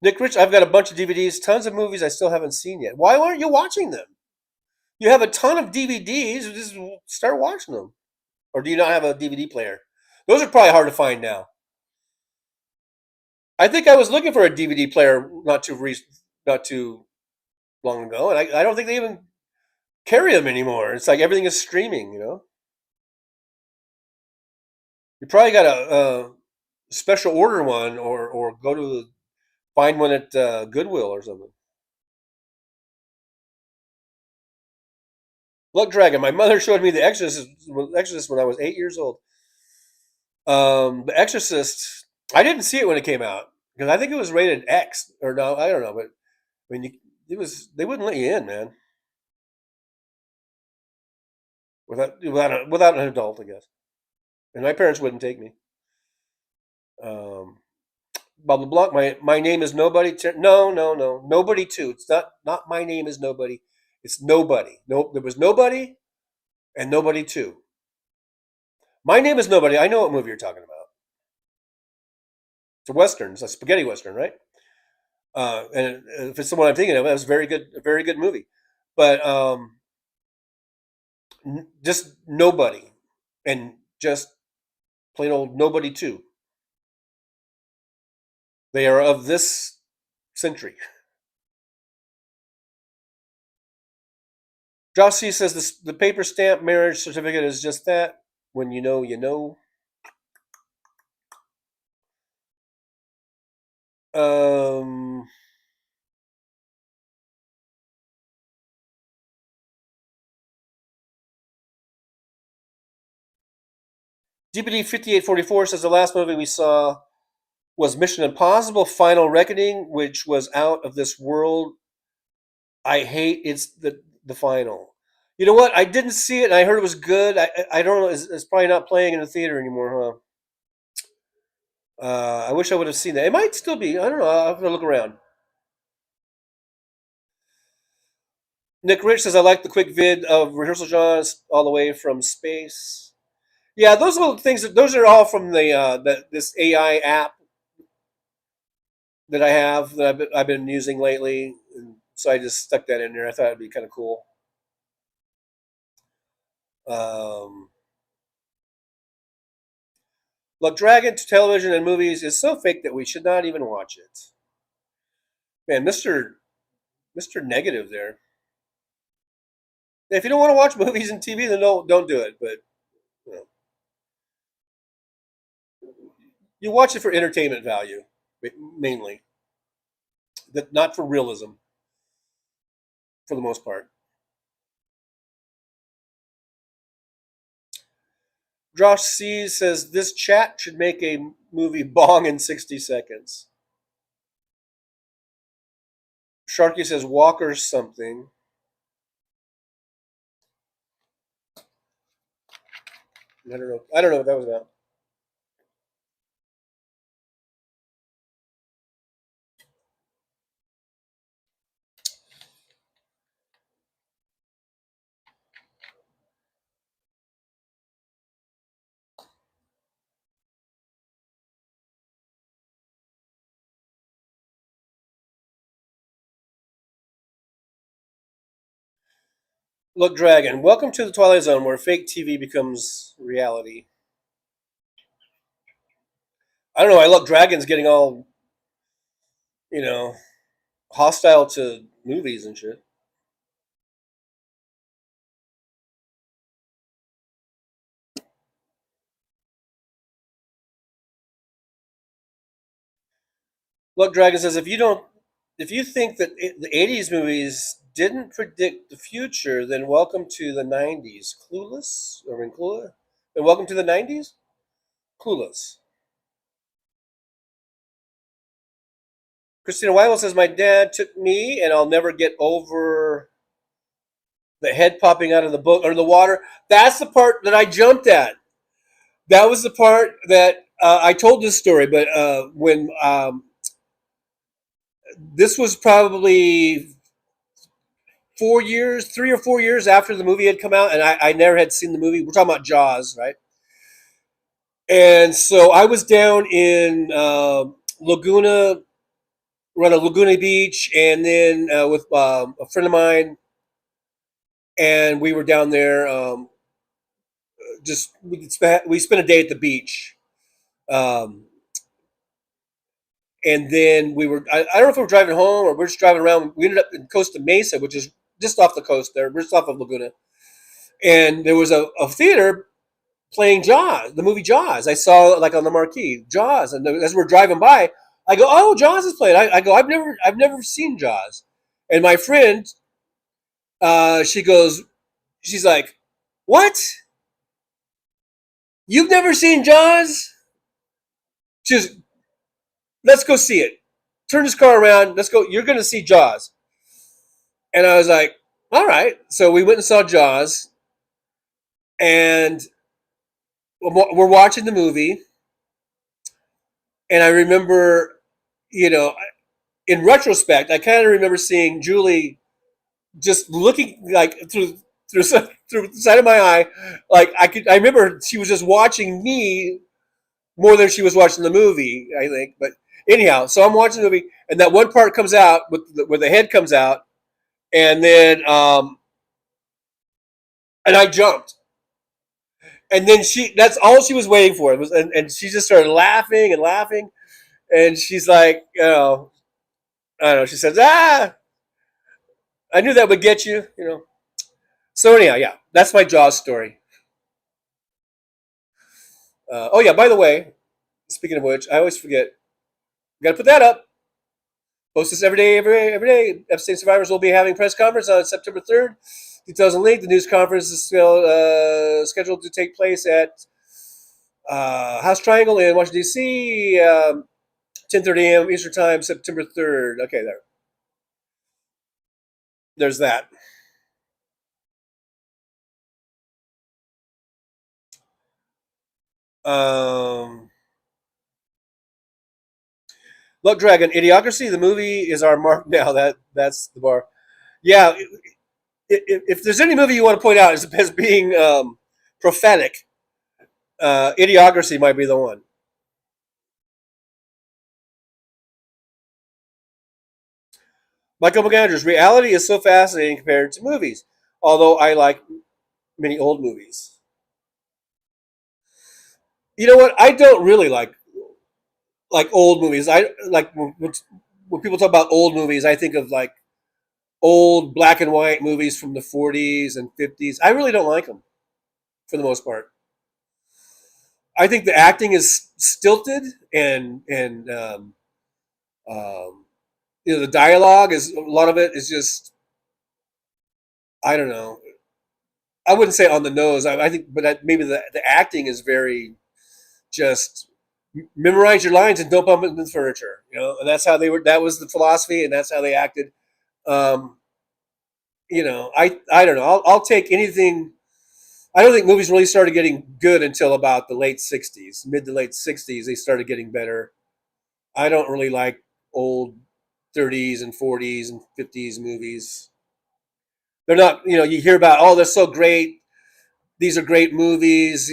[SPEAKER 13] Nick Rich, I've got a bunch of DVDs, tons of movies I still haven't seen yet. Why aren't you watching them? You have a ton of DVDs. Just start watching them. Or do you not have a DVD player? Those are probably hard to find now. I think I was looking for a DVD player not too long ago, and I don't think they even carry them anymore. It's like everything is streaming, you know. You probably got a special order one, or go to find one at Goodwill or something. Luck Dragon. My mother showed me The Exorcist when I was 8 years old. The Exorcist. I didn't see it when it came out because I think it was rated X, or no, I don't know, but I mean, they wouldn't let you in, man, without an adult, I guess. And my parents wouldn't take me. Blah blah blah. My name is Nobody. No, Nobody too. It's not My Name is Nobody. It's Nobody. No, there was Nobody, and Nobody too. My Name is Nobody. I know what movie you're talking about. It's a western. It's a spaghetti western, right? And if it's the one I'm thinking of, it was a very good movie. But just Nobody, and just plain old Nobody too. They are of this century. Josh C says the paper stamp marriage certificate is just that. When you know, you know. DPD 5844 says the last movie we saw was Mission Impossible Final Reckoning, which was out of this world. I hate it's the final. You know what? I didn't see it, and I heard it was good. I don't know. It's probably not playing in the theater anymore, huh? I wish I would have seen that. It might still be. I don't know. I'll have to look around. Nick Rich says, I like the quick vid of Rehearsal Johns all the way from space. Yeah, those little things, those are all from this AI app that I have that I've been using lately. And so I just stuck that in there. I thought it'd be kind of cool. Look, Dragon to television and movies is so fake that we should not even watch it. Man, Mr. Negative there. If you don't want to watch movies and TV, then don't do it. But you know, you watch it for entertainment value, mainly. Not for realism, for the most part. Josh C says this chat should make a movie Bong in 60 seconds. Sharky says Walker something. I don't know what that was about. Look, Dragon, welcome to the Twilight Zone where fake TV becomes reality. I don't know. I Look, Dragon's getting all, hostile to movies and shit. Look, Dragon says if you think that the '80s movies didn't predict the future, then welcome to the '90s. Clueless or in Clueless? And welcome to the '90s. Clueless. Christina Weibel says my dad took me, and I'll never get over the head popping out of the boat or the water. That's the part that I jumped at. That was the part that I told this story, but when this was probably 3 or 4 years after the movie had come out, and I never had seen the movie. We're talking about Jaws, right? And so I was down in Laguna, we're on a Laguna Beach, and then with a friend of mine, and we were down there. We spent a day at the beach, and then we were. I don't know if we were driving home or we're just driving around. We ended up in Costa Mesa, which is just off the coast there, just off of Laguna, and there was a theater playing Jaws, the movie Jaws. I saw like on the marquee, Jaws, and as we're driving by, I go, "Oh, Jaws is playing." I go, "I've never seen Jaws," and my friend, she's like, "What? You've never seen Jaws?" She's, "Let's go see it. Turn this car around. Let's go. You're going to see Jaws." And I was like, "All right." So we went and saw Jaws, and we're watching the movie, and I remember, in retrospect, I kind of remember seeing Julie just looking like through the side of my eye, like I remember she was just watching me more than she was watching the movie, I think. But anyhow, so I'm watching the movie, and that one part comes out where the head comes out, and then and I jumped. And then that's all she was waiting for. And she just started laughing and laughing. And she's like, I don't know, she says, I knew that would get you, So anyhow, yeah, that's my Jaws story. Oh yeah, by the way, speaking of which, I always forget, got to put that up. Post this every day. Epstein survivors will be having a press conference on September 3rd. Details and link. The news conference is still scheduled to take place at House Triangle in Washington, D.C., 10:30 a.m. Eastern Time, September 3rd. Okay, there's that. Look, Dragon, Idiocracy, the movie is our mark now. That's the bar. Yeah, if there's any movie you want to point out as being prophetic, Idiocracy might be the one. Michael McAndrews, reality is so fascinating compared to movies, although I like many old movies. You know what? I don't really like old movies. I like when people talk about old movies, I think of like old black and white movies from the 40s and 50s. I really don't like them for the most part. I think the acting is stilted and the dialogue is, a lot of it is just, I don't know. I wouldn't say on the nose. I think, but maybe the acting is very just memorize your lines and don't bump into the furniture. And that's how they were. That was the philosophy, and that's how they acted. I don't know. I'll take anything. I don't think movies really started getting good until about the late 60s, mid to late 60s. They started getting better. I don't really like old 30s and 40s and 50s movies. They're not, you hear about, oh, they're so great. These are great movies,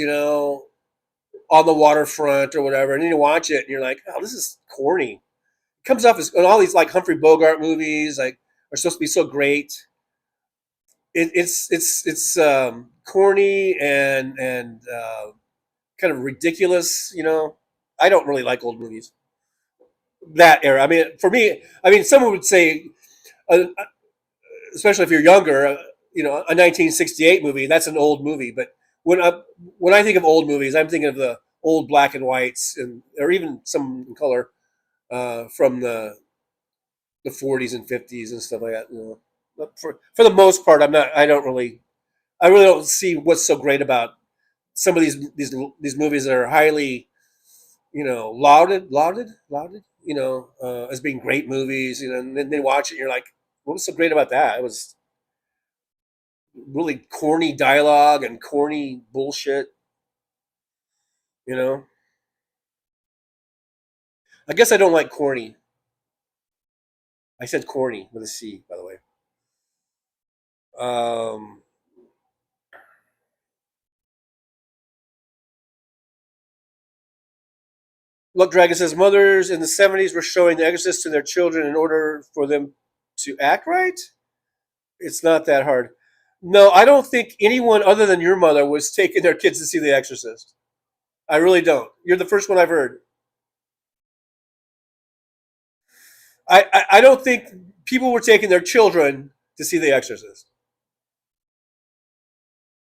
[SPEAKER 13] on the waterfront or whatever. And then you watch it and you're like, oh, this is corny. It comes off as, and all these like Humphrey Bogart movies like are supposed to be so great. It's corny and kind of ridiculous, I don't really like old movies. That era. I mean, for me, someone would say, especially if you're younger, a 1968 movie, that's an old movie. But when I think of old movies, I'm thinking of the old black and whites or even some in color. from the 40s and 50s and stuff like that. You know, but for the most part, I really don't see what's so great about some of these movies that are highly, you know, lauded, you know, as being great movies. You know, and then they watch it, and you're like, what was so great about that? It was really corny dialogue and corny bullshit. You know, I guess I don't like corny. I said corny with a C, by the way. Look, Dragon says mothers in the 70s were showing The Exorcist to their children in order for them to act right. It's not that hard. No, I don't think anyone other than your mother was taking their kids to see The Exorcist. I really don't. You're the first one I've heard. I don't think people were taking their children to see The Exorcist.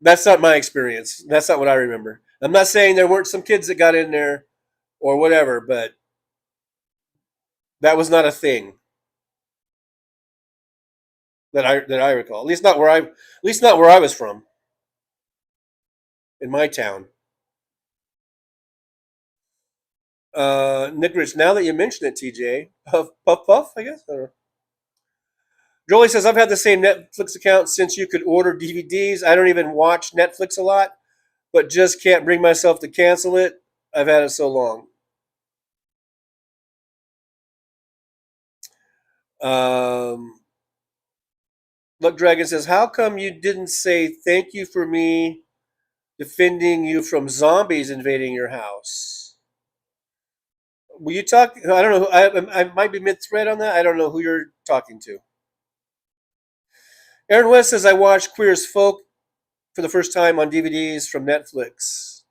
[SPEAKER 13] That's not my experience. That's not what I remember. I'm not saying there weren't some kids that got in there or whatever, but that was not a thing that I recall. At least not where I was from. In my town. Nick Rich, now that you mention it, TJ, puff, I guess. Jolie says, I've had the same Netflix account since you could order DVDs. I don't even watch Netflix a lot, but just can't bring myself to cancel it. I've had it so long. Look, Dragon says, how come you didn't say thank you for me defending you from zombies invading your house? Will you talk? I don't know. I might be mid-thread on that. I don't know who you're talking to. Aaron West says, I watched Queer as Folk for the first time on DVDs from Netflix.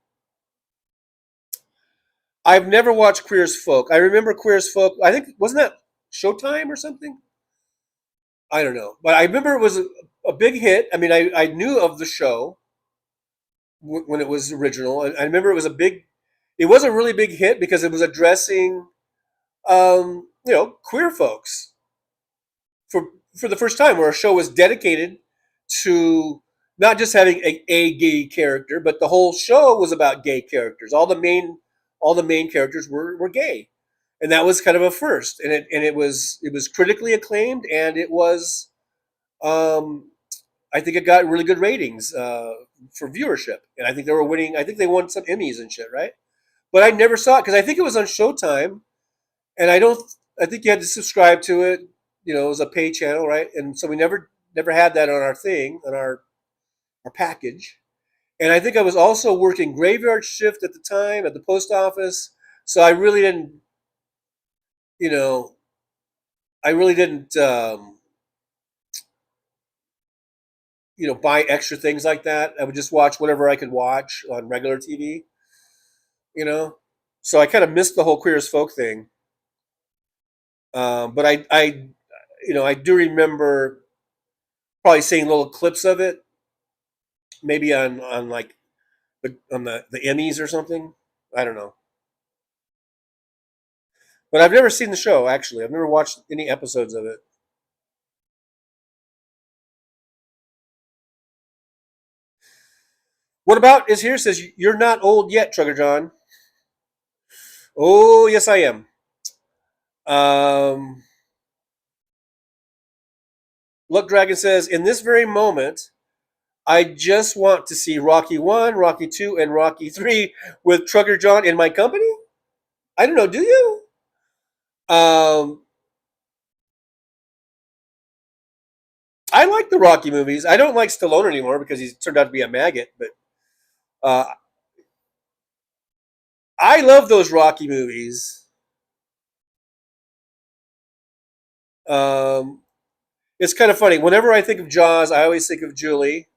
[SPEAKER 13] I've never watched Queer as Folk. I remember Queer as Folk. I think, wasn't that Showtime or something? I don't know. But I remember it was a big hit. I mean, I knew of the show when it was original. I remember it was it was a really big hit because it was addressing, you know, queer folks for the first time, where a show was dedicated to not just having a gay character, but the whole show was about gay characters. All the main characters were gay, and that was kind of a first. And it was critically acclaimed, and it was, I think it got really good ratings for viewership, and I think they were winning. I think they won some Emmys and shit, right? But I never saw it because I think it was on Showtime, and I think you had to subscribe to it. You know, it was a pay channel, right? And so we never had that on our thing, on our package. And I think I was also working graveyard shift at the time at the post office, so I really didn't, you know, you know, buy extra things like that. I would just watch whatever I could watch on regular TV, you know. So I kind of missed the whole Queer as Folk thing. But I you know, I do remember probably seeing little clips of it, maybe on like on the Emmys or something. I don't know. But I've never seen the show, actually. I've never watched any episodes of it. What about is here says you're not old yet, Trucker John. Oh, yes, I am. Look, Dragon says, in this very moment, I just want to see Rocky 1, Rocky 2, and Rocky 3 with Trucker John in my company? I don't know, do you? I like the Rocky movies. I don't like Stallone anymore because he's turned out to be a maggot, but I love those Rocky movies. It's kind of funny. Whenever I think of Jaws, I always think of Julie.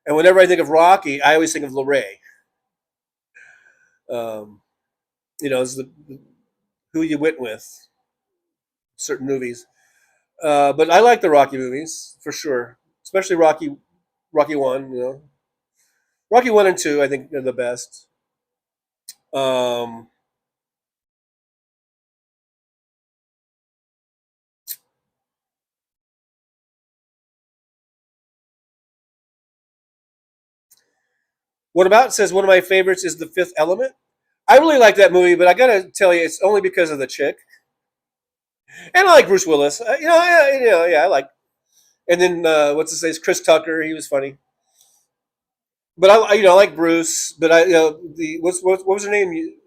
[SPEAKER 13] And whenever I think of Rocky, I always think of LeRae. You know, it's who you went with, certain movies. But I like the Rocky movies, for sure. Especially Rocky 1, you know. Rocky 1 and 2, I think they're the best. What About says one of my favorites is The Fifth Element. I really like that movie, but I gotta tell you, it's only because of the chick. And I like Bruce Willis. I like. And then what's his name? Chris Tucker. He was funny. But I like Bruce. But what was her name?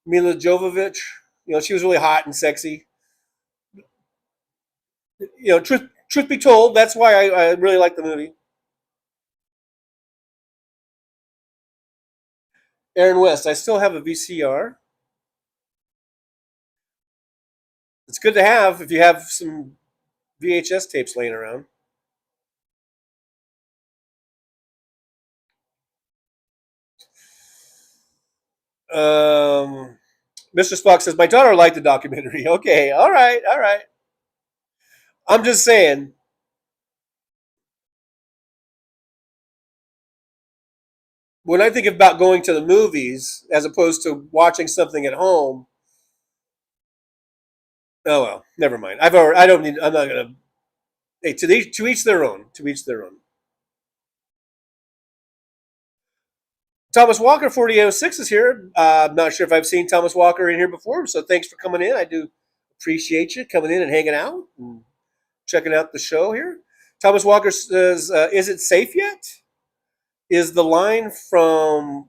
[SPEAKER 13] Mila Jovovich. She was really hot and sexy. Truth be told, that's why I really like the movie. Aaron West, I still have a VCR. It's good to have if you have some VHS tapes laying around. Mr. Spock says, my daughter liked the documentary. Okay, all right. I'm just saying. When I think about going to the movies as opposed to watching something at home, oh well, never mind. I'm not gonna. Hey, to each their own. To each their own. Thomas Walker 4806 is here. I'm not sure if I've seen Thomas Walker in here before, so thanks for coming in. I do appreciate you coming in and hanging out and checking out the show here. Thomas Walker says, "Is it safe yet?" Is the line from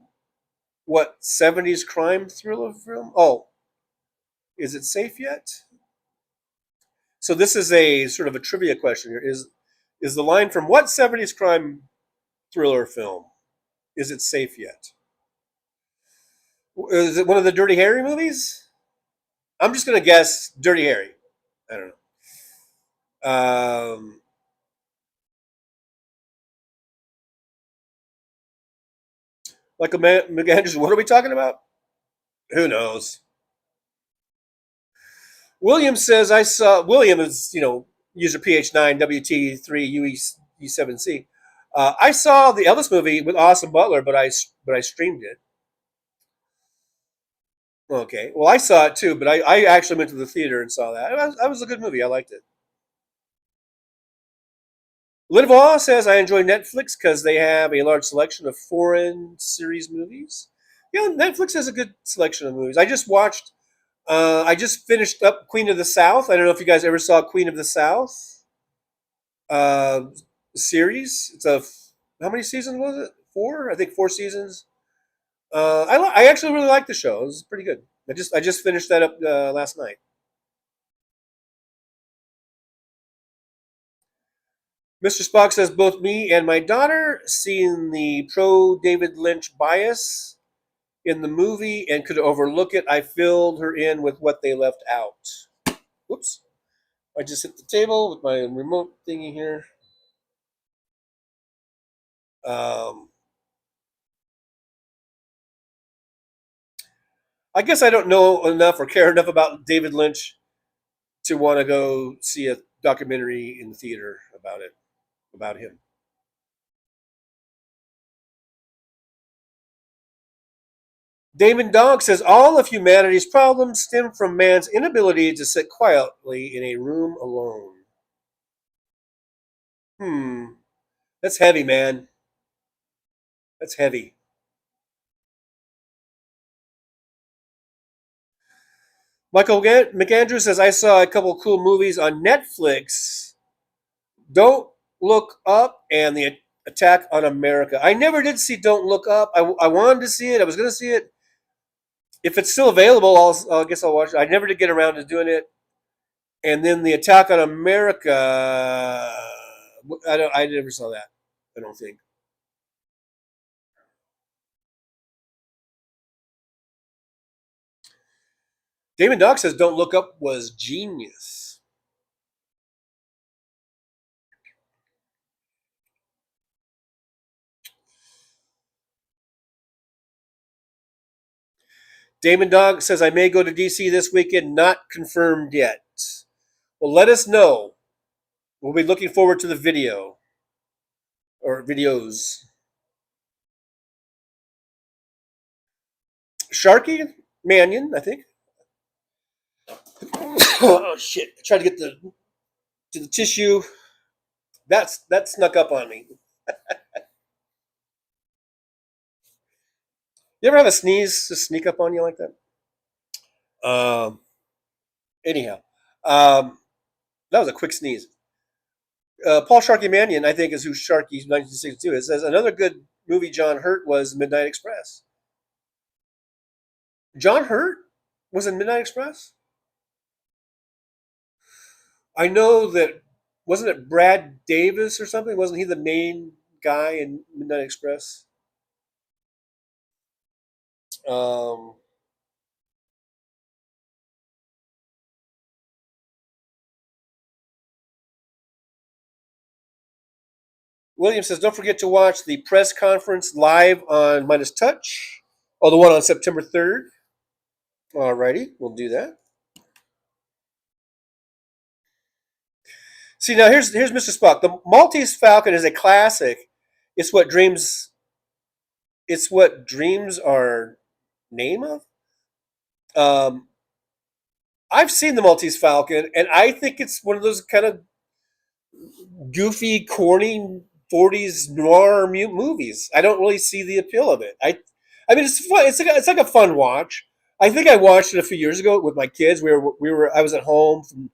[SPEAKER 13] what 70s crime thriller film? Oh, is it safe yet? So this is a sort of a trivia question here. Is the line from what 70s crime thriller film? Is it safe yet? Is it one of the Dirty Harry movies? I'm just going to guess Dirty Harry. I don't know. Michael McAndrews, what are we talking about? Who knows? William says, William is, user PH9WT3UE7C. I saw the Elvis movie with Austin Butler, but I streamed it. Okay. Well, I saw it too, but I actually went to the theater and saw that. That was a good movie. I liked it. Linvaw says, I enjoy Netflix because they have a large selection of foreign series movies. Netflix has a good selection of movies. I just finished up Queen of the South. I don't know if you guys ever saw Queen of the South series. How many seasons was it? 4? I think 4 seasons. I actually really like the show. It was pretty good. I just finished that up last night. Mr. Spock says, both me and my daughter seen the pro-David Lynch bias in the movie and could overlook it. I filled her in with what they left out. Whoops. I just hit the table with my remote thingy here. I guess I don't know enough or care enough about David Lynch to want to go see a documentary in the theater about him. Damon Dog says, all of humanity's problems stem from man's inability to sit quietly in a room alone. That's heavy, man. That's heavy. Michael McAndrew says, I saw a couple cool movies on Netflix. Don't Look Up and The Attack on America. I never did see Don't Look Up. I wanted to see it. I was going to see it. If it's still available, I guess I'll watch it. I never did get around to doing it. And then The Attack on America, I never saw that, I don't think. Damon Dog says Don't Look Up was genius. Damon Dog says, I may go to DC this weekend, not confirmed yet. Well, let us know. We'll be looking forward to the video or videos. Sharky Mannion, I think. Oh shit! I tried to get to the tissue. That snuck up on me. You ever have a sneeze just sneak up on you like that? Anyhow, that was a quick sneeze. Paul Sharkey Mannion, I think, is who Sharkey 1962 is. Says another good movie John Hurt was Midnight Express. John Hurt was in Midnight Express? I know that, wasn't it Brad Davis or something? Wasn't he the main guy in Midnight Express? William says, don't forget to watch the press conference live on Midas Touch. Oh, the one on September 3rd. Alrighty, we'll do that. See, now here's Mr. Spock. The Maltese Falcon is a classic. It's what dreams are name of. I've seen the Maltese Falcon, and I think it's one of those kind of goofy, corny 40s noir movies. I don't really see the appeal of it. I mean, it's fun. It's like a fun watch. I think I watched it a few years ago with my kids. I was at home from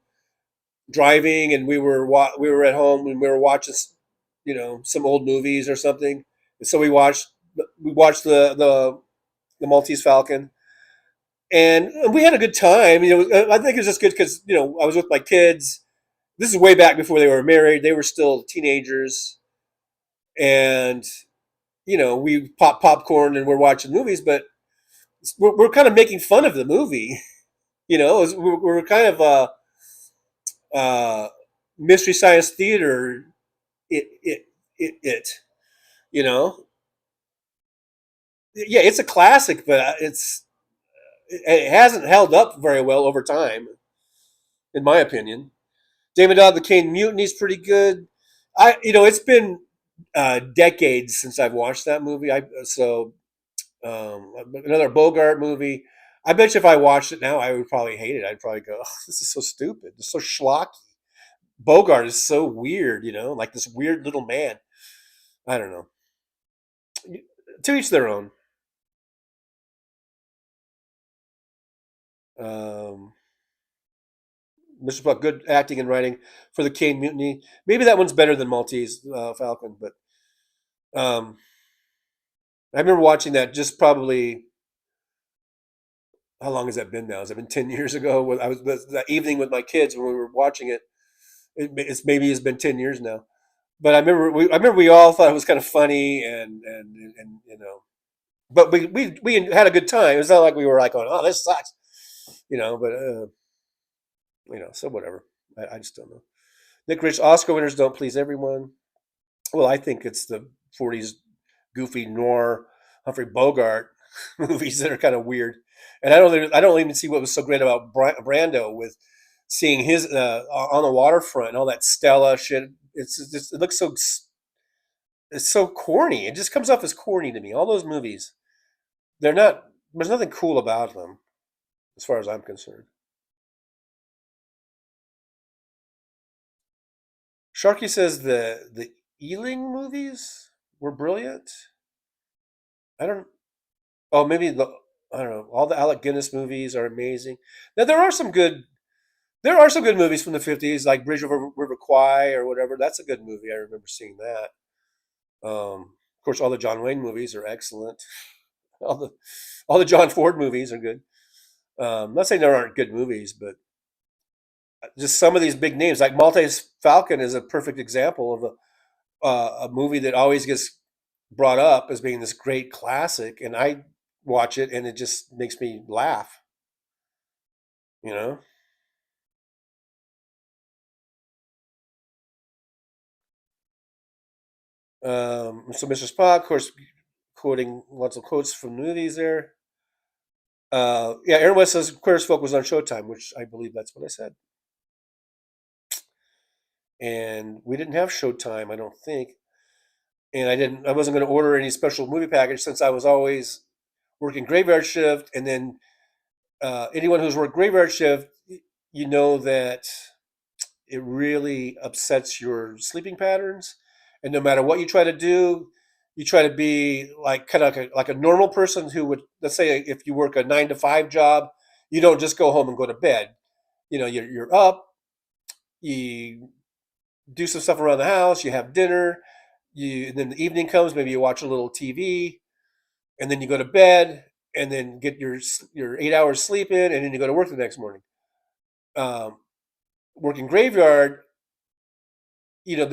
[SPEAKER 13] driving, and we were at home and we were watching, some old movies or something. And so we watched the Maltese Falcon, and we had a good time. I think it was just good because I was with my kids. This is way back before they were married. They were still teenagers, and we pop popcorn and we're watching movies, but we're kind of making fun of the movie. We're kind of mystery science theater. Yeah, it's a classic, but it hasn't held up very well over time, in my opinion. David Dodd, the Kane Mutiny is pretty good. It's been decades since I've watched that movie. Another Bogart movie. I bet you if I watched it now, I would probably hate it. I'd probably go, oh, this is so stupid. It's so schlocky. Bogart is so weird, like this weird little man. I don't know. To each their own. Mr. Buck, good acting and writing for the Kane Mutiny. Maybe that one's better than Maltese Falcon, but I remember watching that just probably. How long has that been now? Has it been 10 years ago? I was that evening with my kids when we were watching it. It's been 10 years now, but I remember we all thought it was kind of funny and but we had a good time. It was not like we were like going, oh, this sucks, but so whatever. I just don't know. Nick Rich, Oscar winners don't please everyone. Well, I think it's the 40s goofy noir Humphrey Bogart movies that are kind of weird. And I don't even see what was so great about Brando with seeing his on the waterfront and all that Stella shit. It looks so, it's so corny. It just comes off as corny to me. All those movies, there's nothing cool about them as far as I'm concerned. Sharky says the Ealing movies were brilliant. Maybe I don't know. All the Alec Guinness movies are amazing. Now there are some good movies from the 50s, like Bridge over River Kwai or whatever. That's a good movie. I remember seeing that. Of course, all the John Wayne movies are excellent. All the John Ford movies are good. I'm not saying there aren't good movies, but just some of these big names, like Maltese Falcon, is a perfect example of a movie that always gets brought up as being this great classic, and I watch it and it just makes me laugh. So Mr. Spock, of course, quoting lots of quotes from movies there. Aaron West says Queerest Folk was on Showtime, which I believe that's what I said. And we didn't have Showtime, I don't think. And I wasn't going to order any special movie package since I was always working graveyard shift. And then anyone who's worked graveyard shift, you know that it really upsets your sleeping patterns. And no matter what you try to do, You try to be like kind of like a normal person who would, let's say, if you work a 9 to 5 job, you don't just go home and go to bed. You know, you're up, you do some stuff around the house, you have dinner, and then the evening comes, maybe you watch a little TV, and then you go to bed, and then get your 8 hours sleep in, and then you go to work the next morning. Working graveyard, you know,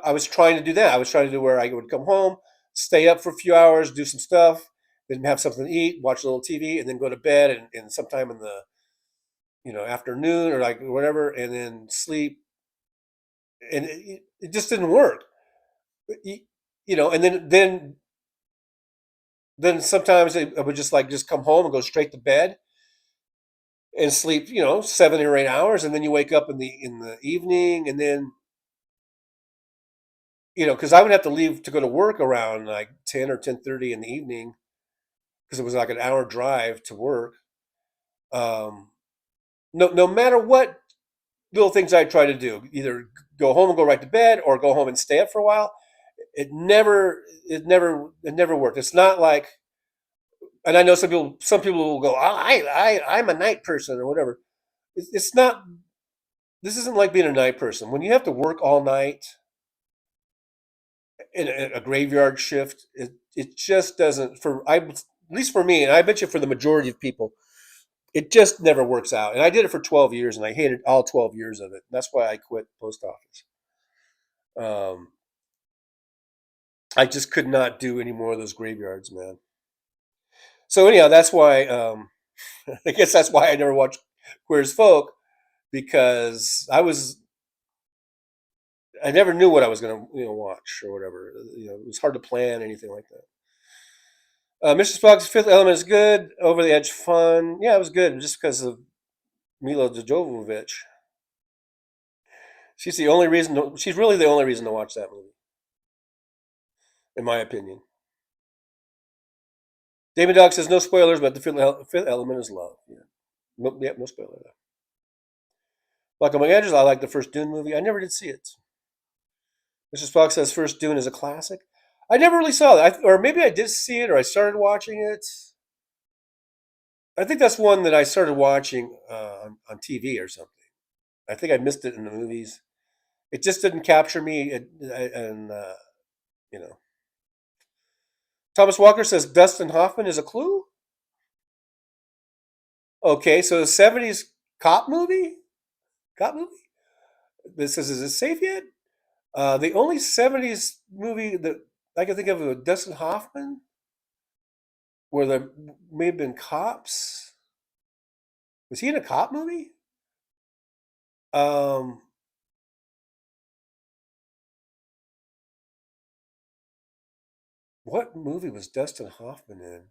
[SPEAKER 13] I was trying to do that. I was trying to do where I would come home, stay up for a few hours, do some stuff, then have something to eat, watch a little TV, and then go to bed, and sometime in the, you know, afternoon or like whatever, and then sleep. And it just didn't work. You know, and then sometimes I would just come home and go straight to bed and sleep, you know, 7 or 8 hours, and then you wake up in the evening, and then, you know, because I would have to leave to go to work around like 10 or 10:30 in the evening, because it was like an hour drive to work. No matter what little things I try to do, either go home and go right to bed, or go home and stay up for a while, it never worked. It's not like, and I know some people will go, I'm a night person or whatever. It's not. This isn't like being a night person. When you have to work all night in a graveyard shift, it just doesn't, at least for me, and I bet you for the majority of people, it just never works out. And I did it for 12 years, and I hated all 12 years of it. That's why I quit post office. I just could not do any more of those graveyards, man. So anyhow, that's why, I guess that's why I never watched Queer as Folk, because I never knew what I was going to, watch or whatever. You know, it was hard to plan anything like that. Mr. Spock's Fifth Element is good. Over the Edge fun. Yeah, it was good just because of Mila Jovovich. She's really the only reason to watch that movie, in my opinion. David Dog says no spoilers, but the Fifth Element is love. Yeah, no spoiler there. Michael McAndrews, I like the first Dune movie. I never did see it. Mr. Spock says first Dune is a classic. I never really saw that, or maybe I did see it, or I started watching it. I think that's one that I started watching on TV or something. I think I missed it in the movies. It just didn't capture me, and you know. Thomas Walker says Dustin Hoffman is a clue. Okay, so the 70s cop movie? This says, is it safe yet? The only 70s movie that I can think of with Dustin Hoffman, where there may have been cops. Was he in a cop movie? What movie was Dustin Hoffman in?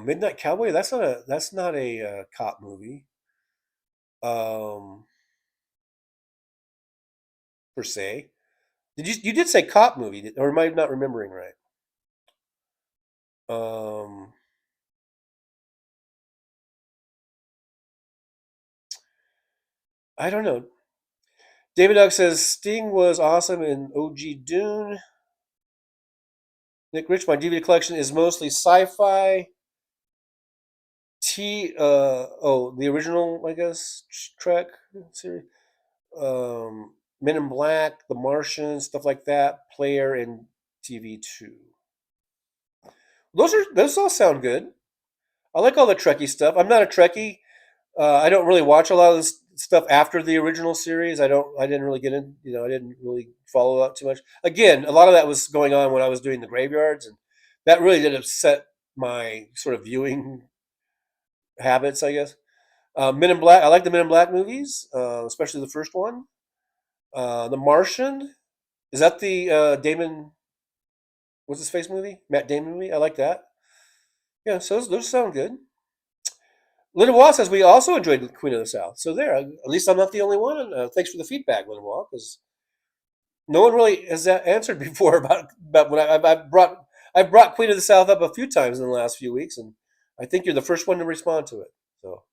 [SPEAKER 13] Midnight Cowboy. That's not a cop movie. Per se. You did say cop movie, or am I not remembering right? I don't know. David Doug says Sting was awesome in OG Dune. Nick Rich, my DVD collection is mostly sci-fi. The original, I guess, Trek series. Men in Black, The Martian, stuff like that. Player and TV2. Those all sound good. I like all the Trekkie stuff. I'm not a Trekkie. I don't really watch a lot of this stuff after the original series. I didn't really get in. I didn't really follow up too much. Again, a lot of that was going on when I was doing the graveyards, and that really did upset my sort of viewing habits, I guess. Men in Black. I like the Men in Black movies, especially the first one. The Martian. Is that the Damon? What's his face movie? Matt Damon movie. I like that. Yeah, so those sound good. Linda Wall says we also enjoyed Queen of the South. So there, at least I'm not the only one. And thanks for the feedback, Linda Wall, because no one really has answered before about when I've brought Queen of the South up a few times in the last few weeks, and I think you're the first one to respond to it. So,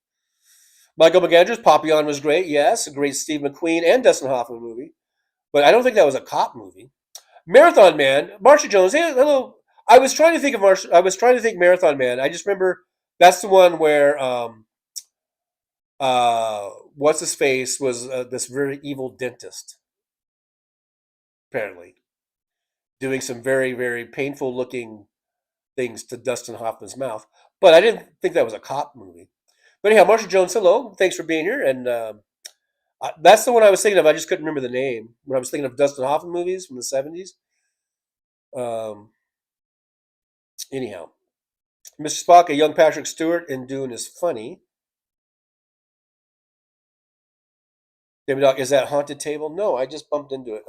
[SPEAKER 13] Michael McAndrews, Papillon was great. Yes, a great Steve McQueen and Dustin Hoffman movie, but I don't think that was a cop movie. Marathon Man, Marsha Jones. Hey, hello. I was trying to think of I was trying to think Marathon Man. I just remember that's the one where what's his face was this very evil dentist, apparently doing some very very painful looking things to Dustin Hoffman's mouth. But I didn't think that was a cop movie. But anyhow, Marsha Jones, hello. Thanks for being here. And that's the one I was thinking of. I just couldn't remember the name when I was thinking of Dustin Hoffman movies from the 70s. Anyhow, Mr. Spock, a young Patrick Stewart in Dune is funny. David Doc, is that haunted table? No, I just bumped into it.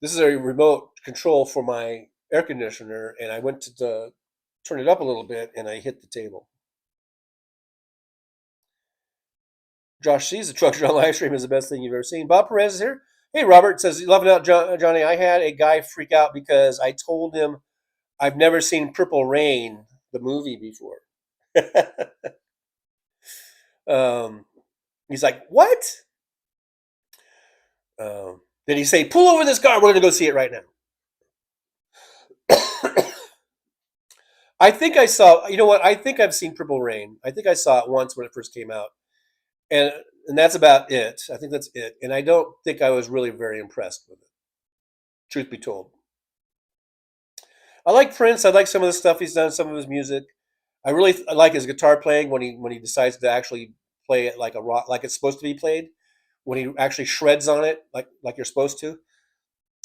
[SPEAKER 13] This is a remote control for my air conditioner, and I went to turn it up a little bit, and I hit the table. Josh sees the Truck John Livestream is the best thing you've ever seen. Bob Perez is here. Hey, Robert says, loving out, Johnny. I had a guy freak out because I told him I've never seen Purple Rain, the movie, before. He's like, what? Did he say, pull over this car? We're going to go see it right now. I think I saw, you know what? I think I've seen Purple Rain. I think I saw it once when it first came out. And that's about it. I think that's it. And I don't think I was really very impressed with it, truth be told. I like Prince. I like some of the stuff he's done, some of his music. I like his guitar playing when he decides to actually play it like a rock, like it's supposed to be played. When he actually shreds on it, like you're supposed to.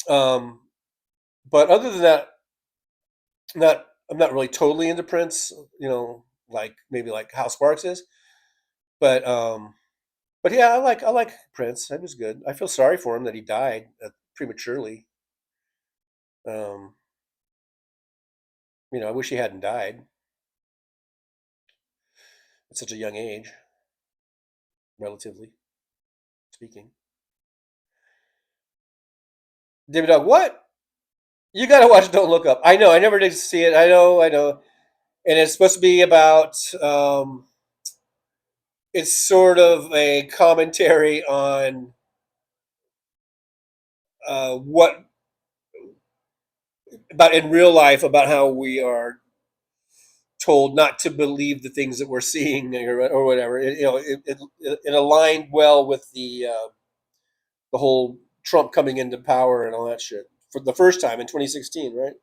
[SPEAKER 13] But other than that, I'm not really totally into Prince. You know, like maybe like Hal Sparks is. But yeah, I like Prince. That was good. I feel sorry for him that he died prematurely. You know, I wish he hadn't died at such a young age, relatively speaking. David Dog, what? You gotta watch Don't Look Up. I know, I never did see it. I know. And it's supposed to be about it's sort of a commentary on what about in real life about how we are told not to believe the things that we're seeing or whatever. It aligned well with the whole Trump coming into power and all that shit for the first time in 2016, right?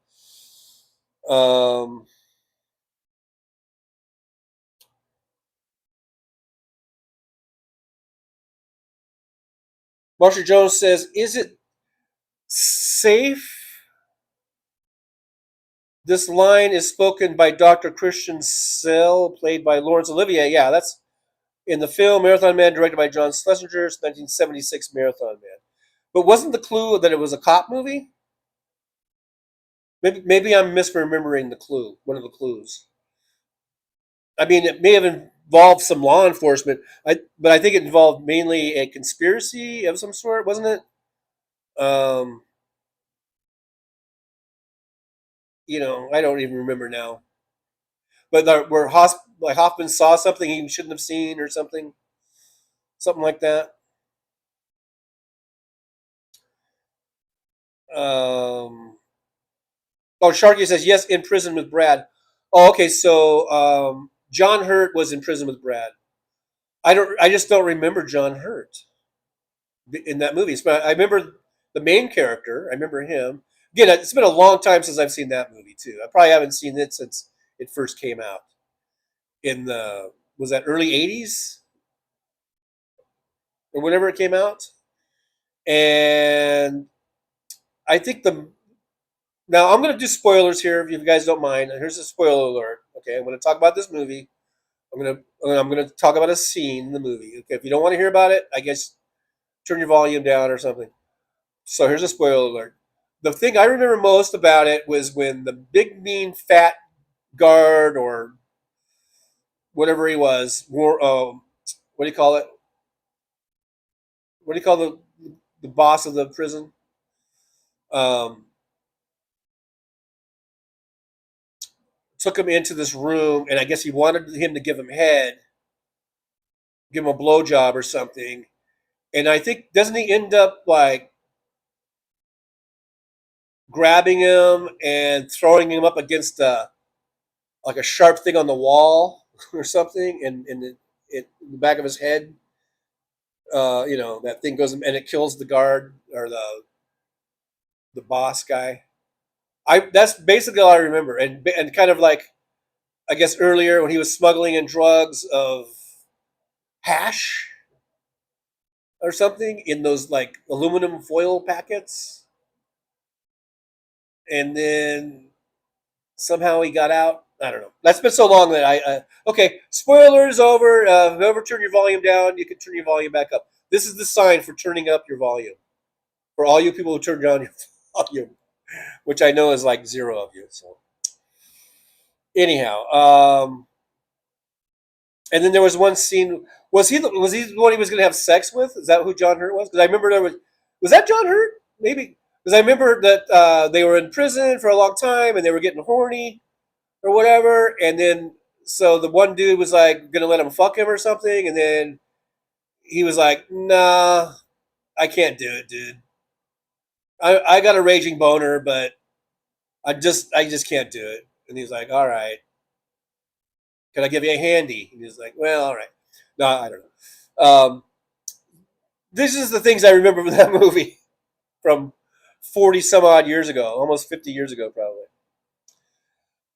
[SPEAKER 13] Marsha Jones says, is it safe? This line is spoken by Dr. Christian Sell, played by Laurence Olivier. Yeah, that's in the film Marathon Man, directed by John Schlesinger's 1976 Marathon Man. But wasn't the clue that it was a cop movie? Maybe I'm misremembering the clue, one of the clues. I mean, it may have involved some law enforcement, but I think it involved mainly a conspiracy of some sort, wasn't it? You know, I don't even remember now. But where Hoffman saw something he shouldn't have seen or something like that. Oh, Sharky says, yes, in prison with Brad. Oh, okay, so John Hurt was in prison with Brad. I just don't remember John Hurt in that movie. I remember the main character. I remember him. Again, it's been a long time since I've seen that movie too. I probably haven't seen it since it first came out in was that early 80s or whenever it came out. And I think now I'm going to do spoilers here if you guys don't mind. Here's a spoiler alert. Okay, I'm going to talk about this movie. I'm going to talk about a scene in the movie. Okay, if you don't want to hear about it, I guess turn your volume down or something. So here's a spoiler alert. The thing I remember most about it was when the big, mean, fat guard or whatever he was, what do you call it? What do you call the boss of the prison? Took him into this room, and I guess he wanted him to give him head, give him a blowjob or something. And I think, doesn't he end up like grabbing him and throwing him up against like a sharp thing on the wall or something, and in the back of his head, that thing goes and it kills the guard or the boss guy. That's basically all I remember, and kind of like I guess earlier when he was smuggling in drugs of hash or something in those like aluminum foil packets, and then somehow he got out. I don't know. That's been so long that okay. Spoilers over. If you ever turn your volume down, you can turn your volume back up. This is the sign for turning up your volume for all you people who turn down your volume, which I know is like 0 of you. So anyhow, and then there was one scene. Was he the one he was going to have sex with? Is that who John Hurt was? Because I remember was that John Hurt? Maybe because I remember that they were in prison for a long time and they were getting horny or whatever, and then so the one dude was like gonna let him fuck him or something, and then he was like, "Nah, I can't do it, dude. I got a raging boner, but I just can't do it." And he's like, "All right, can I give you a handy?" And he's like, "Well, all right." No, I don't know. This is the things I remember from that movie from 40 some odd years ago, almost 50 years ago, probably.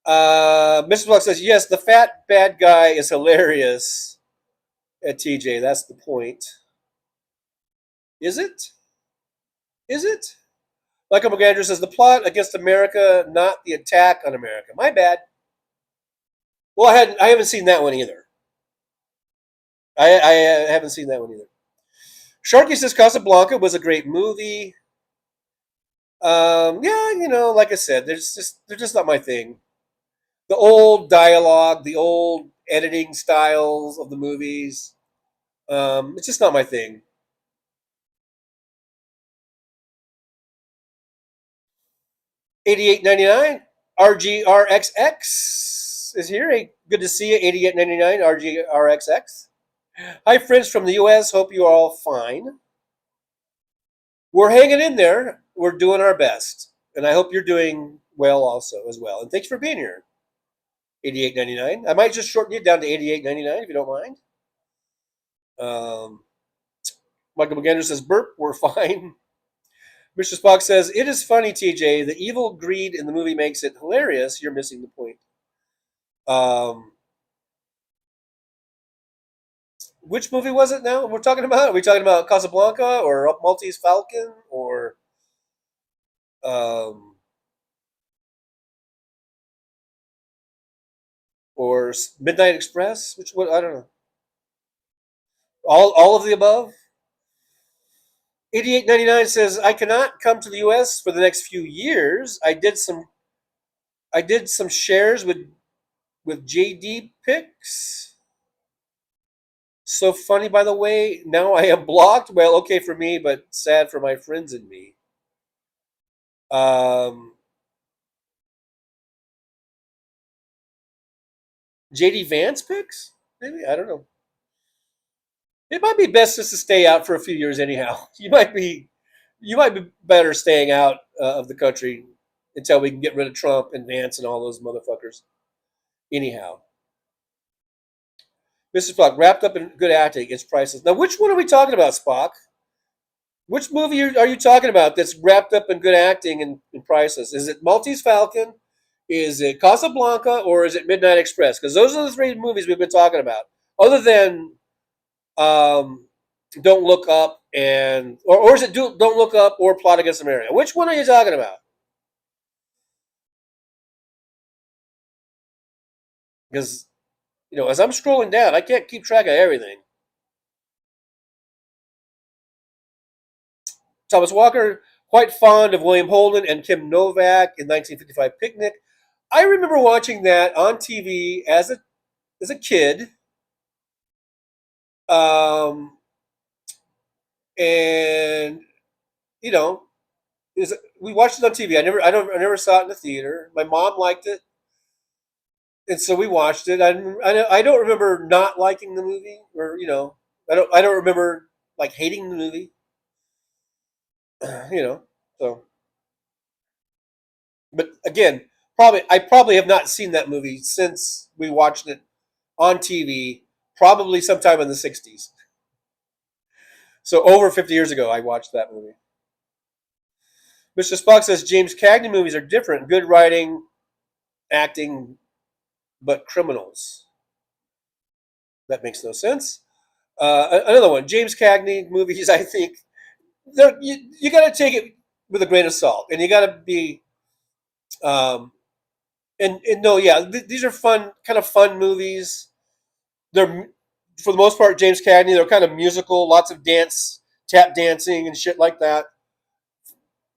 [SPEAKER 13] Mr. Block says, yes, the fat bad guy is hilarious at TJ. That's the point. Is it? Is it? Michael McAndrew says, the plot against America, not the attack on America. My bad. Well, I haven't seen that one either. I haven't seen that one either. Sharky says Casablanca was a great movie. Yeah, like I said, they're just not my thing. The old dialogue, the old editing styles of the movies, it's just not my thing. $88.99 RGRXX is here. Hey, good to see you. $88.99 RGRXX. Hi, friends from the U.S. Hope you are all fine. We're hanging in there. We're doing our best, and I hope you're doing well also as well. And thanks for being here. $88.99. I might just shorten it down to $88.99 if you don't mind. Michael McGander says, burp, we're fine. Mr. Spock says, it is funny, TJ. The evil greed in the movie makes it hilarious. You're missing the point. Which movie was it now we're talking about? Are we talking about Casablanca or Maltese Falcon or Midnight Express? Which one? I don't know. All of the above? $88.99 says, I cannot come to the U.S. for the next few years. I did some shares with JD Picks. So funny, by the way. Now I am blocked. Well, okay for me, but sad for my friends and me. JD Vance Picks? Maybe? I don't know. It might be best just to stay out for a few years anyhow. You might be better staying out of the country until we can get rid of Trump and Vance and all those motherfuckers. Anyhow. Mr. Spock, wrapped up in good acting, it's priceless. Now, which one are we talking about, Spock? Which movie are you talking about that's wrapped up in good acting and priceless? Is it Maltese Falcon? Is it Casablanca? Or is it Midnight Express? Because those are the three movies we've been talking about. Other than Don't Look Up or is it Don't Look Up or Plot Against America? Which one are you talking about? Because, as I'm scrolling down, I can't keep track of everything. Thomas Walker, quite fond of William Holden and Kim Novak in 1955 Picnic. I remember watching that on TV as a kid. And we watched it on TV. I never saw it in the theater. My mom liked it, and so we watched it. I don't remember not liking the movie, or I don't remember like hating the movie. So But again, I probably have not seen that movie since we watched it on TV, probably sometime in the 60s. So over 50 years ago, I watched that movie. Mr. Spock says James Cagney movies are different. Good writing, acting, but criminals. That makes no sense. Another one, James Cagney movies, I think, you got to take it with a grain of salt. And you got to be, and no, yeah, these are fun, kind of fun movies. They're, for the most part, James Cagney, they're kind of musical, lots of tap dancing and shit like that.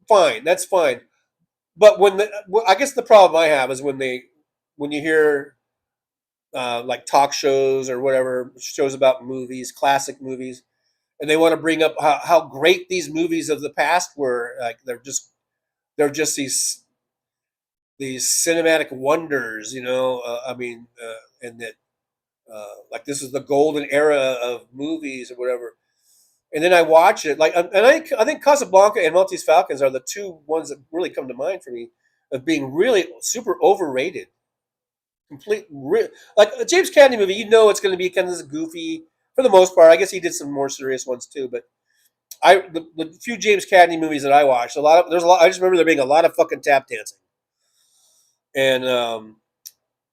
[SPEAKER 13] Fine, that's fine. But I guess the problem I have is when you hear like talk shows or whatever, shows about movies, classic movies, and they want to bring up how great these movies of the past were. Like they're just these cinematic wonders, and that like this is the golden era of movies or whatever. And then I watch it, like, and I think Casablanca and Maltese Falcons are the two ones that really come to mind for me of being really super overrated. Like a James Cagney movie, it's going to be kind of this goofy for the most part. I guess he did some more serious ones too, but the few James Cagney movies that I watched, there's a lot. I just remember there being a lot of fucking tap dancing, and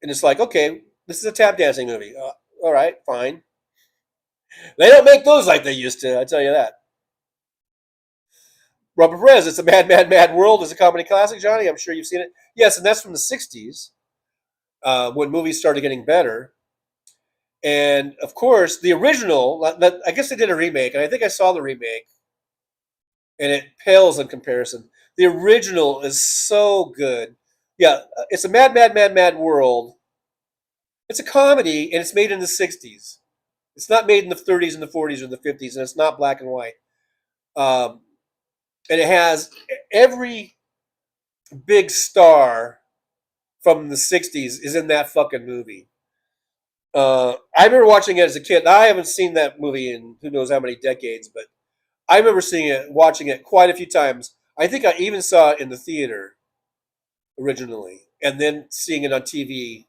[SPEAKER 13] it's like, okay, this is a tap dancing movie. All right, fine. They don't make those like they used to. I tell you that. Robert Perez, it's a Mad, Mad, Mad World is a comedy classic, Johnny. I'm sure you've seen it. Yes, and that's from the 60s when movies started getting better. And, of course, the original, I guess they did a remake, and I think I saw the remake, and it pales in comparison. The original is so good. Yeah, it's a Mad, Mad, Mad, Mad World. It's a comedy, and it's made in the 60s. It's not made in the 30s and the 40s or the 50s, and it's not black and white. And it has every big star from the 60s is in that fucking movie. I remember watching it as a kid. I haven't seen that movie in who knows how many decades, but I remember watching it quite a few times. I think I even saw it in the theater originally, and then seeing it on TV,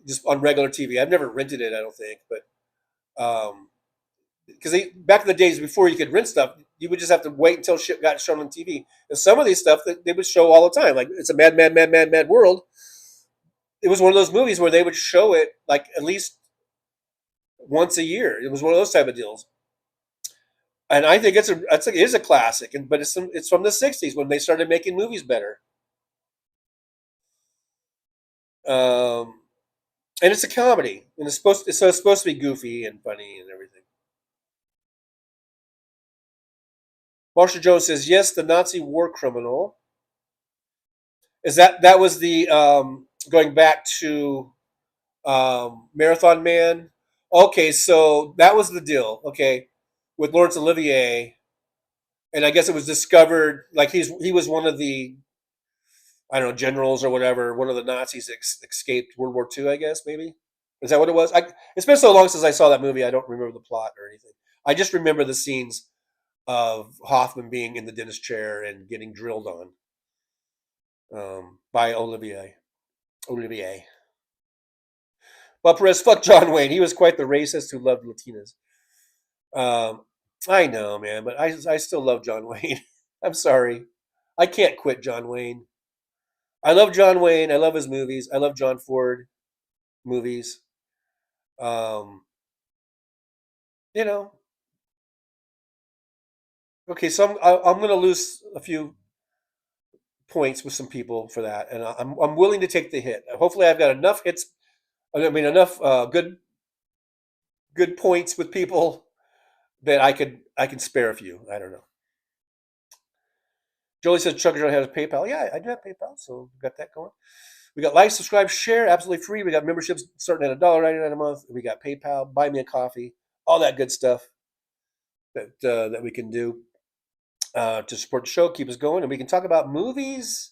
[SPEAKER 13] just on regular TV. I've never rented it, I don't think, but because back in the days before you could rent stuff, you would just have to wait until shit got shown on TV. And some of these stuff that they would show all the time, like it's a Mad, Mad, Mad, Mad, Mad World. It was one of those movies where they would show it like at least once a year. It was one of those type of deals. And I think it is a classic, but it's from the 60s when they started making movies better. And it's a comedy, and it's supposed to be goofy and funny and everything. Marshall Jones says, yes, the Nazi war criminal. Is that was the going back to Marathon Man? Okay, so that was the deal. Okay, with Laurence Olivier, and I guess it was discovered like he was one of the, I don't know, generals or whatever. One of the Nazis escaped World War II. I guess maybe is that what it was? It's been so long since I saw that movie. I don't remember the plot or anything. I just remember the scenes of Hoffman being in the dentist chair and getting drilled on by Olivier. But Perez, fuck John Wayne. He was quite the racist who loved Latinas. I know, man, but I still love John Wayne. I'm sorry. I can't quit John Wayne. I love John Wayne. I love his movies. I love John Ford movies. Okay, so I'm going to lose a few points with some people for that, and I'm willing to take the hit. Hopefully, I've got enough hits. I mean, enough good points with people that I can spare a few. I don't know. Jolie says Chuck John has PayPal. Yeah, I do have PayPal, so we've got that going. We got like, subscribe, share, absolutely free. We got memberships starting at $1.99 a month. We got PayPal, buy me a coffee, all that good stuff that we can do to support the show, keep us going, and we can talk about movies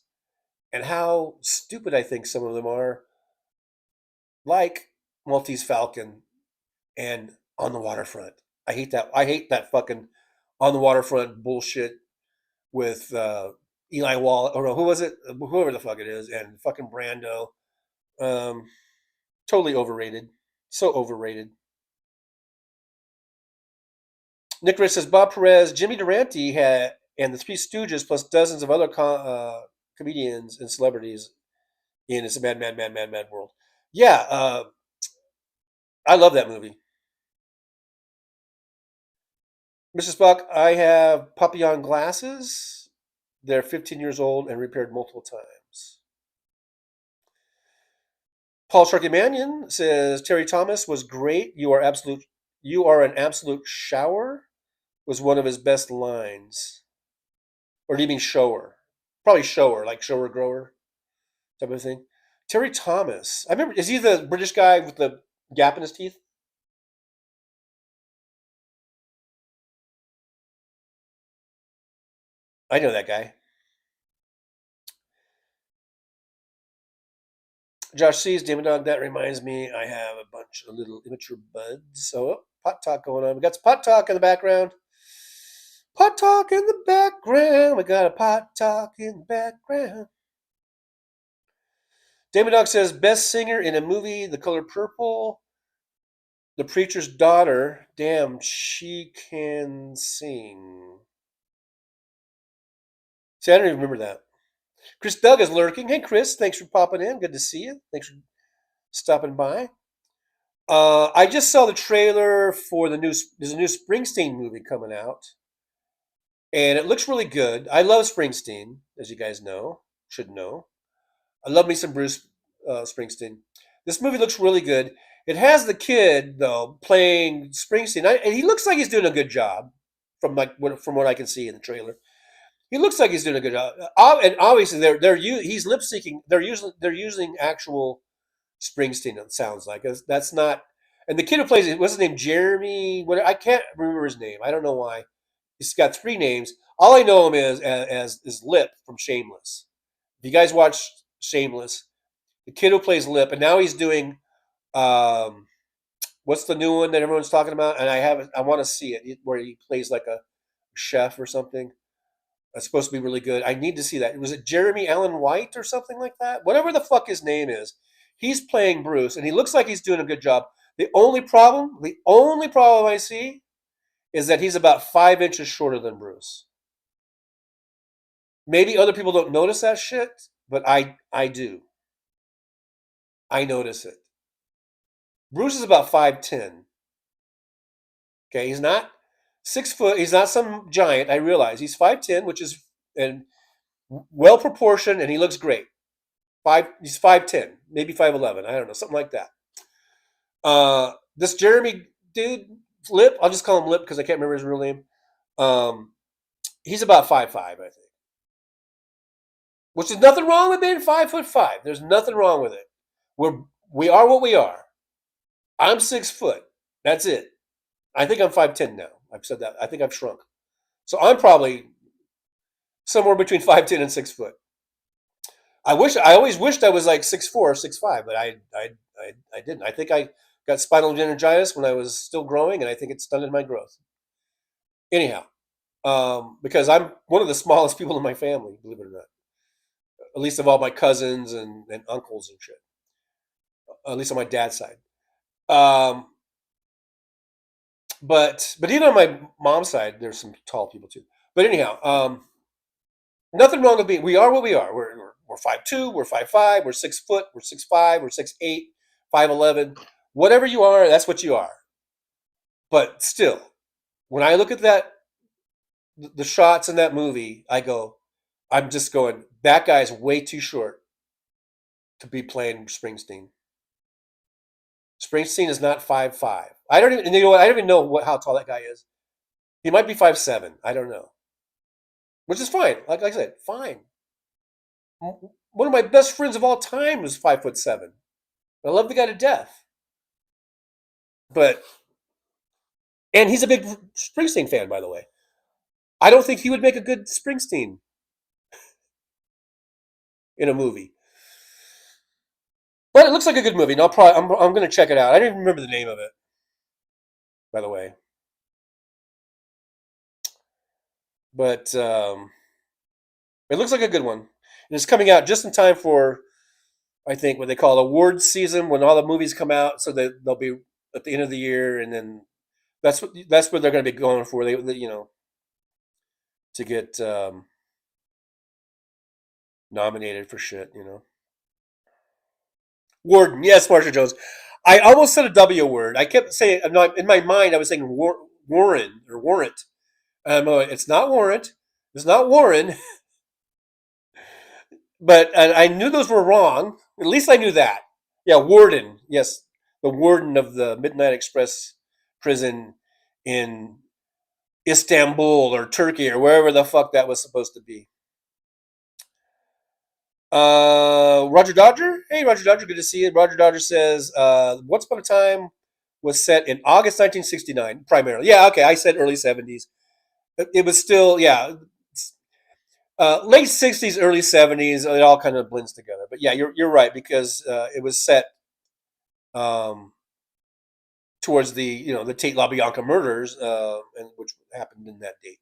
[SPEAKER 13] and how stupid I think some of them are, like Maltese Falcon and On the Waterfront. I hate that fucking On the Waterfront bullshit with Eli Wall, or no, who was it? Whoever the fuck it is, and fucking Brando. Totally overrated. So overrated. Nick Rich says Bob Perez, Jimmy Durante and the Three Stooges, plus dozens of other comedians and celebrities in It's a Mad, Mad, Mad, Mad, Mad World. Yeah, I love that movie. Mrs. Buck, I have Papillon glasses. They're 15 years old and repaired multiple times. Paul Sharkey Mannion says Terry Thomas was great. You are an absolute shower was one of his best lines. Or do you mean shower? Probably shower, like shower grower type of thing. Terry Thomas. I remember, is he the British guy with the gap in his teeth? I know that guy. Josh sees Demon Dog. That reminds me, I have a bunch of little immature buds. So, pot talk going on. We got some pot talk in the background. Pot talk in the background. We got a pot talk in the background. Demon Dog says, best singer in a movie, The Color Purple. The Preacher's Daughter. Damn, she can sing. See, I don't even remember that. Chris Doug is lurking. Hey, Chris, thanks for popping in. Good to see you. Thanks for stopping by. I just saw the trailer for there's a new Springsteen movie coming out, and it looks really good. I love Springsteen, as you guys should know. I love me some Bruce Springsteen. This movie looks really good. It has the kid though playing Springsteen, and he looks like he's doing a good job from what I can see in the trailer. He looks like he's doing a good job, and obviously he's lip syncing. They're using actual Springsteen. It sounds like that's not. And the kid who plays it, what's his name? Jeremy. What I can't remember his name. I don't know why. He's got 3 names. All I know him as Lip from Shameless. If you guys watch Shameless, the kid who plays Lip, and now he's doing what's the new one that everyone's talking about? And I want to see it where he plays like a chef or something. That's supposed to be really good. I need to see that. Was it Jeremy Allen White or something like that? Whatever the fuck his name is, he's playing Bruce, and he looks like he's doing a good job. The only problem I see is that he's about 5 inches shorter than Bruce. Maybe other people don't notice that shit, but I do. I notice it. Bruce is about 5'10". Okay, he's not 6 foot. He's not some giant. I realize he's 5'10", which is and well proportioned, and he looks great. He's 5'10", maybe 5'11". I don't know, something like that. This Jeremy dude, Lip. I'll just call him Lip because I can't remember his real name. He's about 5'5", I think. Which is nothing wrong with being 5'5". There's nothing wrong with it. We are what we are. I'm 6 foot. That's it. I think I'm 5'10" now. I've said that. I think I've shrunk. So I'm probably somewhere between 5'10" and 6 foot. I always wished I was like 6'4" or 6'5", but I didn't. I think I got spinal meningitis when I was still growing, and I think it stunted my growth. Anyhow, because I'm one of the smallest people in my family, believe it or not. At least of all my cousins and uncles and shit. At least on my dad's side. But even on my mom's side, there's some tall people too. But anyhow, nothing wrong with being. We are what we are. We're 5'2", we're 5'5", we're 6 foot, we're 6'5", we're 6'8", 5'11". Whatever you are, that's what you are. But still, when I look at the shots in that movie, I'm just going, that guy's way too short to be playing Springsteen. Springsteen is not 5'5". I don't even know how tall that guy is. He might be 5'7". I don't know. Which is fine. Like I said, fine. One of my best friends of all time was 5'7". I love the guy to death. And he's a big Springsteen fan, by the way. I don't think he would make a good Springsteen in a movie. But it looks like a good movie. And I'm going to check it out. I don't even remember the name of it, by the way. But It looks like a good one. And it's coming out just in time for, I think, what they call awards season, when all the movies come out, so that they'll be at the end of the year, and then that's what they're going to be going for. They to get nominated for shit. Warden, yes, Marsha Jones. I almost said a W word. I kept saying, in my mind, I was saying Warren or Warrant. It's not Warrant. It's not Warren. But I knew those were wrong. At least I knew that. Yeah, Warden. Yes, the warden of the Midnight Express prison in Istanbul or Turkey or wherever the fuck that was supposed to be. Roger Dodger. Hey, Roger Dodger. Good to see you. Roger Dodger says, Once Upon a Time was set in August 1969, primarily. Yeah, okay. I said early 70s. It was still, yeah, late 60s, early 70s. It all kind of blends together. But yeah, you're right, because it was set towards the Tate LaBianca murders, and which happened in that date.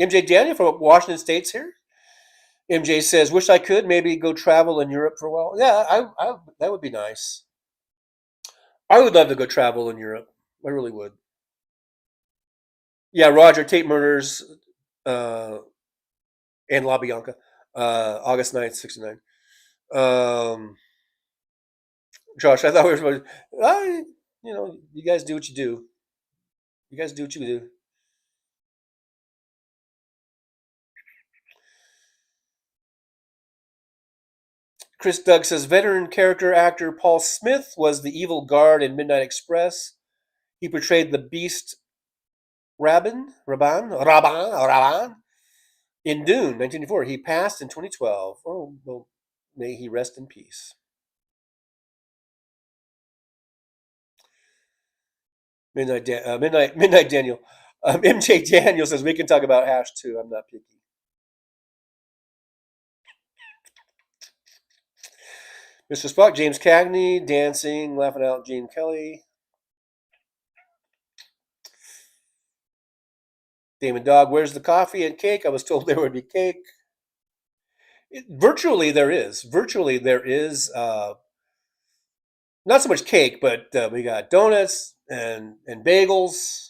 [SPEAKER 13] MJ Daniel from Washington State's here. MJ says, "Wish I could maybe go travel in Europe for a while." Yeah, I that would be nice. I would love to go travel in Europe. I really would. Yeah, Roger, Tate murders, and LaBianca, August 9th, 69. Josh, I thought we were supposed to, you guys do what you do. You guys do what you do. Chris Doug says, veteran character actor Paul Smith was the evil guard in Midnight Express. He portrayed the beast Raban in Dune, 1984. He passed in 2012. Oh, well, may he rest in peace. Midnight Daniel. MJ Daniel says, we can talk about Hash too. I'm not picky. Mr. Spock, James Cagney, dancing, laughing out Gene Kelly. Damon Dog, where's the coffee and cake? I was told there would be cake. Virtually there is. Not so much cake, but we got donuts and bagels.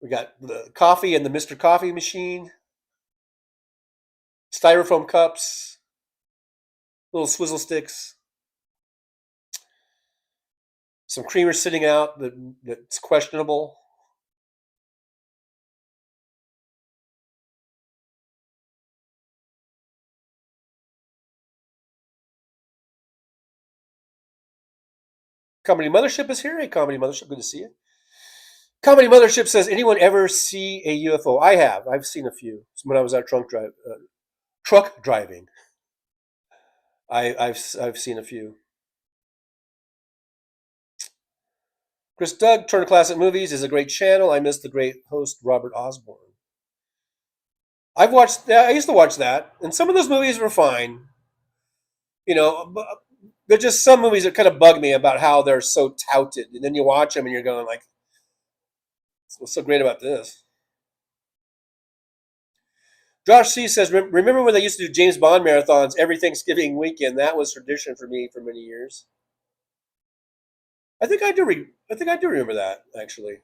[SPEAKER 13] We got the coffee in the Mr. Coffee machine. Styrofoam cups. Little swizzle sticks. Some creamer sitting out that's questionable. Comedy Mothership is here. Hey, Comedy Mothership, good to see you. Comedy Mothership says, anyone ever see a UFO? I have. I've seen a few. When I was out truck driving. I've seen a few. Chris Doug, Turner Classic Movies is a great channel. I miss the great host Robert Osborne. I used to watch that, and some of those movies were fine. There's just some movies that kind of bug me about how they're so touted, and then you watch them and you're going like, what's so great about this? Josh C says, remember when they used to do James Bond marathons every Thanksgiving weekend? That was tradition for me for many years. I think I do remember that, actually.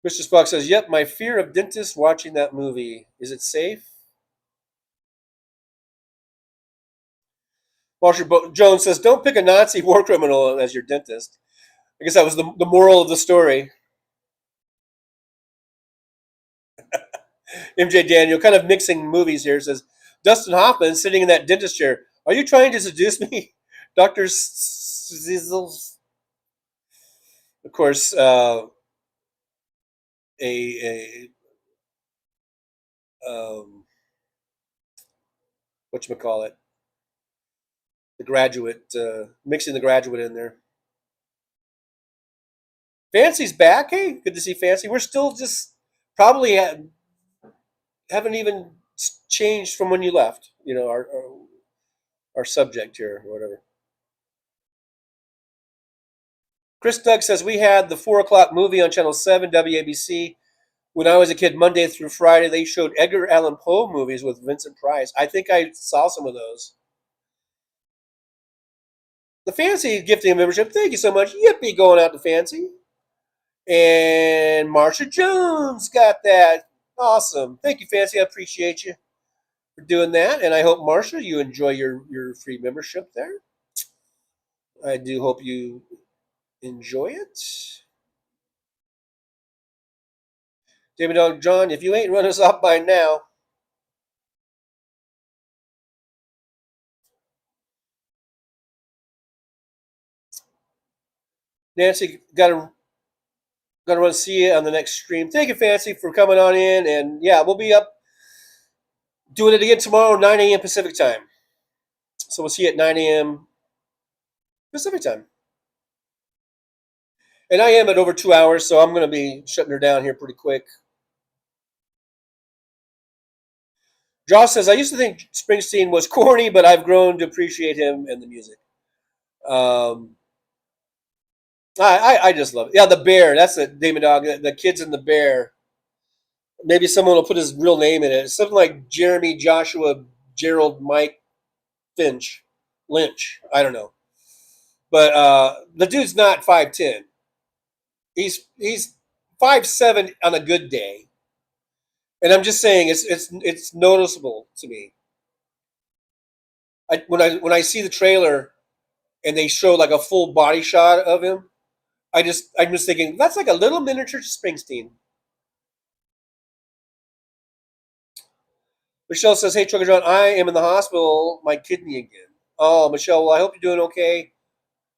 [SPEAKER 13] Mr. Spock says, yep, my fear of dentists watching that movie. Is it safe? Walter Jones says, don't pick a Nazi war criminal as your dentist. I guess that was the moral of the story. MJ Daniel, kind of mixing movies here, says, Dustin Hoffman sitting in that dentist chair. Are you trying to seduce me? Dr. Zizzles? Of course, whatchamacallit, the Graduate, mixing the Graduate in there. Fancy's back. Hey, good to see Fancy. We're still just probably haven't even changed from when you left. Our subject here, or whatever. Chris Doug says, we had the 4 o'clock movie on Channel 7, WABC. When I was a kid, Monday through Friday, they showed Edgar Allan Poe movies with Vincent Price. I think I saw some of those. The Fancy gifting a membership. Thank you so much. Yippee, going out to Fancy. And Marsha Jones got that. Awesome. Thank you, Fancy. I appreciate you for doing that. And I hope, Marsha, you enjoy your free membership there. I do hope you enjoy it. David Dog John, if you ain't run us off by now. Nancy, gotta run to see you on the next stream. Thank you, Fancy, for coming on in. And yeah, we'll be up doing it again tomorrow, 9 a.m. Pacific time. So we'll see you at 9 a.m. Pacific time. And I am at over 2 hours, so I'm going to be shutting her down here pretty quick. Josh says, I used to think Springsteen was corny, but I've grown to appreciate him and the music. I just love it. Yeah, the Bear. That's it, Damon Dog. The Kids in the Bear. Maybe someone will put his real name in it. Something like Jeremy Joshua Gerald Mike Lynch. I don't know. But the dude's not 5'10". He's 5'7" on a good day. And I'm just saying it's noticeable to me. When I see the trailer and they show like a full body shot of him, I'm just thinking that's like a little miniature Springsteen. Michelle says, hey, Trucker John, I am in the hospital, my kidney again. Oh, Michelle, well, I hope you're doing okay.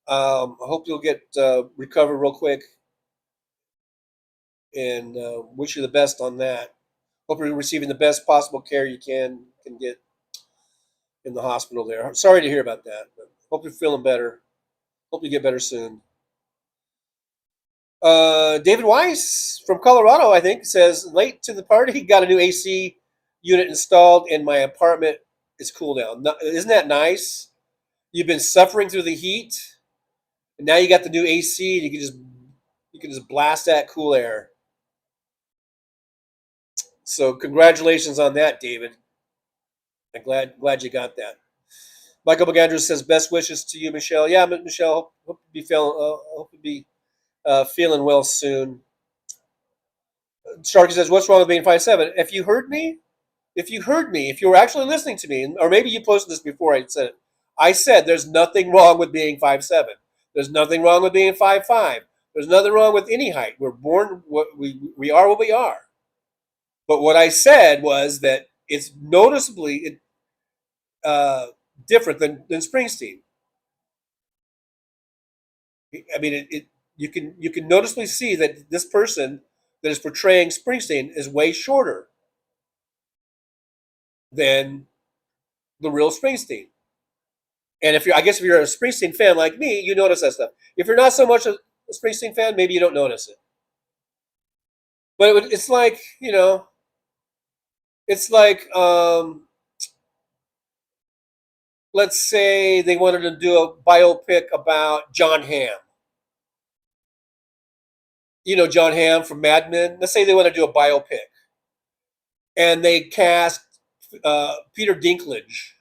[SPEAKER 13] I hope you'll get recover real quick. And wish you the best on that. Hope you're receiving the best possible care you can get in the hospital there. I'm sorry to hear about that, but hope you're feeling better. Hope you get better soon. David Weiss from Colorado, I think, says, late to the party, got a new AC unit installed and my apartment is cool now. Isn't that nice? You've been suffering through the heat, and now you got the new AC, and you can just blast that cool air. So congratulations on that, David. I'm glad you got that. Michael McAndrews says, best wishes to you, Michelle. Yeah, Michelle, hope you be feeling well soon. Sharky says, what's wrong with being 5'7"? If you heard me, if you were actually listening to me, or maybe you posted this before I said it, I said there's nothing wrong with being 5'7". There's nothing wrong with being 5'5". There's nothing wrong with any height. We're born, we are what we are. But what I said was that it's noticeably different than Springsteen. I mean, you can noticeably see that this person that is portraying Springsteen is way shorter than the real Springsteen. And if you're a Springsteen fan like me, you notice that stuff. If you're not so much a Springsteen fan, maybe you don't notice it. But it's like, it's like, let's say they wanted to do a biopic about John Hamm. You know John Hamm from Mad Men? Let's say they want to do a biopic. And they cast Peter Dinklage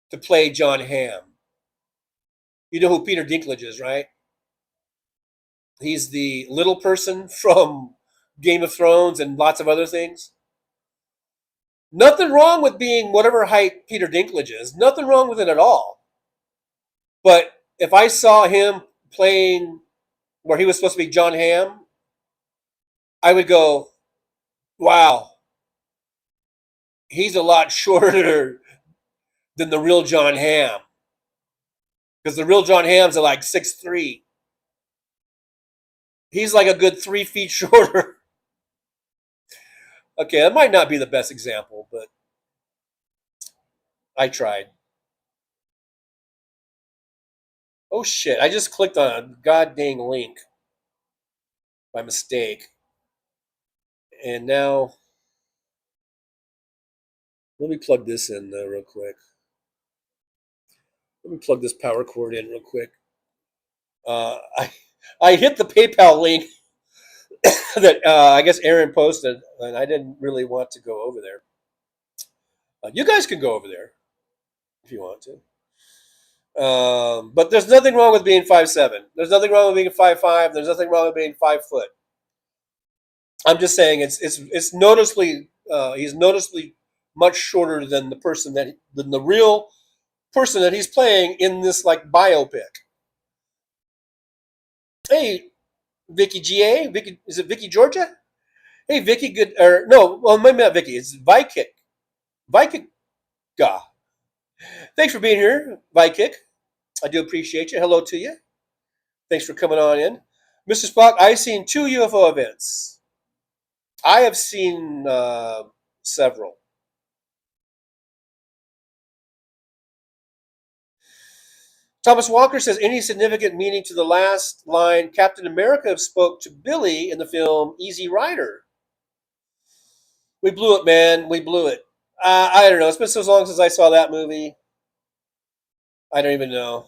[SPEAKER 13] to play John Hamm. You know who Peter Dinklage is, right? He's the little person from Game of Thrones and lots of other things. Nothing wrong with being whatever height Peter Dinklage is. Nothing wrong with it at all. But if I saw him playing where he was supposed to be John Hamm, I would go, wow, he's a lot shorter than the real John Hamm. Because the real John Hamm's are like 6'3". He's like a good 3 feet shorter. Okay, that might not be the best example, but I tried. Oh shit, I just clicked on a god dang link by mistake. And now, let me plug this in real quick. Let me plug this power cord in real quick. I hit the PayPal link that I guess Aaron posted, and I didn't really want to go over there. You guys can go over there if you want to. But there's nothing wrong with being 5'7". There's nothing wrong with being 5'5". There's nothing wrong with being 5 foot. I'm just saying it's noticeably he's noticeably much shorter than the real person that he's playing in this like biopic. Hey, Vicky GA, Vicky, is it Vicky Georgia? Hey, Vicky, good or no? Well, maybe not Vicky. It's Vikik. Vikika. Thanks for being here, Vikik. I do appreciate you. Hello to you. Thanks for coming on in, Mr. Spock. I've seen 2 UFO events. I have seen several. Thomas Walker says, any significant meaning to the last line, Captain America spoke to Billy in the film Easy Rider? We blew it, man. We blew it. I don't know. It's been so long since I saw that movie. I don't even know.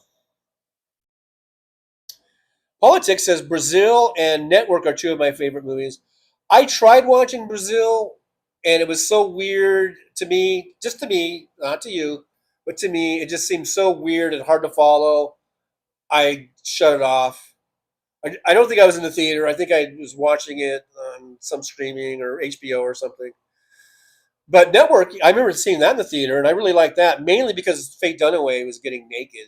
[SPEAKER 13] Politics says, Brazil and Network are 2 of my favorite movies. I tried watching Brazil, and it was so weird to me, just to me, not to you, but to me, it just seemed so weird and hard to follow. I shut it off. I don't think I was in the theater. I think I was watching it on some streaming or HBO or something. But Network, I remember seeing that in the theater, and I really liked that, mainly because Faye Dunaway was getting naked.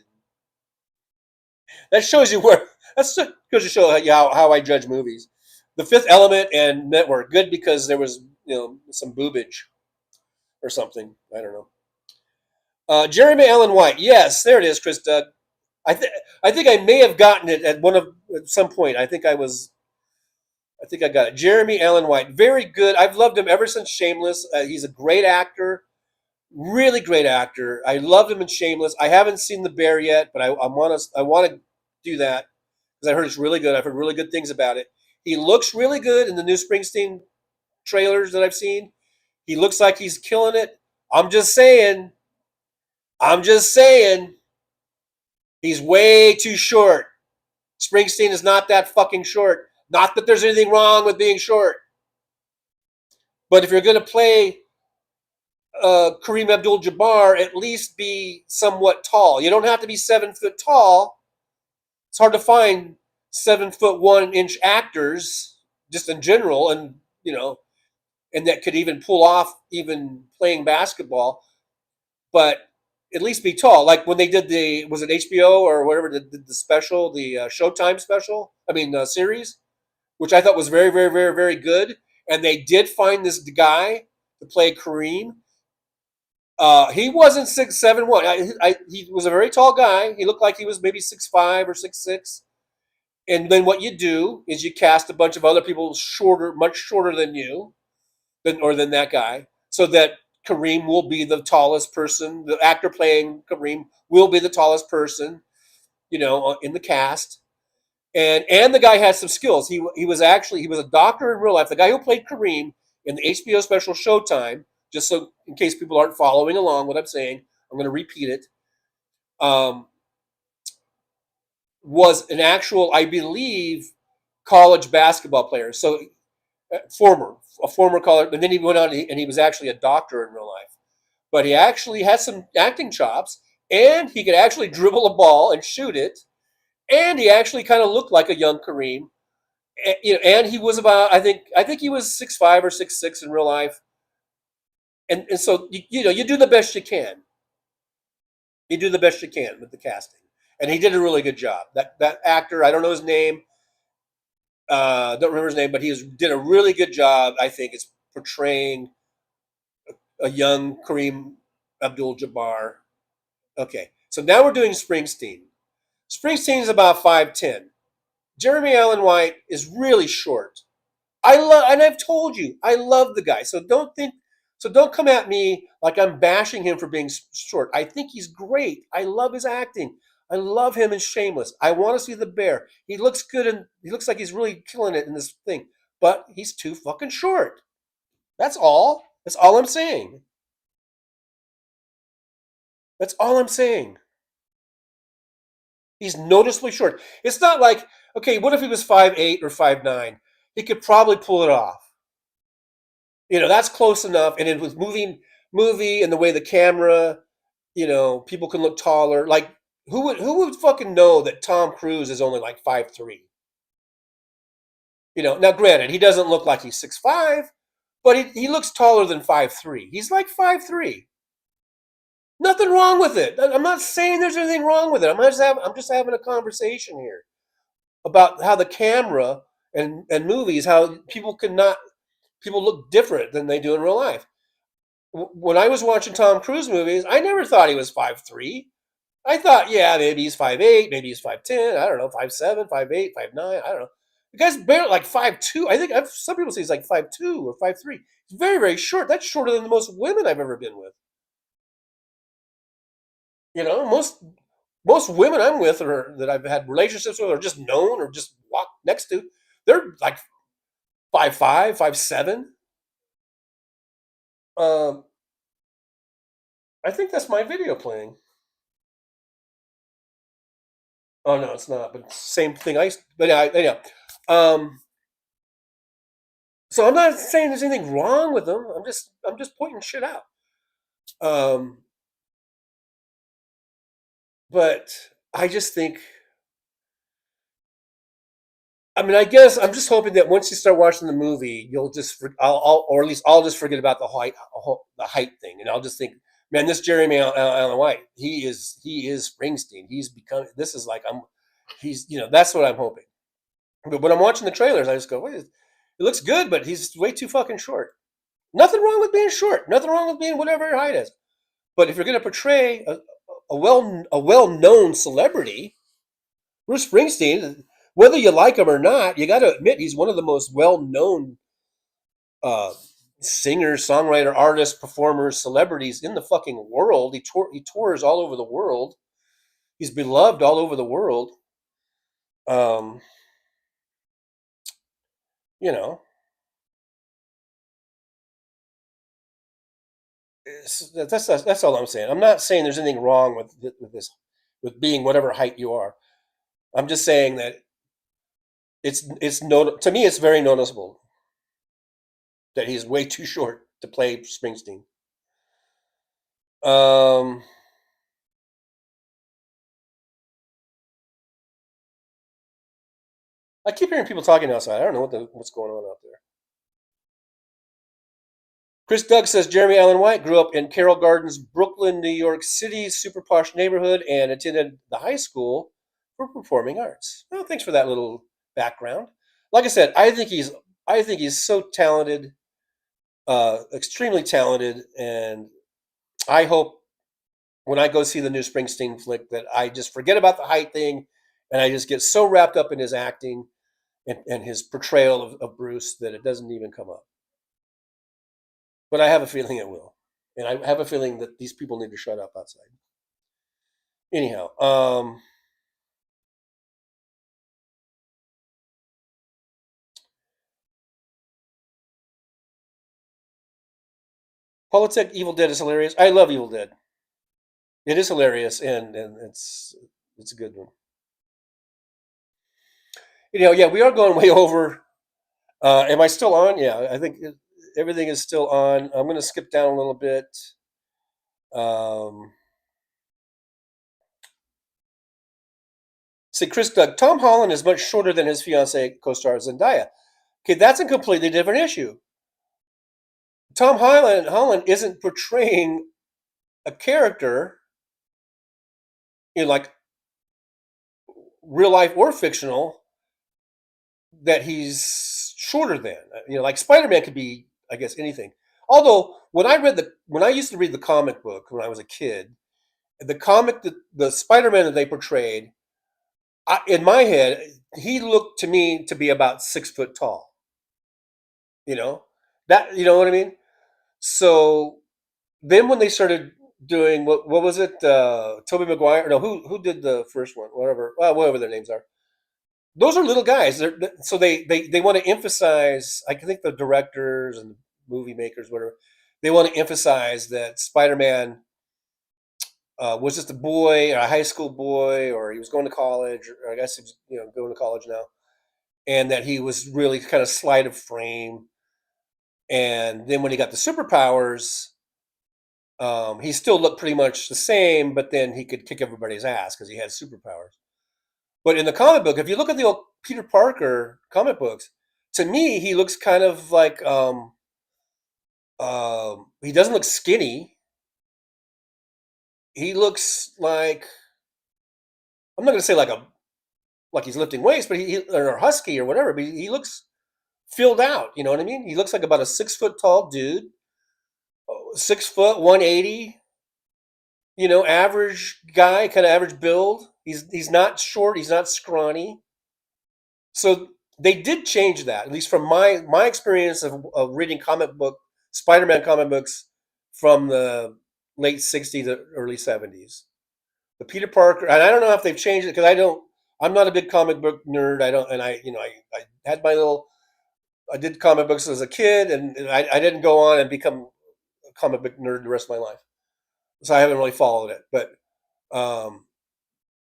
[SPEAKER 13] That shows you where, that's goes to show you how I judge movies. The Fifth Element and Network, good because there was some boobage or something. I don't know. Jeremy Allen White, yes, there it is, Chris Doug. I think I may have gotten it at some point. I think I got it. Jeremy Allen White, very good. I've loved him ever since Shameless. He's a great actor, really great actor. I loved him in Shameless. I haven't seen The Bear yet, but I want to do that because I heard it's really good. I've heard really good things about it. He looks really good in the new Springsteen trailers that I've seen. He looks like he's killing it. I'm just saying. He's way too short. Springsteen is not that fucking short. Not that there's anything wrong with being short. But if you're going to play Kareem Abdul-Jabbar, at least be somewhat tall. You don't have to be 7 foot tall. It's hard to find 7 foot 1 inch actors just in general, and that could even pull off even playing basketball. But at least be tall. Like when they did was it HBO or whatever, the special, the Showtime special? Series, which I thought was very, very, very, very good. And they did find this guy to play Kareem. He wasn't 6'7". He was a very tall guy. He looked like he was maybe 6'5" or 6'6". And then what you do is you cast a bunch of other people shorter, much shorter than you, than that guy, so that Kareem will be the tallest person. The actor playing Kareem will be the tallest person, in the cast. And the guy has some skills. He was a doctor in real life. The guy who played Kareem in the HBO special Showtime, just so in case people aren't following along what I'm saying, I'm going to repeat it. Was an actual, I believe, college basketball player. So a former college, and then he went on and he was actually a doctor in real life. But he actually had some acting chops, and he could actually dribble a ball and shoot it. And he actually kind of looked like a young Kareem. And he was about, I think he was 6'5" or 6'6" in real life. And so you do the best you can. You do the best you can with the casting. And he did a really good job. That actor, I don't know his name. Don't remember his name, but he did a really good job, I think, is portraying a young Kareem Abdul-Jabbar. Okay, so now we're doing Springsteen. Springsteen is about 5'10". Jeremy Allen White is really short. And I've told you, I love the guy. So don't come at me like I'm bashing him for being short. I think he's great. I love his acting. I love him in Shameless. I want to see The Bear. He looks good, and he looks like he's really killing it in this thing. But he's too fucking short. That's all. That's all I'm saying. That's all I'm saying. He's noticeably short. It's not like, okay, what if he was 5'8" or 5'9"? He could probably pull it off. That's close enough. And it was movie and the way the camera, people can look taller. Like, who would fucking know that Tom Cruise is only like 5'3"? Now granted, he doesn't look like he's 6'5", but he looks taller than 5'3". He's like 5'3". Nothing wrong with it. I'm not saying there's anything wrong with it. I'm just having a conversation here about how the camera and movies, how people look different than they do in real life. When I was watching Tom Cruise movies, I never thought he was 5'3". I thought, yeah, maybe he's 5'8", maybe he's 5'10", I don't know, 5'7", 5'8", 5'9", I don't know. The guy's barely like 5'2". I think some people say he's like 5'2" or 5'3". He's very, very short. That's shorter than most women I've ever been with. Most women I'm with or that I've had relationships with or just known or just walked next to, they're like 5'5", 5'7". I think that's my video playing. Oh no, it's not. But same thing. But anyhow. So I'm not saying there's anything wrong with them. I'm just pointing shit out. But I just think. I mean, I guess I'm just hoping that once you start watching the movie, you'll just, or at least I'll just forget about the height thing, and I'll just think, man, this Jeremy Allen White, he is Springsteen. He's become. This is like that's what I'm hoping. But when I'm watching the trailers, I just go, wait, it looks good, but he's way too fucking short. Nothing wrong with being short. Nothing wrong with being whatever your height is. But if you're going to portray a well-known celebrity, Bruce Springsteen, whether you like him or not, you got to admit he's one of the most well-known singers, songwriter, artists, performers, celebrities in the fucking world. He tours all over the world. He's beloved all over the world. That's all I'm saying. I'm not saying there's anything wrong with being whatever height you are. I'm just saying that to me it's very noticeable that he's way too short to play Springsteen. I keep hearing people talking outside. I don't know what's going on out there. Chris Doug says Jeremy Allen White grew up in Carroll Gardens, Brooklyn, New York City, super posh neighborhood, and attended the high school for performing arts. Well, thanks for that little background. Like I said, I think he's so talented, extremely talented, and I hope when I go see the new Springsteen flick that I just forget about the height thing, and I just get so wrapped up in his acting and his portrayal of Bruce that it doesn't even come up. But I have a feeling it will. And I have a feeling that these people need to shut up outside. Anyhow, Politic Evil Dead is hilarious. I love Evil Dead. It is hilarious, and it's a good one. Yeah, we are going way over. Am I still on? Yeah, I think everything is still on. I'm going to skip down a little bit. See, Chris Doug, Tom Holland is much shorter than his fiancée co-star Zendaya. Okay, that's a completely different issue. Tom Holland isn't portraying a character in like real life or fictional that he's shorter than. Like Spider-Man could be, I guess, anything. Although when I used to read the comic book when I was a kid, the Spider-Man that they portrayed, in my head, he looked to me to be about 6 foot tall. You know what I mean? So then when they started doing what was it? Tobey Maguire? No, who did the first one? Whatever their names are. Those are little guys. So they want to emphasize. I think the directors and movie makers, whatever, they want to emphasize that Spider-Man was just a boy, or a high school boy, or he was going to college, or I guess he was, going to college now, and that he was really kind of slight of frame. And then when he got the superpowers, he still looked pretty much the same, but then he could kick everybody's ass because he had superpowers. But in the comic book, if you look at the old Peter Parker comic books, to me, he looks kind of like he doesn't look skinny. He looks like, I'm not going to say like he's lifting weights, but or husky or whatever. But he looks filled out. You know what I mean? He looks like about a 6 foot tall dude, 6 foot 180. Average guy, kind of average build. He's not short. He's not scrawny. So they did change that, at least from my experience of reading Spider-Man comic books from the late 60s to early 70s. The Peter Parker, and I don't know if they've changed it because I'm not a big comic book nerd. I had I did comic books as a kid, and I didn't go on and become a comic book nerd the rest of my life. So I haven't really followed it. But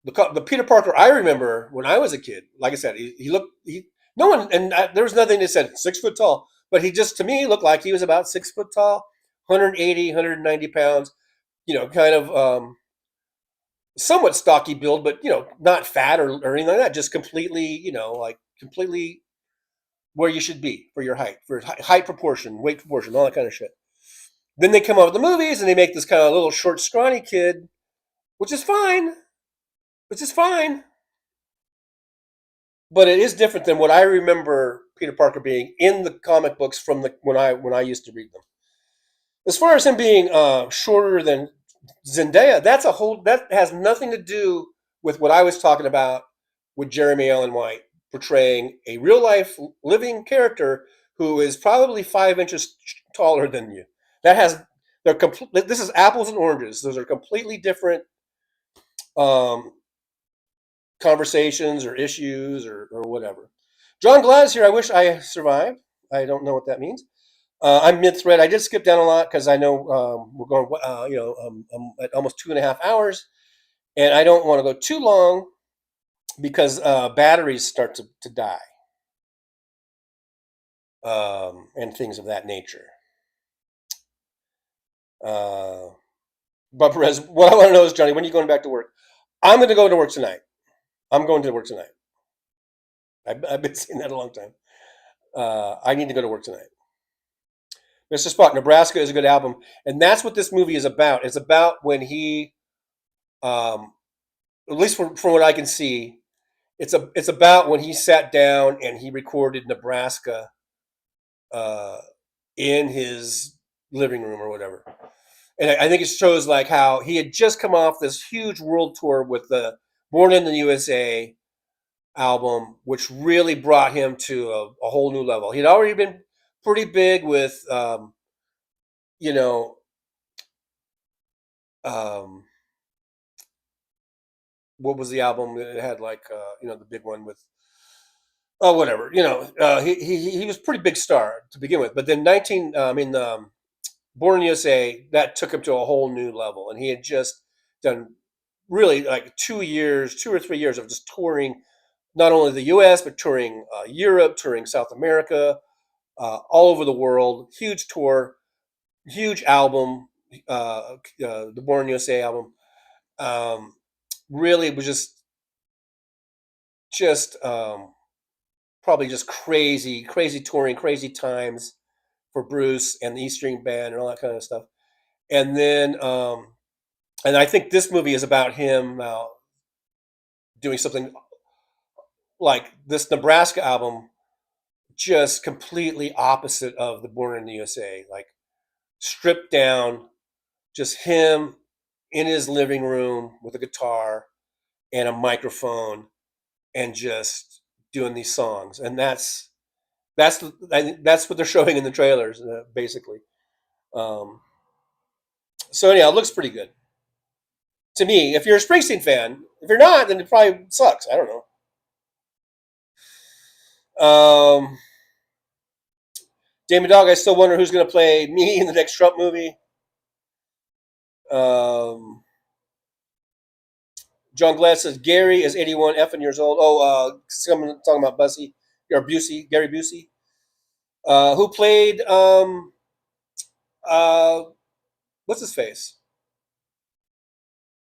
[SPEAKER 13] the Peter Parker I remember when I was a kid, like I said, there was nothing that said 6 foot tall, but he just, to me, looked like he was about 6 foot tall, 180, 190 pounds, kind of somewhat stocky build, but, not fat or anything like that, just completely, completely where you should be for your height, for height proportion, weight proportion, all that kind of shit. Then they come out with the movies and they make this kind of little short, scrawny kid, which is fine. But it is different than what I remember Peter Parker being in the comic books from when I used to read them. As far as him being shorter than Zendaya, that has nothing to do with what I was talking about with Jeremy Allen White portraying a real life living character who is probably 5 inches taller than you. This is apples and oranges. Those are completely different conversations or issues or whatever. John Gladys here. I wish I survived. I don't know what that means. I'm mid-thread. I did skip down a lot because I know we're going, I'm at almost 2.5 hours, and I don't want to go too long because batteries start to die and things of that nature. Bob Perez, what I want to know is, Johnny, when are you going back to work? I'm going to go to work tonight. I'm going to work tonight. I've been saying that a long time. I need to go to work tonight. Mr. Spock, Nebraska is a good album. And that's what this movie is about. It's about when he, at least from what I can see, it's about when he sat down and he recorded Nebraska in his living room or whatever. And I think it shows like how he had just come off this huge world tour with the Born in the USA album, which really brought him to a whole new level. He'd already been pretty big with, what was the album that had like, the big one with, whatever, he was a pretty big star to begin with. But then Born in the USA, that took him to a whole new level. And he had just done really like 2 or 3 years of just touring, not only the US, but touring Europe, touring South America, all over the world. Huge tour, huge album, the Born in the USA album. Really was just probably just crazy touring, crazy times for Bruce and the E String Band and all that kind of stuff. And then, and I think this movie is about him doing something like this Nebraska album, just completely opposite of the Born in the USA, like stripped down, just him in his living room with a guitar and a microphone and just doing these songs. And that's what they're showing in the trailers, basically. So anyhow, it looks pretty good to me. If you're a Springsteen fan, if you're not, then it probably sucks. I don't know. Damon Dog, I still wonder who's going to play me in the next Trump movie. John Glass says Gary is 81 effing years old. Oh, someone talking about Busey or Busey, Gary Busey, who played what's his face?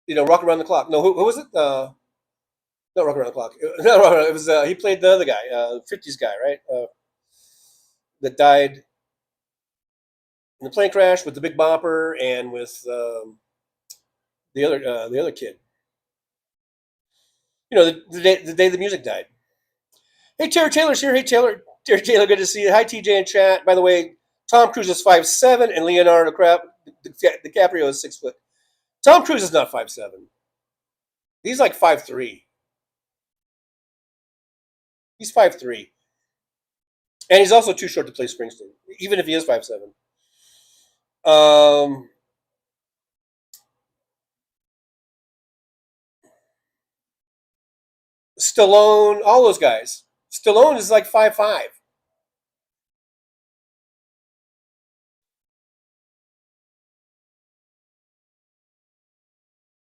[SPEAKER 13] Rock Around the Clock. No, who was it? Not Rock Around the Clock. No, it was he played the other guy, 50s guy, right? That died in the plane crash with the Big Bopper and with the other kid. The day the music died. Hey, Terry Taylor's here. Hey, Terry Taylor, good to see you. Hi, TJ in chat. By the way, Tom Cruise is 5'7", and Leonardo DiCaprio is 6 foot. Tom Cruise is not 5'7". He's like 5'3". He's 5'3". And he's also too short to play Springsteen, even if he is 5'7". Stallone, all those guys. Stallone is like 5'5".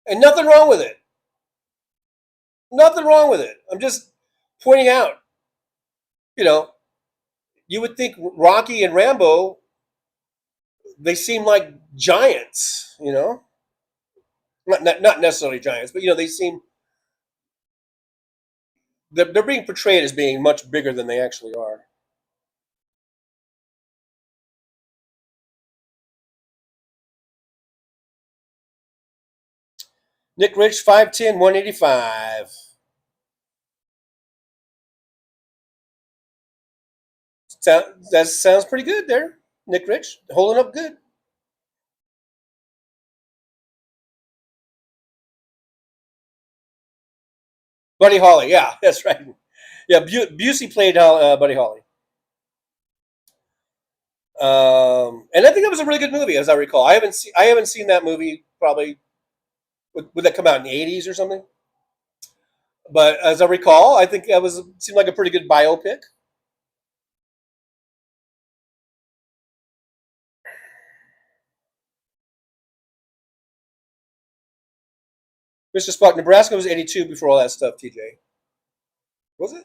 [SPEAKER 13] And nothing wrong with it. Nothing wrong with it. I'm just pointing out, you would think Rocky and Rambo, they seem like giants, Not necessarily giants, but, they seem, they're being portrayed as being much bigger than they actually are. Nick Rich, 5'10", 185. That sounds pretty good there, Nick Rich. Holding up good. Buddy Holly, yeah, that's right. Yeah, Busey played Buddy Holly. And I think that was a really good movie, as I recall. I haven't seen that movie probably. Would that come out in the 80s or something? But as I recall, I think that seemed like a pretty good biopic. Mr. Spock, Nebraska was 82 before all that stuff, TJ. Was it?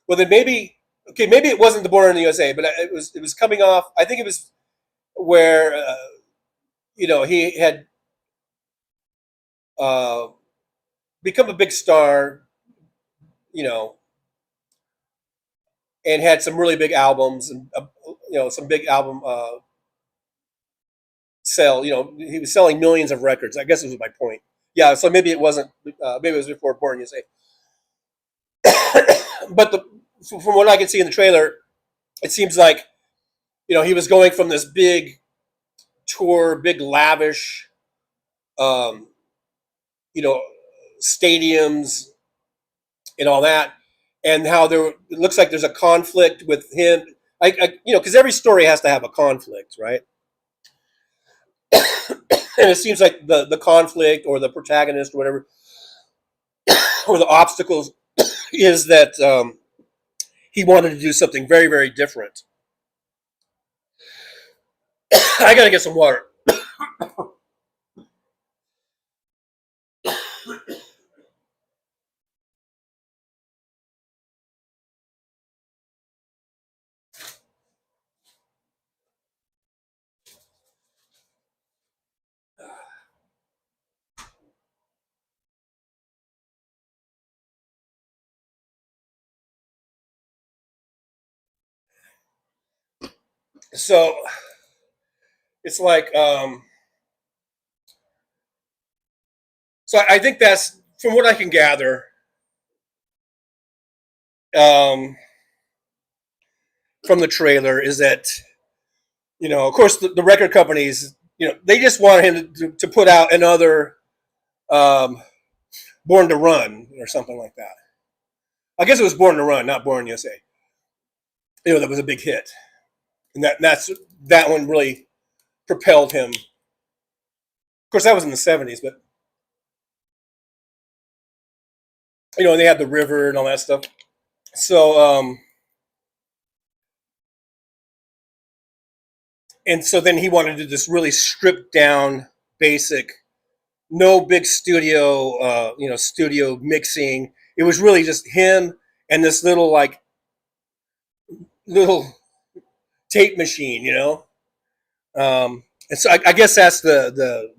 [SPEAKER 13] Well, then maybe it wasn't the Born in the USA, but it was coming off. I think it was where he had become a big star, and had some really big albums and some big album sell. He was selling millions of records. I guess it was my point. Yeah, so maybe it wasn't. Maybe it was before Born in the USA. But from what I can see in the trailer, it seems like he was going from this big tour, big lavish, stadiums and all that, and how it looks like there's a conflict with him. Because every story has to have a conflict, right? And it seems like the conflict or the protagonist or whatever, or the obstacles is that he wanted to do something very, very different. I gotta get some water. So it's like, so I think that's, from what I can gather, from the trailer, is that, of course, the record companies, they just want him to put out another Born to Run or something like that. I guess it was Born to Run, not Born USA. That was a big hit. And that one really propelled him. Of course, that was in the 70s, but and they had the river and all that stuff. So and so then he wanted to just really strip down basic no big studio, studio mixing. It was really just him and this little tape machine, and so I guess that's the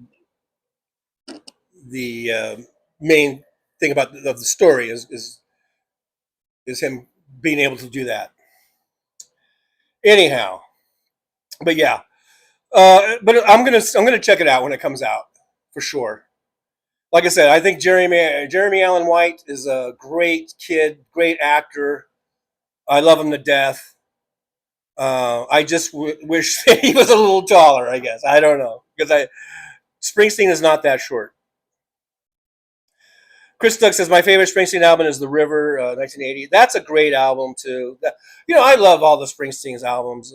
[SPEAKER 13] main thing of the story is him being able to do that. Anyhow, but yeah, but I'm gonna check it out when it comes out for sure. Like I said, I think Jeremy Allen White is a great kid, great actor. I love him to death. I just wish he was a little taller. I guess I don't know because Springsteen is not that short. Chris Duck says my favorite Springsteen album is The River, 1980. That's a great album too. I love all the Springsteen's albums,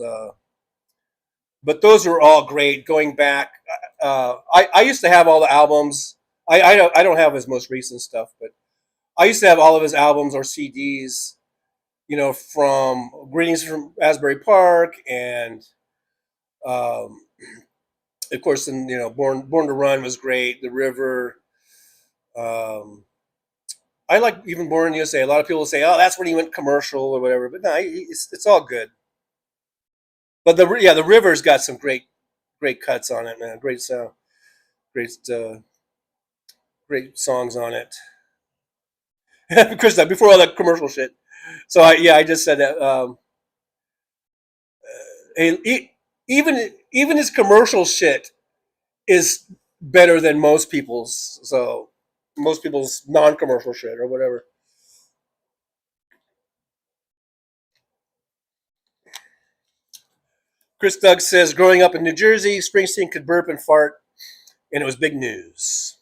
[SPEAKER 13] but those were all great. Going back, I used to have all the albums. I don't have his most recent stuff, but I used to have all of his albums or CDs. From Greetings from Asbury Park, and of course, and Born to Run was great. The River. I like even Born in the USA. A lot of people say, "Oh, that's when he went commercial or whatever," but no, it's all good. But the River's got some great cuts on it, man. Great sound, great songs on it. Chris, before all that commercial shit. So I just said that. Even his commercial shit is better than most people's. So most people's non-commercial shit or whatever. Chris Doug says, growing up in New Jersey, Springsteen could burp and fart, and it was big news.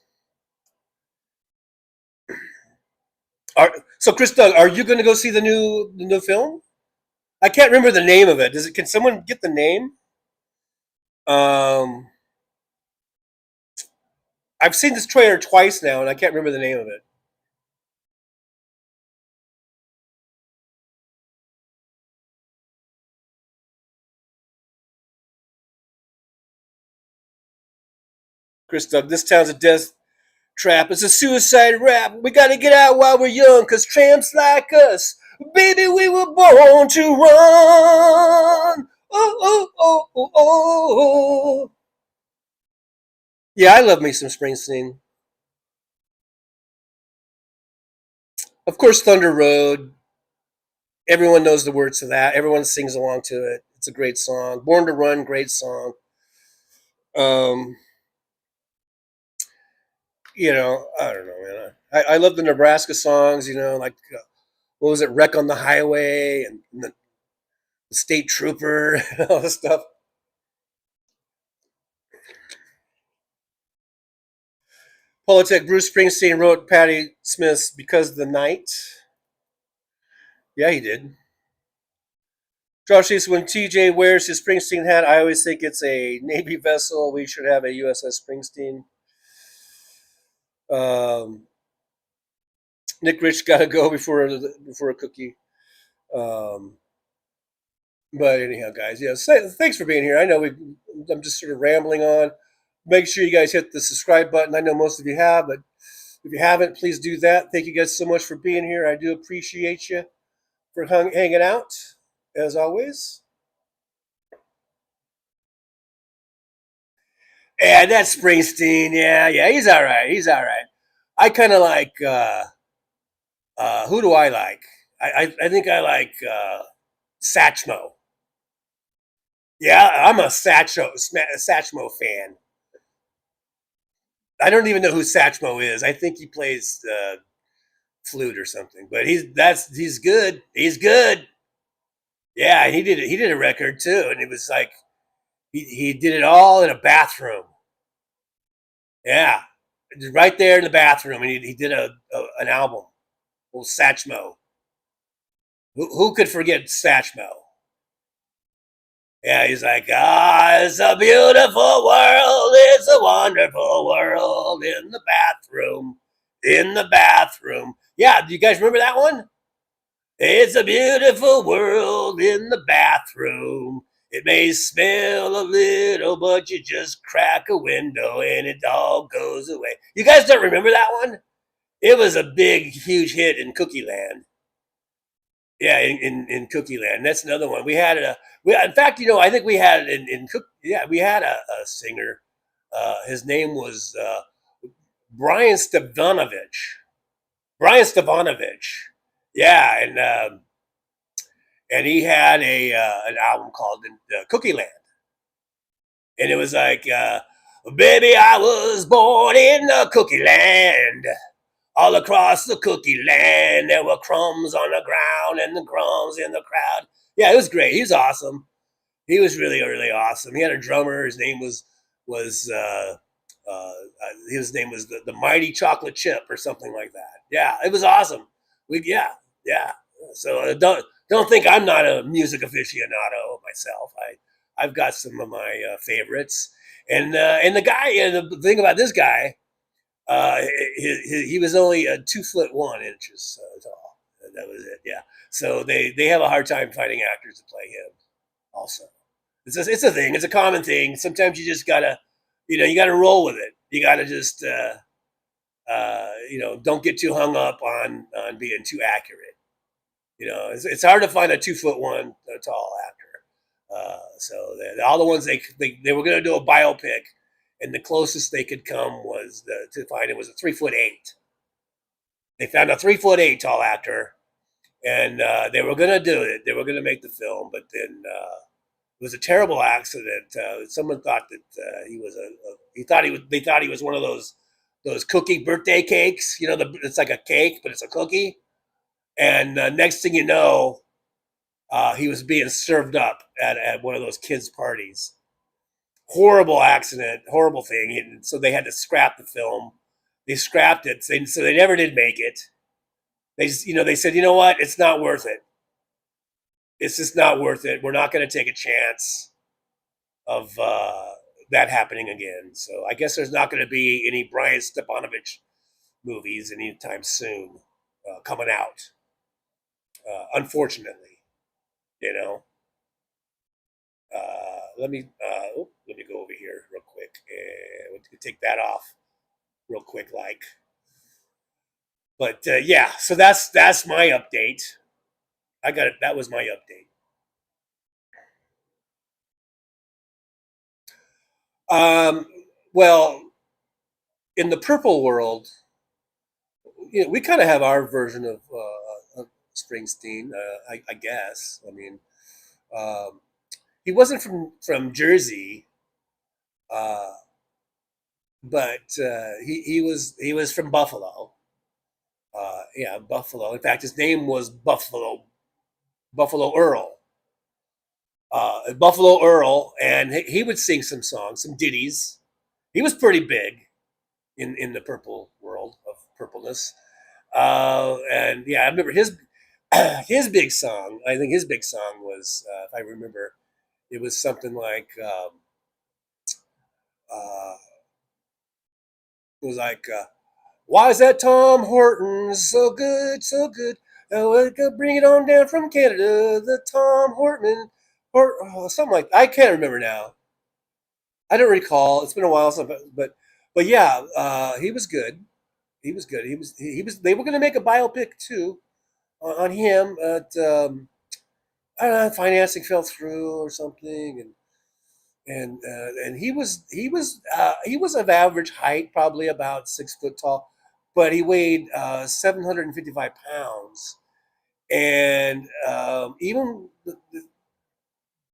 [SPEAKER 13] So Chris Doug, are you going to go see the new film? I can't remember the name of it. Can someone get the name? I've seen this trailer twice now, and I can't remember the name of it. Chris Doug, this town's a death trap. It's a suicide rap. We got to get out while we're young, because tramps like us, baby, we were born to run. Oh, oh, oh, oh, oh. Yeah, I love me some Springsteen. Of course, Thunder Road. Everyone knows the words to that. Everyone sings along to it. It's a great song. Born to Run, great song. I don't know, man. I love the Nebraska songs, like, what was it, Wreck on the Highway, and the State Trooper, and all this stuff. Politics, Bruce Springsteen wrote Patti Smith's Because of the Night. Yeah, he did. Josh says, when TJ wears his Springsteen hat, I always think it's a Navy vessel. We should have a USS Springsteen. Nick Rich got to go before a cookie. But anyhow, guys, thanks for being here. I know I'm just sort of rambling on. Make sure you guys hit the subscribe button. I know most of you have, but if you haven't, please do that. Thank you guys so much for being here. I do appreciate you for hanging out, as always. Yeah, that's Springsteen. Yeah, he's all right. I kind of like, who do I like? I think I like Satchmo. Yeah, I'm a Satchmo fan. I don't even know who Satchmo is. I think he plays flute or something, but he's good. He's good. Yeah, he did a record too, and it was like he did it all in a bathroom. Yeah, right there in the bathroom, and he did an album. Old Satchmo. Who could forget Satchmo? Yeah, he's like, it's a beautiful world. It's a wonderful world in the bathroom. In the bathroom. Yeah, do you guys remember that one? It's a beautiful world in the bathroom. It may smell a little, but you just crack a window and it all goes away. You guys don't remember that one? It was a big, huge hit in Cookie Land. Yeah, in Cookie Land. That's another one. We had in fact, I think we had we had a singer. His name was Brian Stevanovich. Brian Stevanovich. Yeah, and he had an album called Cookie Land. And it was like, baby, I was born in the Cookie Land. All across the Cookie Land, there were crumbs on the ground and the crumbs in the crowd. Yeah, it was great. He was awesome. He was really, really awesome. He had a drummer. His name was the Mighty Chocolate Chip or something like that. Yeah, it was awesome. Yeah. So don't think I'm not a music aficionado myself. I've got some of my favorites, and the thing about this guy, he was only 2'1" tall. That was it. Yeah. So they have a hard time finding actors to play him. Also, it's a thing. It's a common thing. Sometimes you just gotta, you gotta roll with it. You gotta just, don't get too hung up on being too accurate. It's hard to find a 2'1" tall actor. So all the ones they were going to do a biopic, and the closest they could come was to find it was a 3'8". They found a 3'8" tall actor, and they were going to do it. They were going to make the film, but then it was a terrible accident. Someone thought that they thought he was one of those cookie birthday cakes. It's like a cake, but it's a cookie. And next thing you know, he was being served up at one of those kids' parties. Horrible accident, horrible thing. And so they had to scrap the film. They scrapped it, so they never did make it. They said, you know what? It's not worth it. It's just not worth it. We're not going to take a chance of that happening again. So I guess there's not going to be any Brian Stepanovich movies anytime soon coming out. Unfortunately, let me go over here real quick and take that off real quick, But yeah, so that's my update. I got it. That was my update. Well, in the purple world, we kind of have our version of Springsteen, I guess. I mean, he wasn't from Jersey, but he was from Buffalo. Yeah, Buffalo. In fact, his name was Buffalo Earl. Buffalo Earl, and he would sing some songs, some ditties. He was pretty big in the purple world of purpleness. And yeah, I remember his big song. I think his big song was, if I remember, it was something like, why is that Tom Horton so good, so good? Bring it on down from Canada, the Tom Horton, or something like that. I can't remember now. I don't recall. It's been a while, but yeah, he was good. He was good. He was. They were going to make a biopic too on him, but I don't know, financing fell through or something, and he was of average height, probably about 6 foot tall, but he weighed 755 pounds, and even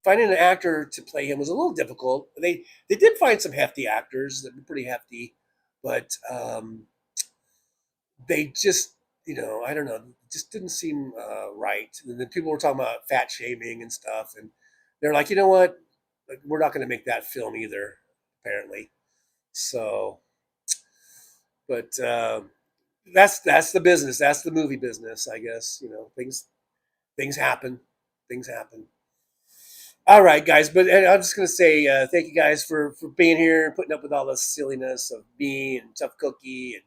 [SPEAKER 13] finding an actor to play him was a little difficult. They did find some hefty actors that were pretty hefty, but they just, I don't know, just didn't seem right. And then people were talking about fat shaming and stuff, and they're like, you know what, we're not going to make that film either, apparently. So, but that's the business. That's the movie business, I guess. Things happen. Things happen. All right, guys. But I'm just going to say thank you guys for being here and putting up with all the silliness of me and Tough Cookie and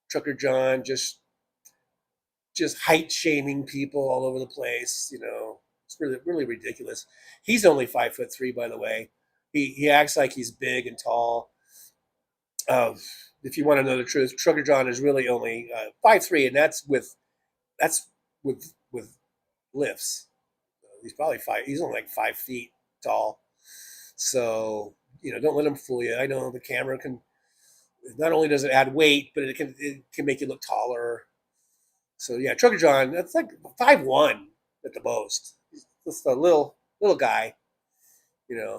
[SPEAKER 13] Trucker John, just height shaming people all over the place. It's really, really ridiculous. He's only 5'3", by the way. He acts like he's big and tall. If you want to know the truth, Trucker John is really only 5'3", and that's with lifts. He's probably he's only like 5 feet tall. So, don't let him fool you. I know the camera can, not only does it add weight, but it can make you look taller. So yeah, Trucker John, that's like 5'1" at the most. He's just a little guy,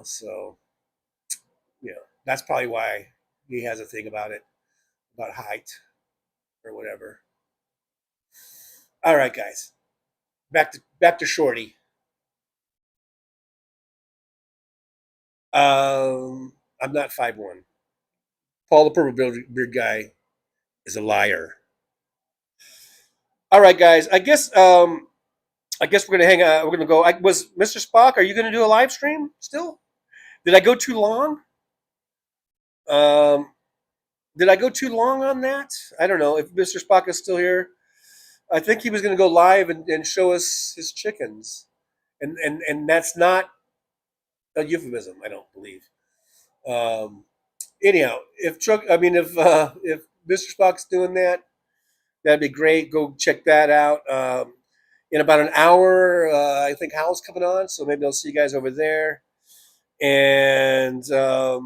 [SPEAKER 13] so, that's probably why he has a thing about it, about height or whatever. All right, guys, back to Shorty. I'm not 5'1". Paul the Purple Beard guy is a liar. All right, guys. I guess we're gonna hang out. We're gonna go. Was Mr. Spock? Are you gonna do a live stream still? Did I go too long? Did I go too long on that? I don't know if Mr. Spock is still here. I think he was gonna go live and show us his chickens, and that's not a euphemism. I don't believe. Anyhow, if Mr. Spock's doing that, that'd be great. Go check that out. In about an hour, I think Hal's coming on, so maybe I'll see you guys over there. And I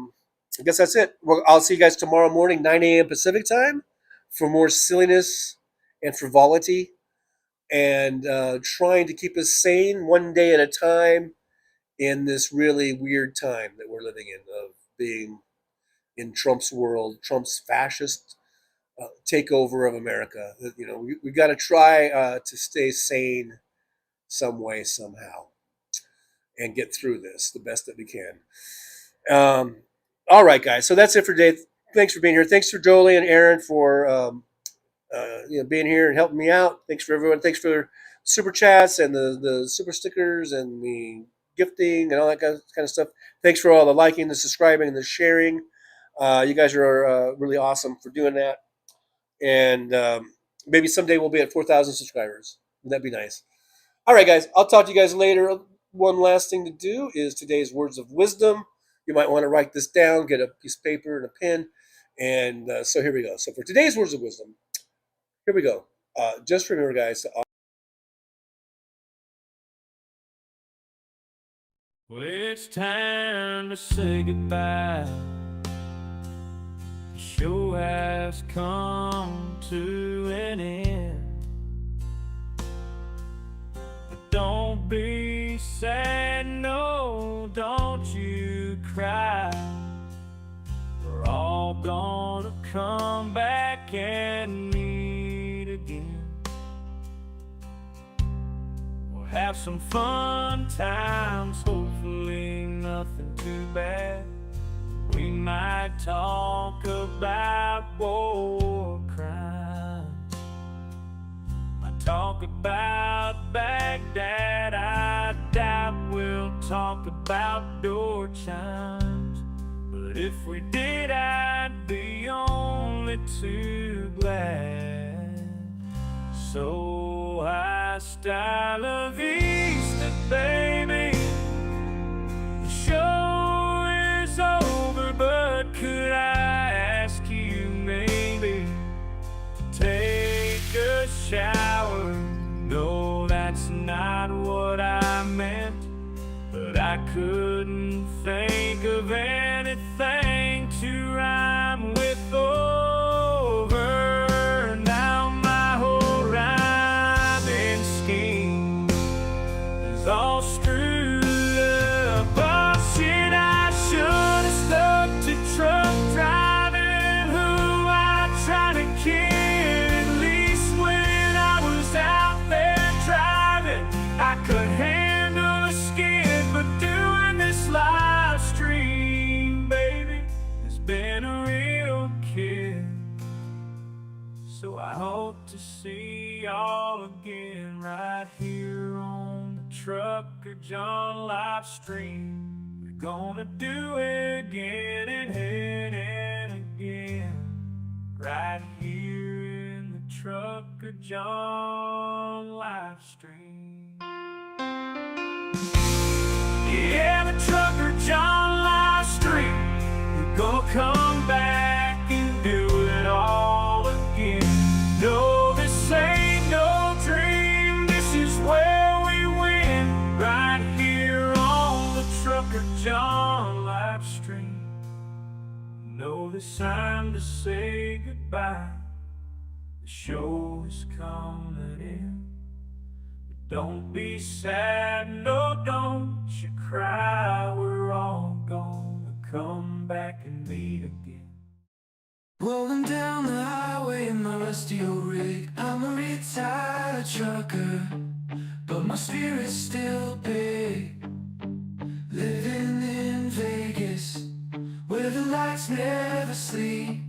[SPEAKER 13] guess that's it. Well, I'll see you guys tomorrow morning, 9 a.m. Pacific time, for more silliness and frivolity, and trying to keep us sane one day at a time in this really weird time that we're living in, of being in Trump's world, Trump's fascist takeover of America. We got to try to stay sane some way, somehow, and get through this the best that we can. All right, guys. So that's it for today. Thanks for being here. Thanks for Jolie and Aaron for being here and helping me out. Thanks for everyone. Thanks for super chats and the super stickers and the gifting and all that kind of stuff. Thanks for all the liking, the subscribing, and the sharing. You guys are really awesome for doing that. And maybe someday we'll be at 4,000 subscribers. That'd be nice. All right, guys. I'll talk to you guys later. One last thing to do is today's words of wisdom. You might want to write this down, get a piece of paper and a pen. And so here we go. So for today's words of wisdom, here we go. Just remember, guys.
[SPEAKER 12] Well, it's time to say goodbye. The show has come to an end. But don't be sad, no, don't you cry. We're all gonna come back and meet again. We'll have some fun times, hopefully nothing too bad. We might talk about war crimes. Might talk about Baghdad. I doubt we'll talk about door chimes. But if we did, I'd be only too glad. So hasta la vista, baby. The show is over, but could I ask you maybe to take a shower? No, that's not what I meant, but I couldn't think of anything to rhyme with over. Now my whole rhyming scheme is all screwed up. Oh shit, I should have stuck to truck driving, who I tried to kid. At least when I was out there driving, I could handle a skid. But doing this live stream, baby, has been a real kid. So I hope to see y'all again right here on the Trucker John live stream. We're gonna do it again and again, right here in the Trucker John live stream. Uncle John Livestream. Know it's time to say goodbye. The show is coming in. But don't be sad, no, don't you cry. We're all gonna come back and meet again. Rolling down the highway in my rusty old rig. I'm a retired trucker, but my spirit's still big. Living in Vegas, where the lights never sleep.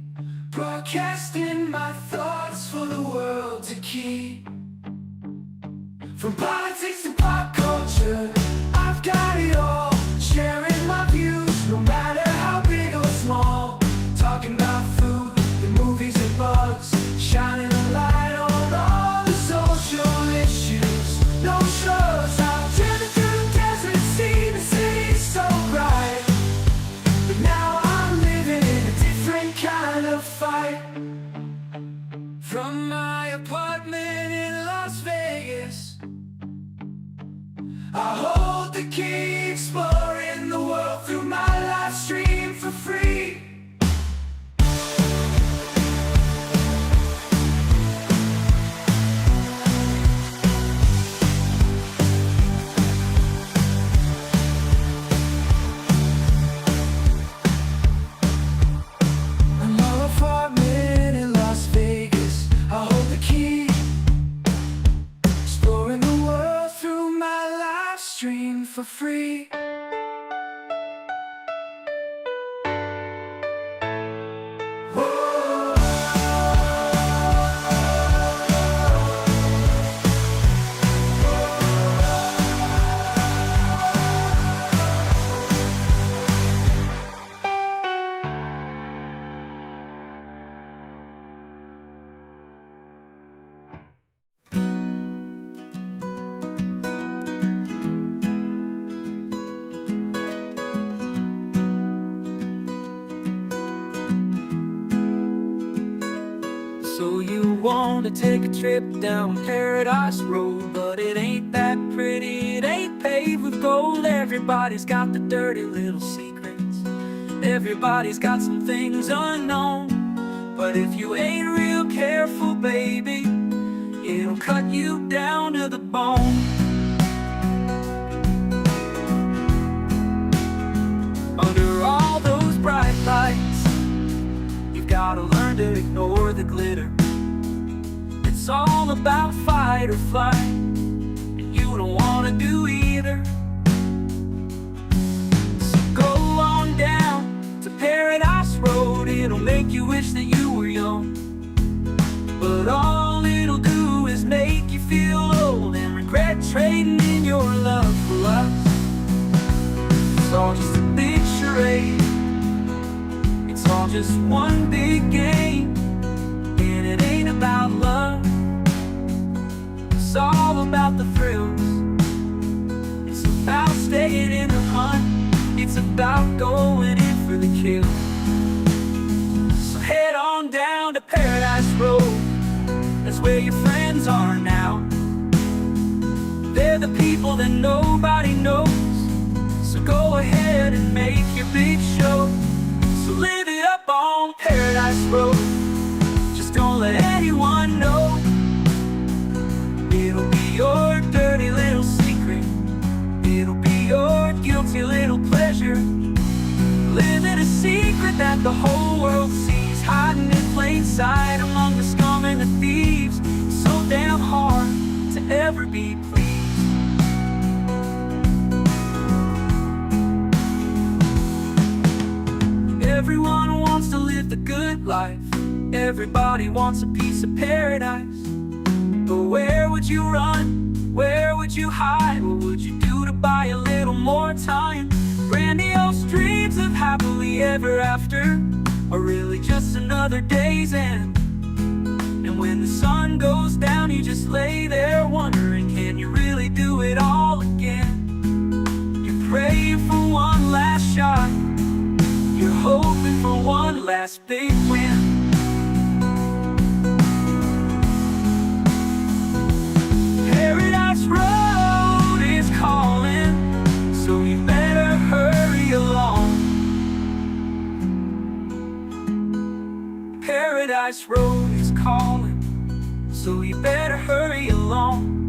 [SPEAKER 12] Broadcasting my thoughts for the world to keep. From politics to pop culture, I've got it all. Sharing my views, no matter how big or small. Talking about food, the movies and bugs. Shining a light on all the social issues. No shows, I've driven through the desert, seen the city so bright. But now I'm living in a different kind of fight. From my apartment in Las Vegas, I hold the key, exploring the world through my live stream for free. For free. So you want to take a trip down Paradise Road, but it ain't that pretty, it ain't paved with gold. Everybody's got the dirty little secrets, everybody's got some things unknown. But if you ain't real careful, baby, it'll cut you down to the bone. Under all those bright lights, you've gotta learn to ignore the glitter. It's all about fight or flight, and you don't wanna do either. So go on down to Paradise Road, it'll make you wish that you were young. But all it'll do is make you feel old and regret trading in your love for lust. It's all just a big charade, it's all just one big game, and it ain't about love. It's all about the thrills, it's about staying in the hunt, it's about going in for the kill. So head on down to Paradise Road, that's where your friends are now. They're the people that nobody knows. So go ahead and make your big show. So live it up on Paradise Road, just don't let anyone know. It'll be your dirty little secret, it'll be your guilty little pleasure. Living a secret that the whole world sees, hiding in plain sight among the scum and the thieves. It's so damn hard to ever be pleased. Everyone wants to live the good life, everybody wants a piece of paradise. But where would you run? Where would you hide? What would you do to buy a little more time? Grandiose dreams of happily ever after are really just another day's end. And when the sun goes down, you just lay there wondering, can you really do it all again? You're praying for one last shot, you're hoping for one last big win. Paradise Road is calling, so you better hurry. Paradise Road is calling, so you better hurry along.